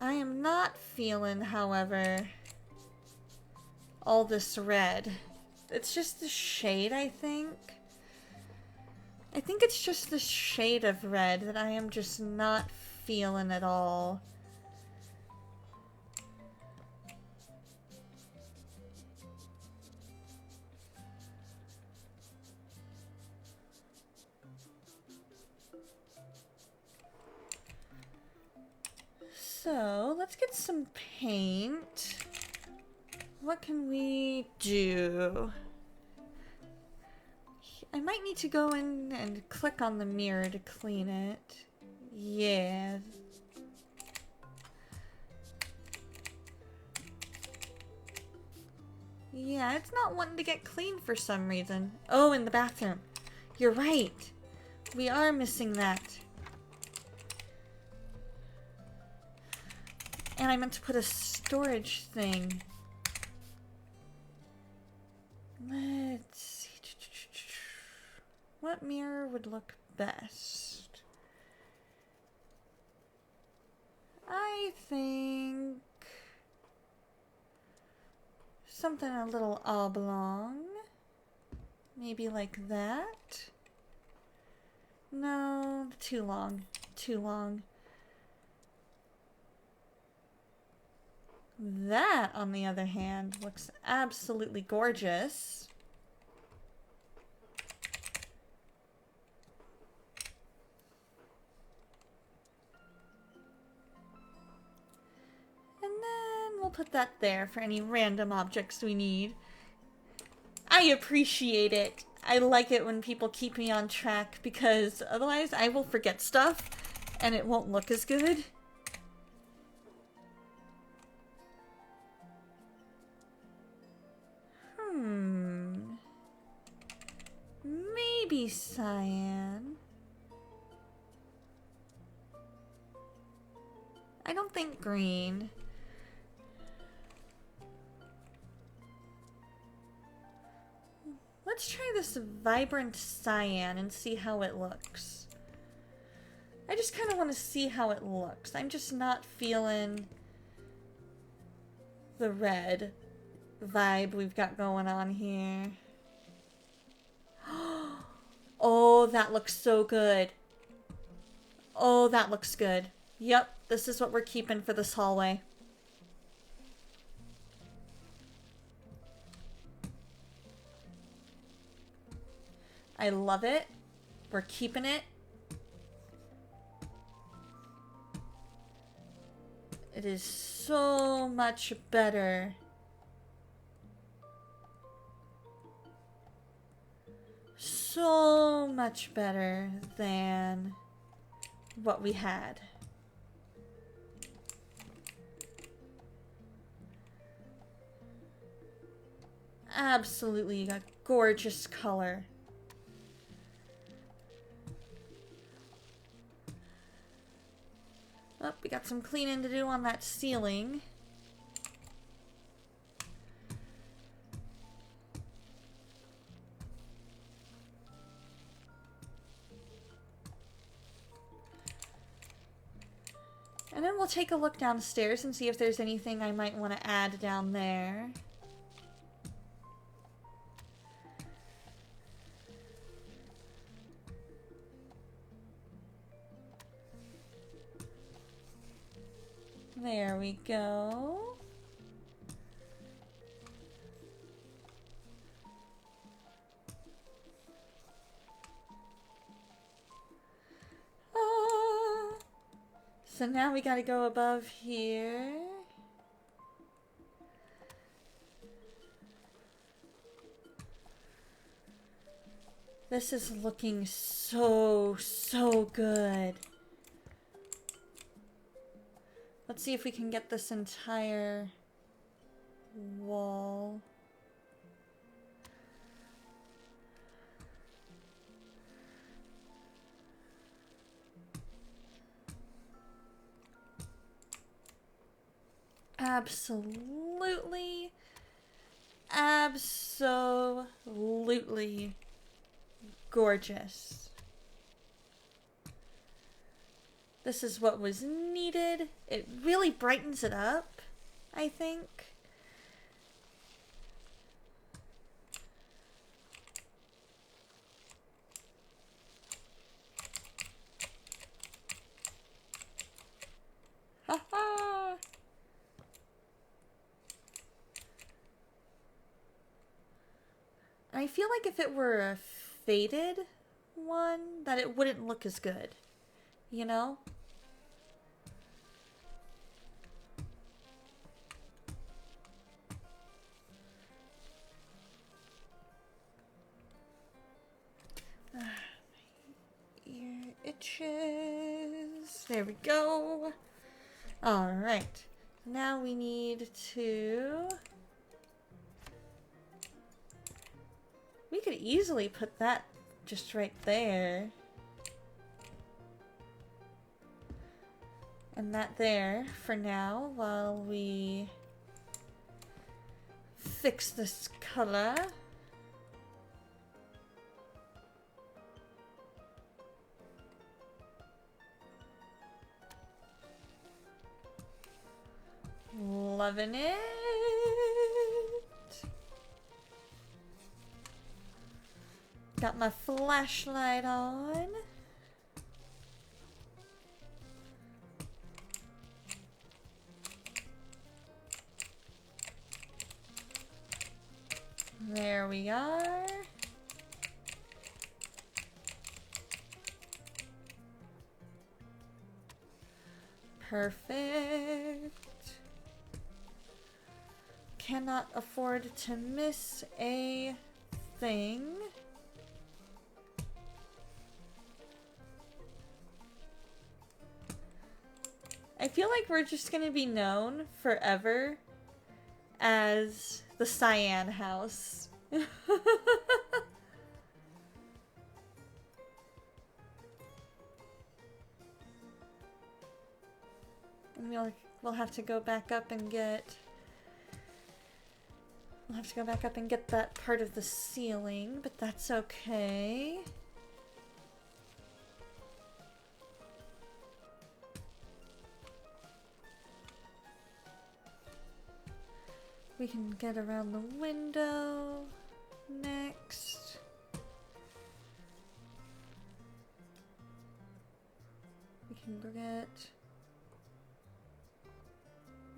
I am not feeling, however, all this red. It's just the shade, I think. I think it's just the shade of red that I am just not feeling at all. So, let's get some paint. What can we do? I might need to go in and click on the mirror to clean it. Yeah. Yeah, it's not wanting to get clean for some reason. Oh, in the bathroom. You're right. We are missing that. And I meant to put a storage thing. what mirror would look best? I think something a little oblong. Maybe like that. No, too long. Too long. That, on the other hand, looks absolutely gorgeous. And then we'll put that there for any random objects we need. I appreciate it. I like it when people keep me on track because otherwise I will forget stuff and it won't look as good. Maybe cyan. I don't think green. Let's try this vibrant cyan and see how it looks. I just kind of want to see how it looks. I'm just not feeling the red vibe we've got going on here. Oh, that looks so good. Oh, that looks good. Yep, this is what we're keeping for this hallway. I love it. We're keeping it. It is so much better. So much better than what we had. Absolutely a gorgeous color. Oh, we got some cleaning to do on that ceiling. And then we'll take a look downstairs and see if there's anything I might want to add down there. There we go. So now we gotta go above here. This is looking so good. Let's see if we can get this entire wall. Absolutely gorgeous. This is what was needed. It really brightens it up, I think. Ha-ha! I feel like if it were a faded one, that it wouldn't look as good. You know? My ear itches. There we go. Alright. Now we need to... We could easily put that just right there. And that there for now while we fix this color. loving it. Got my flashlight on. There we are. Perfect. Cannot afford to miss a thing. I feel like we're just gonna be known forever as the Cyan House. And we'll have to go back up and get... We'll have to go back up and get that part of the ceiling, but that's okay. We can get around the window next. We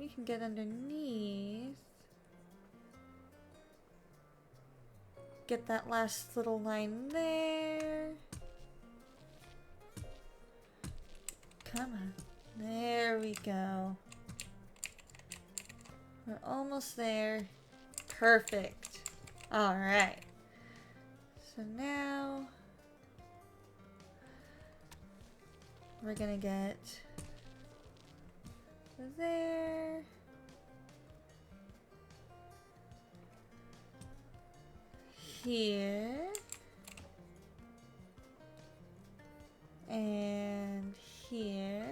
can get underneath. Get that last little line there. Come on. There we go. We're almost there. Perfect. Alright. So now we're gonna get there. Here. And here.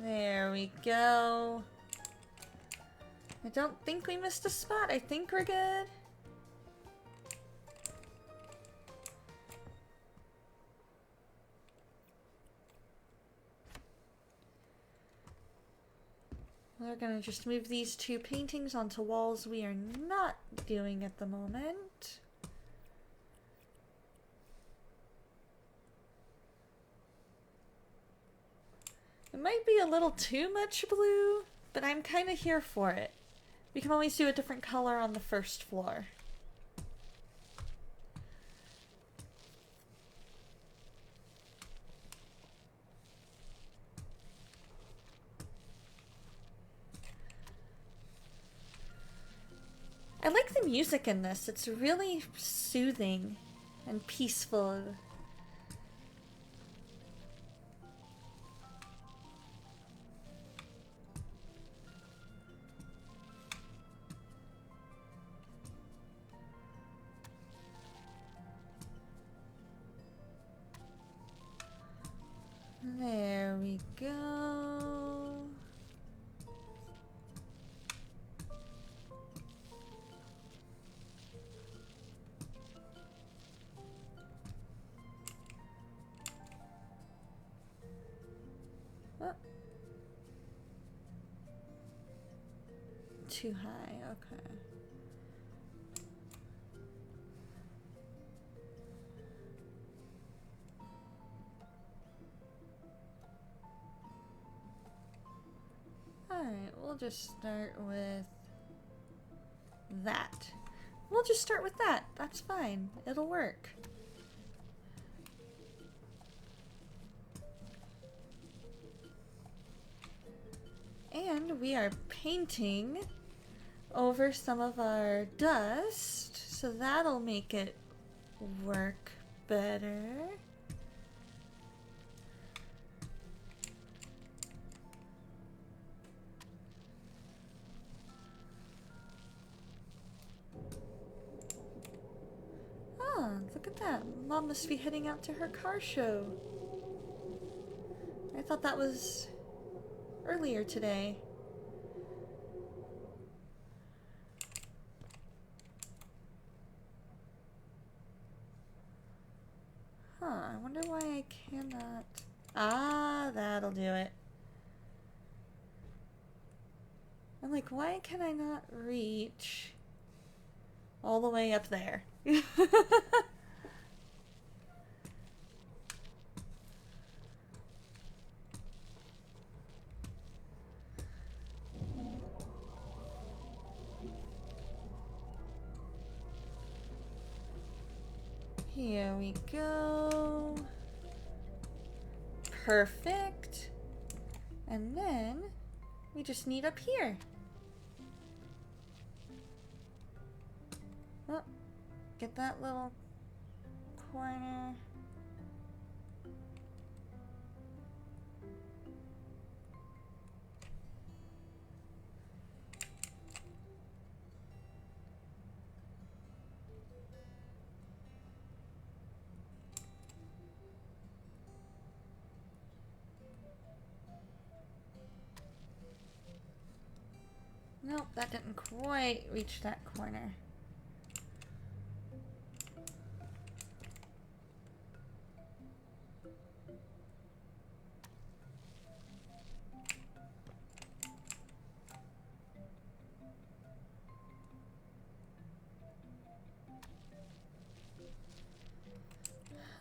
There we go. I don't think we missed a spot. I think we're good. We're gonna just move these two paintings onto walls we are not doing at the moment. It might be a little too much blue, but I'm kind of here for it. We can always do a different color on the first floor. I like the music in this. It's really soothing and peaceful. There we go. Oh. Too high, okay. Alright, we'll just start with that. We'll just start with that. That's fine. It'll work. And we are painting over some of our dust, so that'll make it work better. Oh, look at that. Mom must be heading out to her car show. I thought that was earlier today. Huh, I wonder why I cannot... Ah, that'll do it. I'm like, why can I not reach all the way up there? Here we go. Perfect. And then we just need up here. Oh, get that little corner. Nope, that didn't quite reach that corner.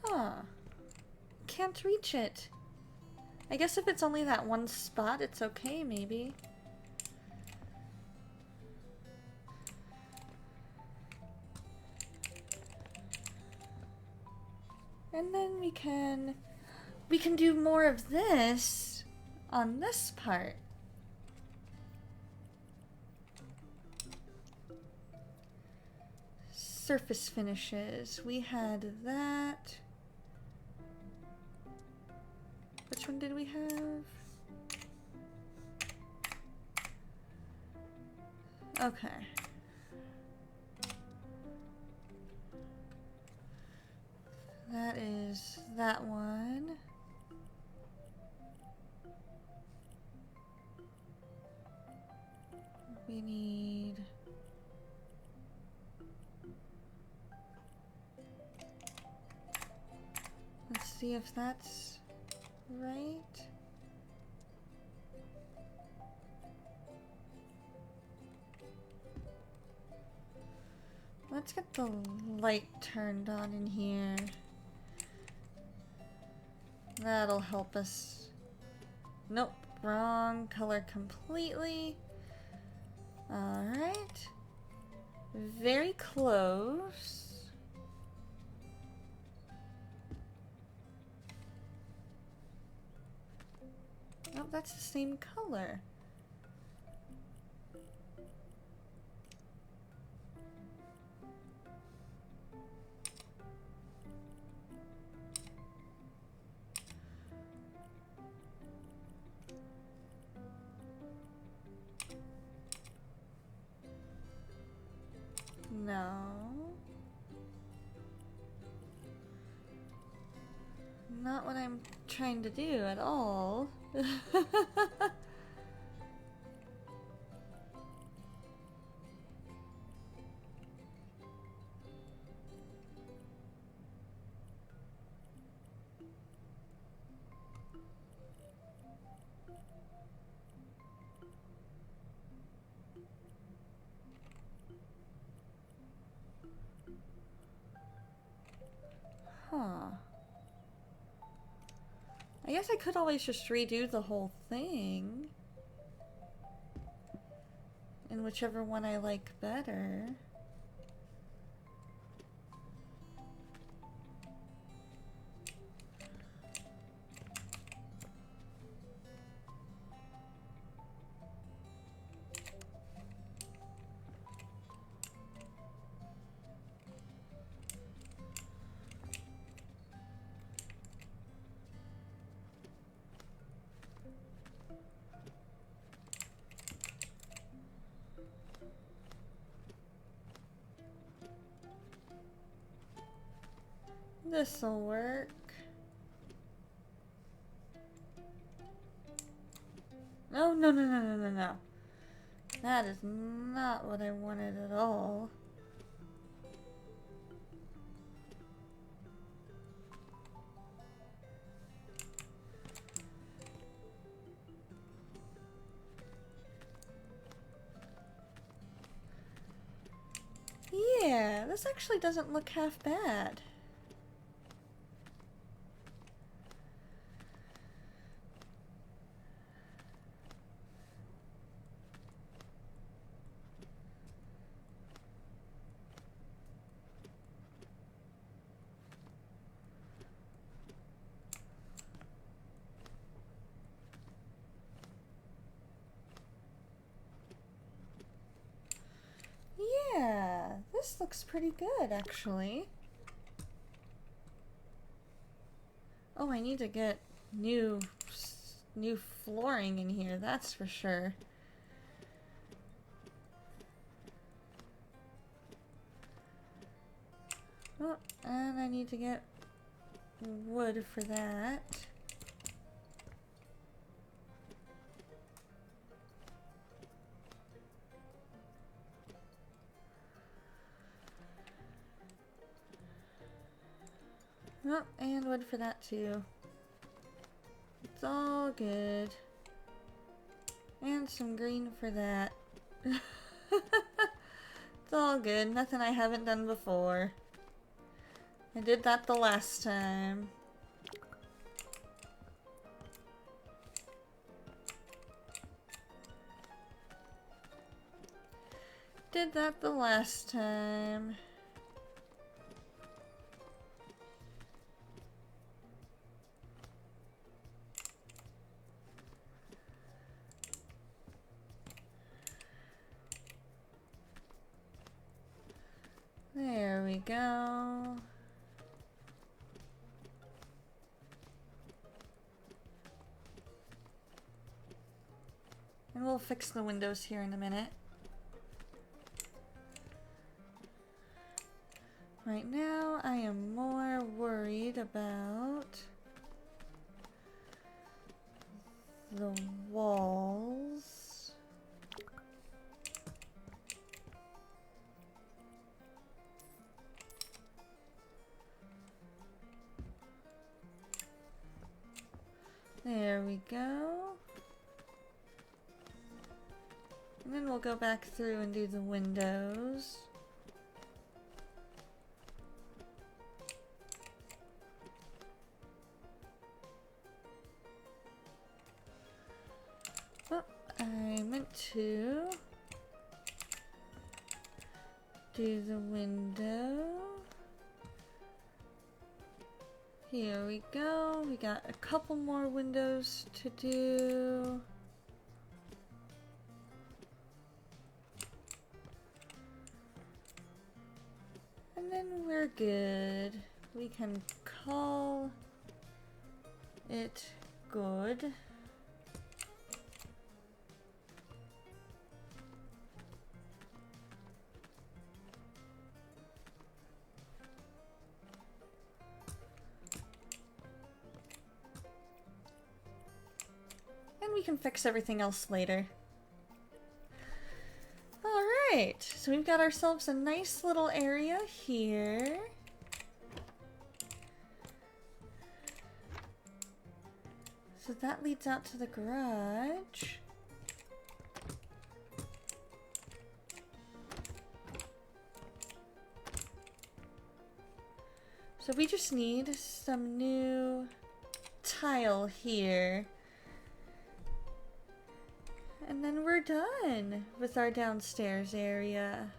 Huh. Can't reach it. I guess if it's only that one spot, it's okay, maybe. And then we can do more of this on this part. Surface finishes. We had that. Which one did we have? Okay. That is that one. We need... Let's see if that's right. Let's get the light turned on in here. That'll help us. Nope, wrong color completely. Alright. Very close. Oh, that's the same color. No. Not what I'm trying to do at all. Huh. I guess I could always just redo the whole thing. In whichever one I like better. This'll work. Oh, no, no, no, no, no, no. That is not what I wanted at all. Yeah, this actually doesn't look half bad. Yeah, this looks pretty good, actually. Oh, I need to get new flooring in here, that's for sure. Oh, and I need to get wood for that. Oh, and wood for that too. It's all good. And some green for that. It's all good. Nothing I haven't done before. I did that the last time. Did that the last time. There we go. And we'll fix the windows here in a minute. Right now, I am more worried about the walls. There we go. And then we'll go back through and do the windows. Oh, I meant to do the window. Here we go. We got a couple more windows to do. And then we're good. We can call it good. And we can fix everything else later. Alright, so we've got ourselves a nice little area here. So that leads out to the garage. So we just need some new tile here. And then we're done with our downstairs area.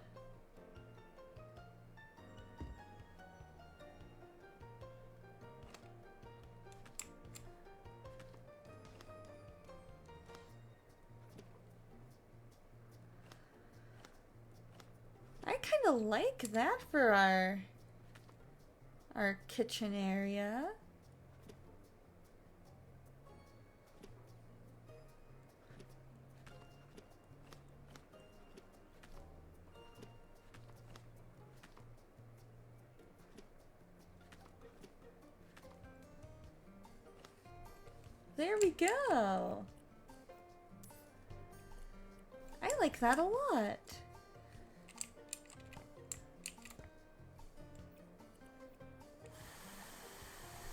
I kind of like that for our kitchen area. There we go. like that a lot.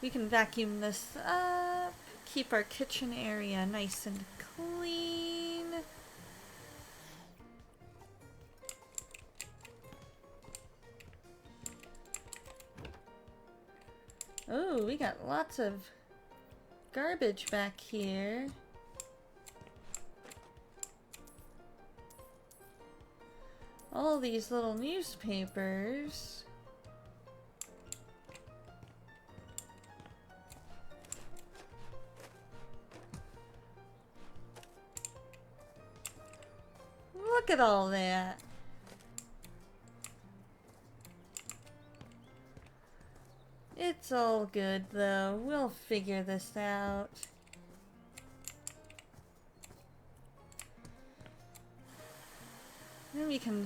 We can vacuum this up, keep our kitchen area nice and clean. Oh, we got lots of garbage back here. All these little newspapers. Look at all that. It's all good though. We'll figure this out. Then we can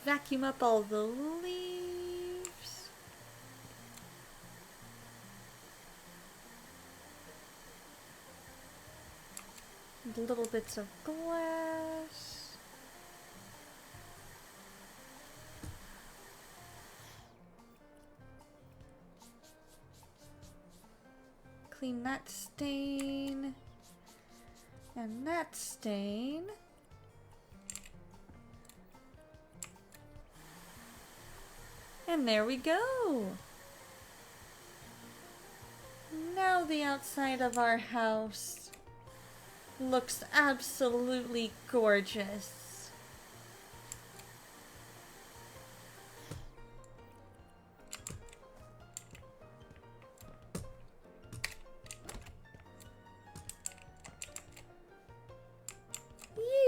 vacuum up all the leaves. The little bits of glass. Clean that stain. And that stain. And there we go. Now the outside of our house looks absolutely gorgeous.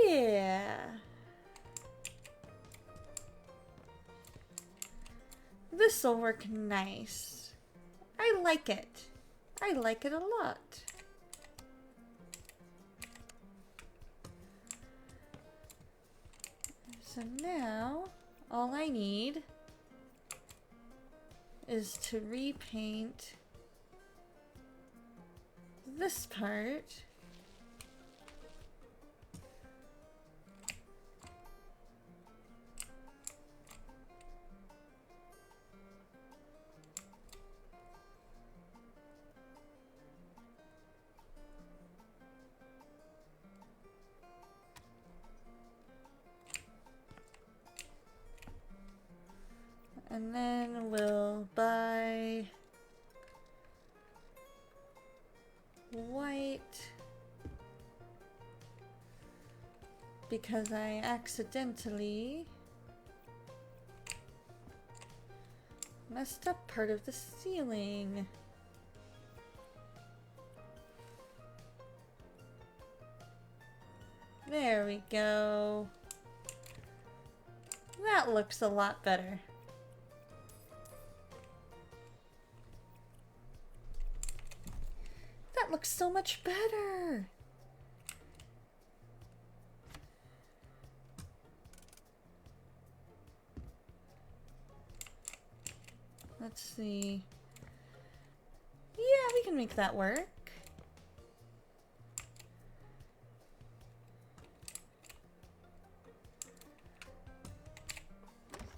Yeah. This'll work nice. I like it. I like it a lot. So now, all I need is to repaint this part. And then we'll buy white because I accidentally messed up part of the ceiling. There we go. That looks a lot better. That looks so much better. Let's see. Yeah, we can make that work.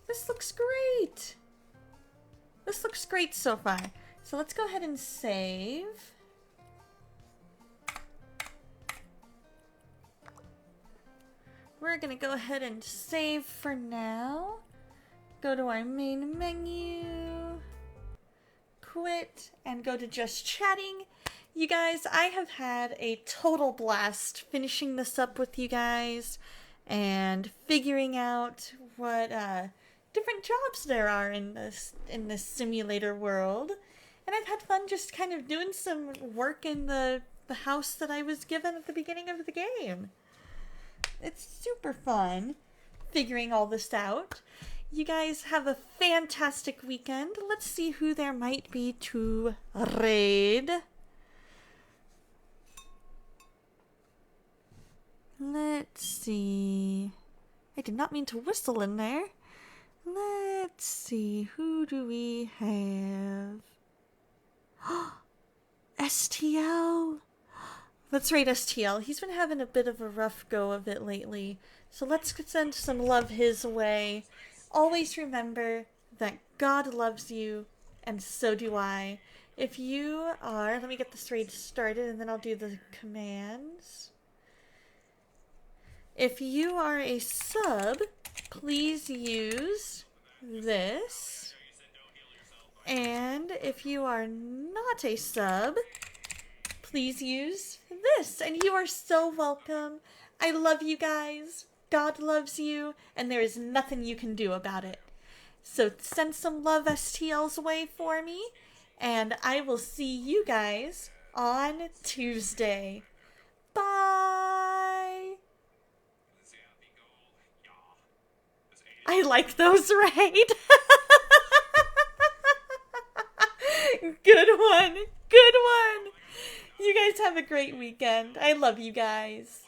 This looks great. This looks great so far. So let's go ahead and save. We're gonna go ahead and save for now. Go to our main menu, quit, and go to just chatting. You guys, I have had a total blast finishing this up with you guys and figuring out what different jobs there are in this simulator world. And I've had fun just kind of doing some work in the house that I was given at the beginning of the game. It's super fun figuring all this out. You guys have a fantastic weekend. Let's see who there might be to raid. Let's see. I did not mean to whistle in there. Let's see. Who do we have? STL. Let's rate STL. He's been having a bit of a rough go of it lately. So let's send some love his way. Always remember that God loves you, and so do I. If you are... Let me get this raid started, and then I'll do the commands. If you are a sub, please use this. And if you are not a sub, please use this. And you are so welcome. I love you guys. God loves you. And there is nothing you can do about it. So send some love STL's way for me. And I will see you guys on Tuesday. Bye. I like those, right? Good one. Good one. You guys have a great weekend. I love you guys.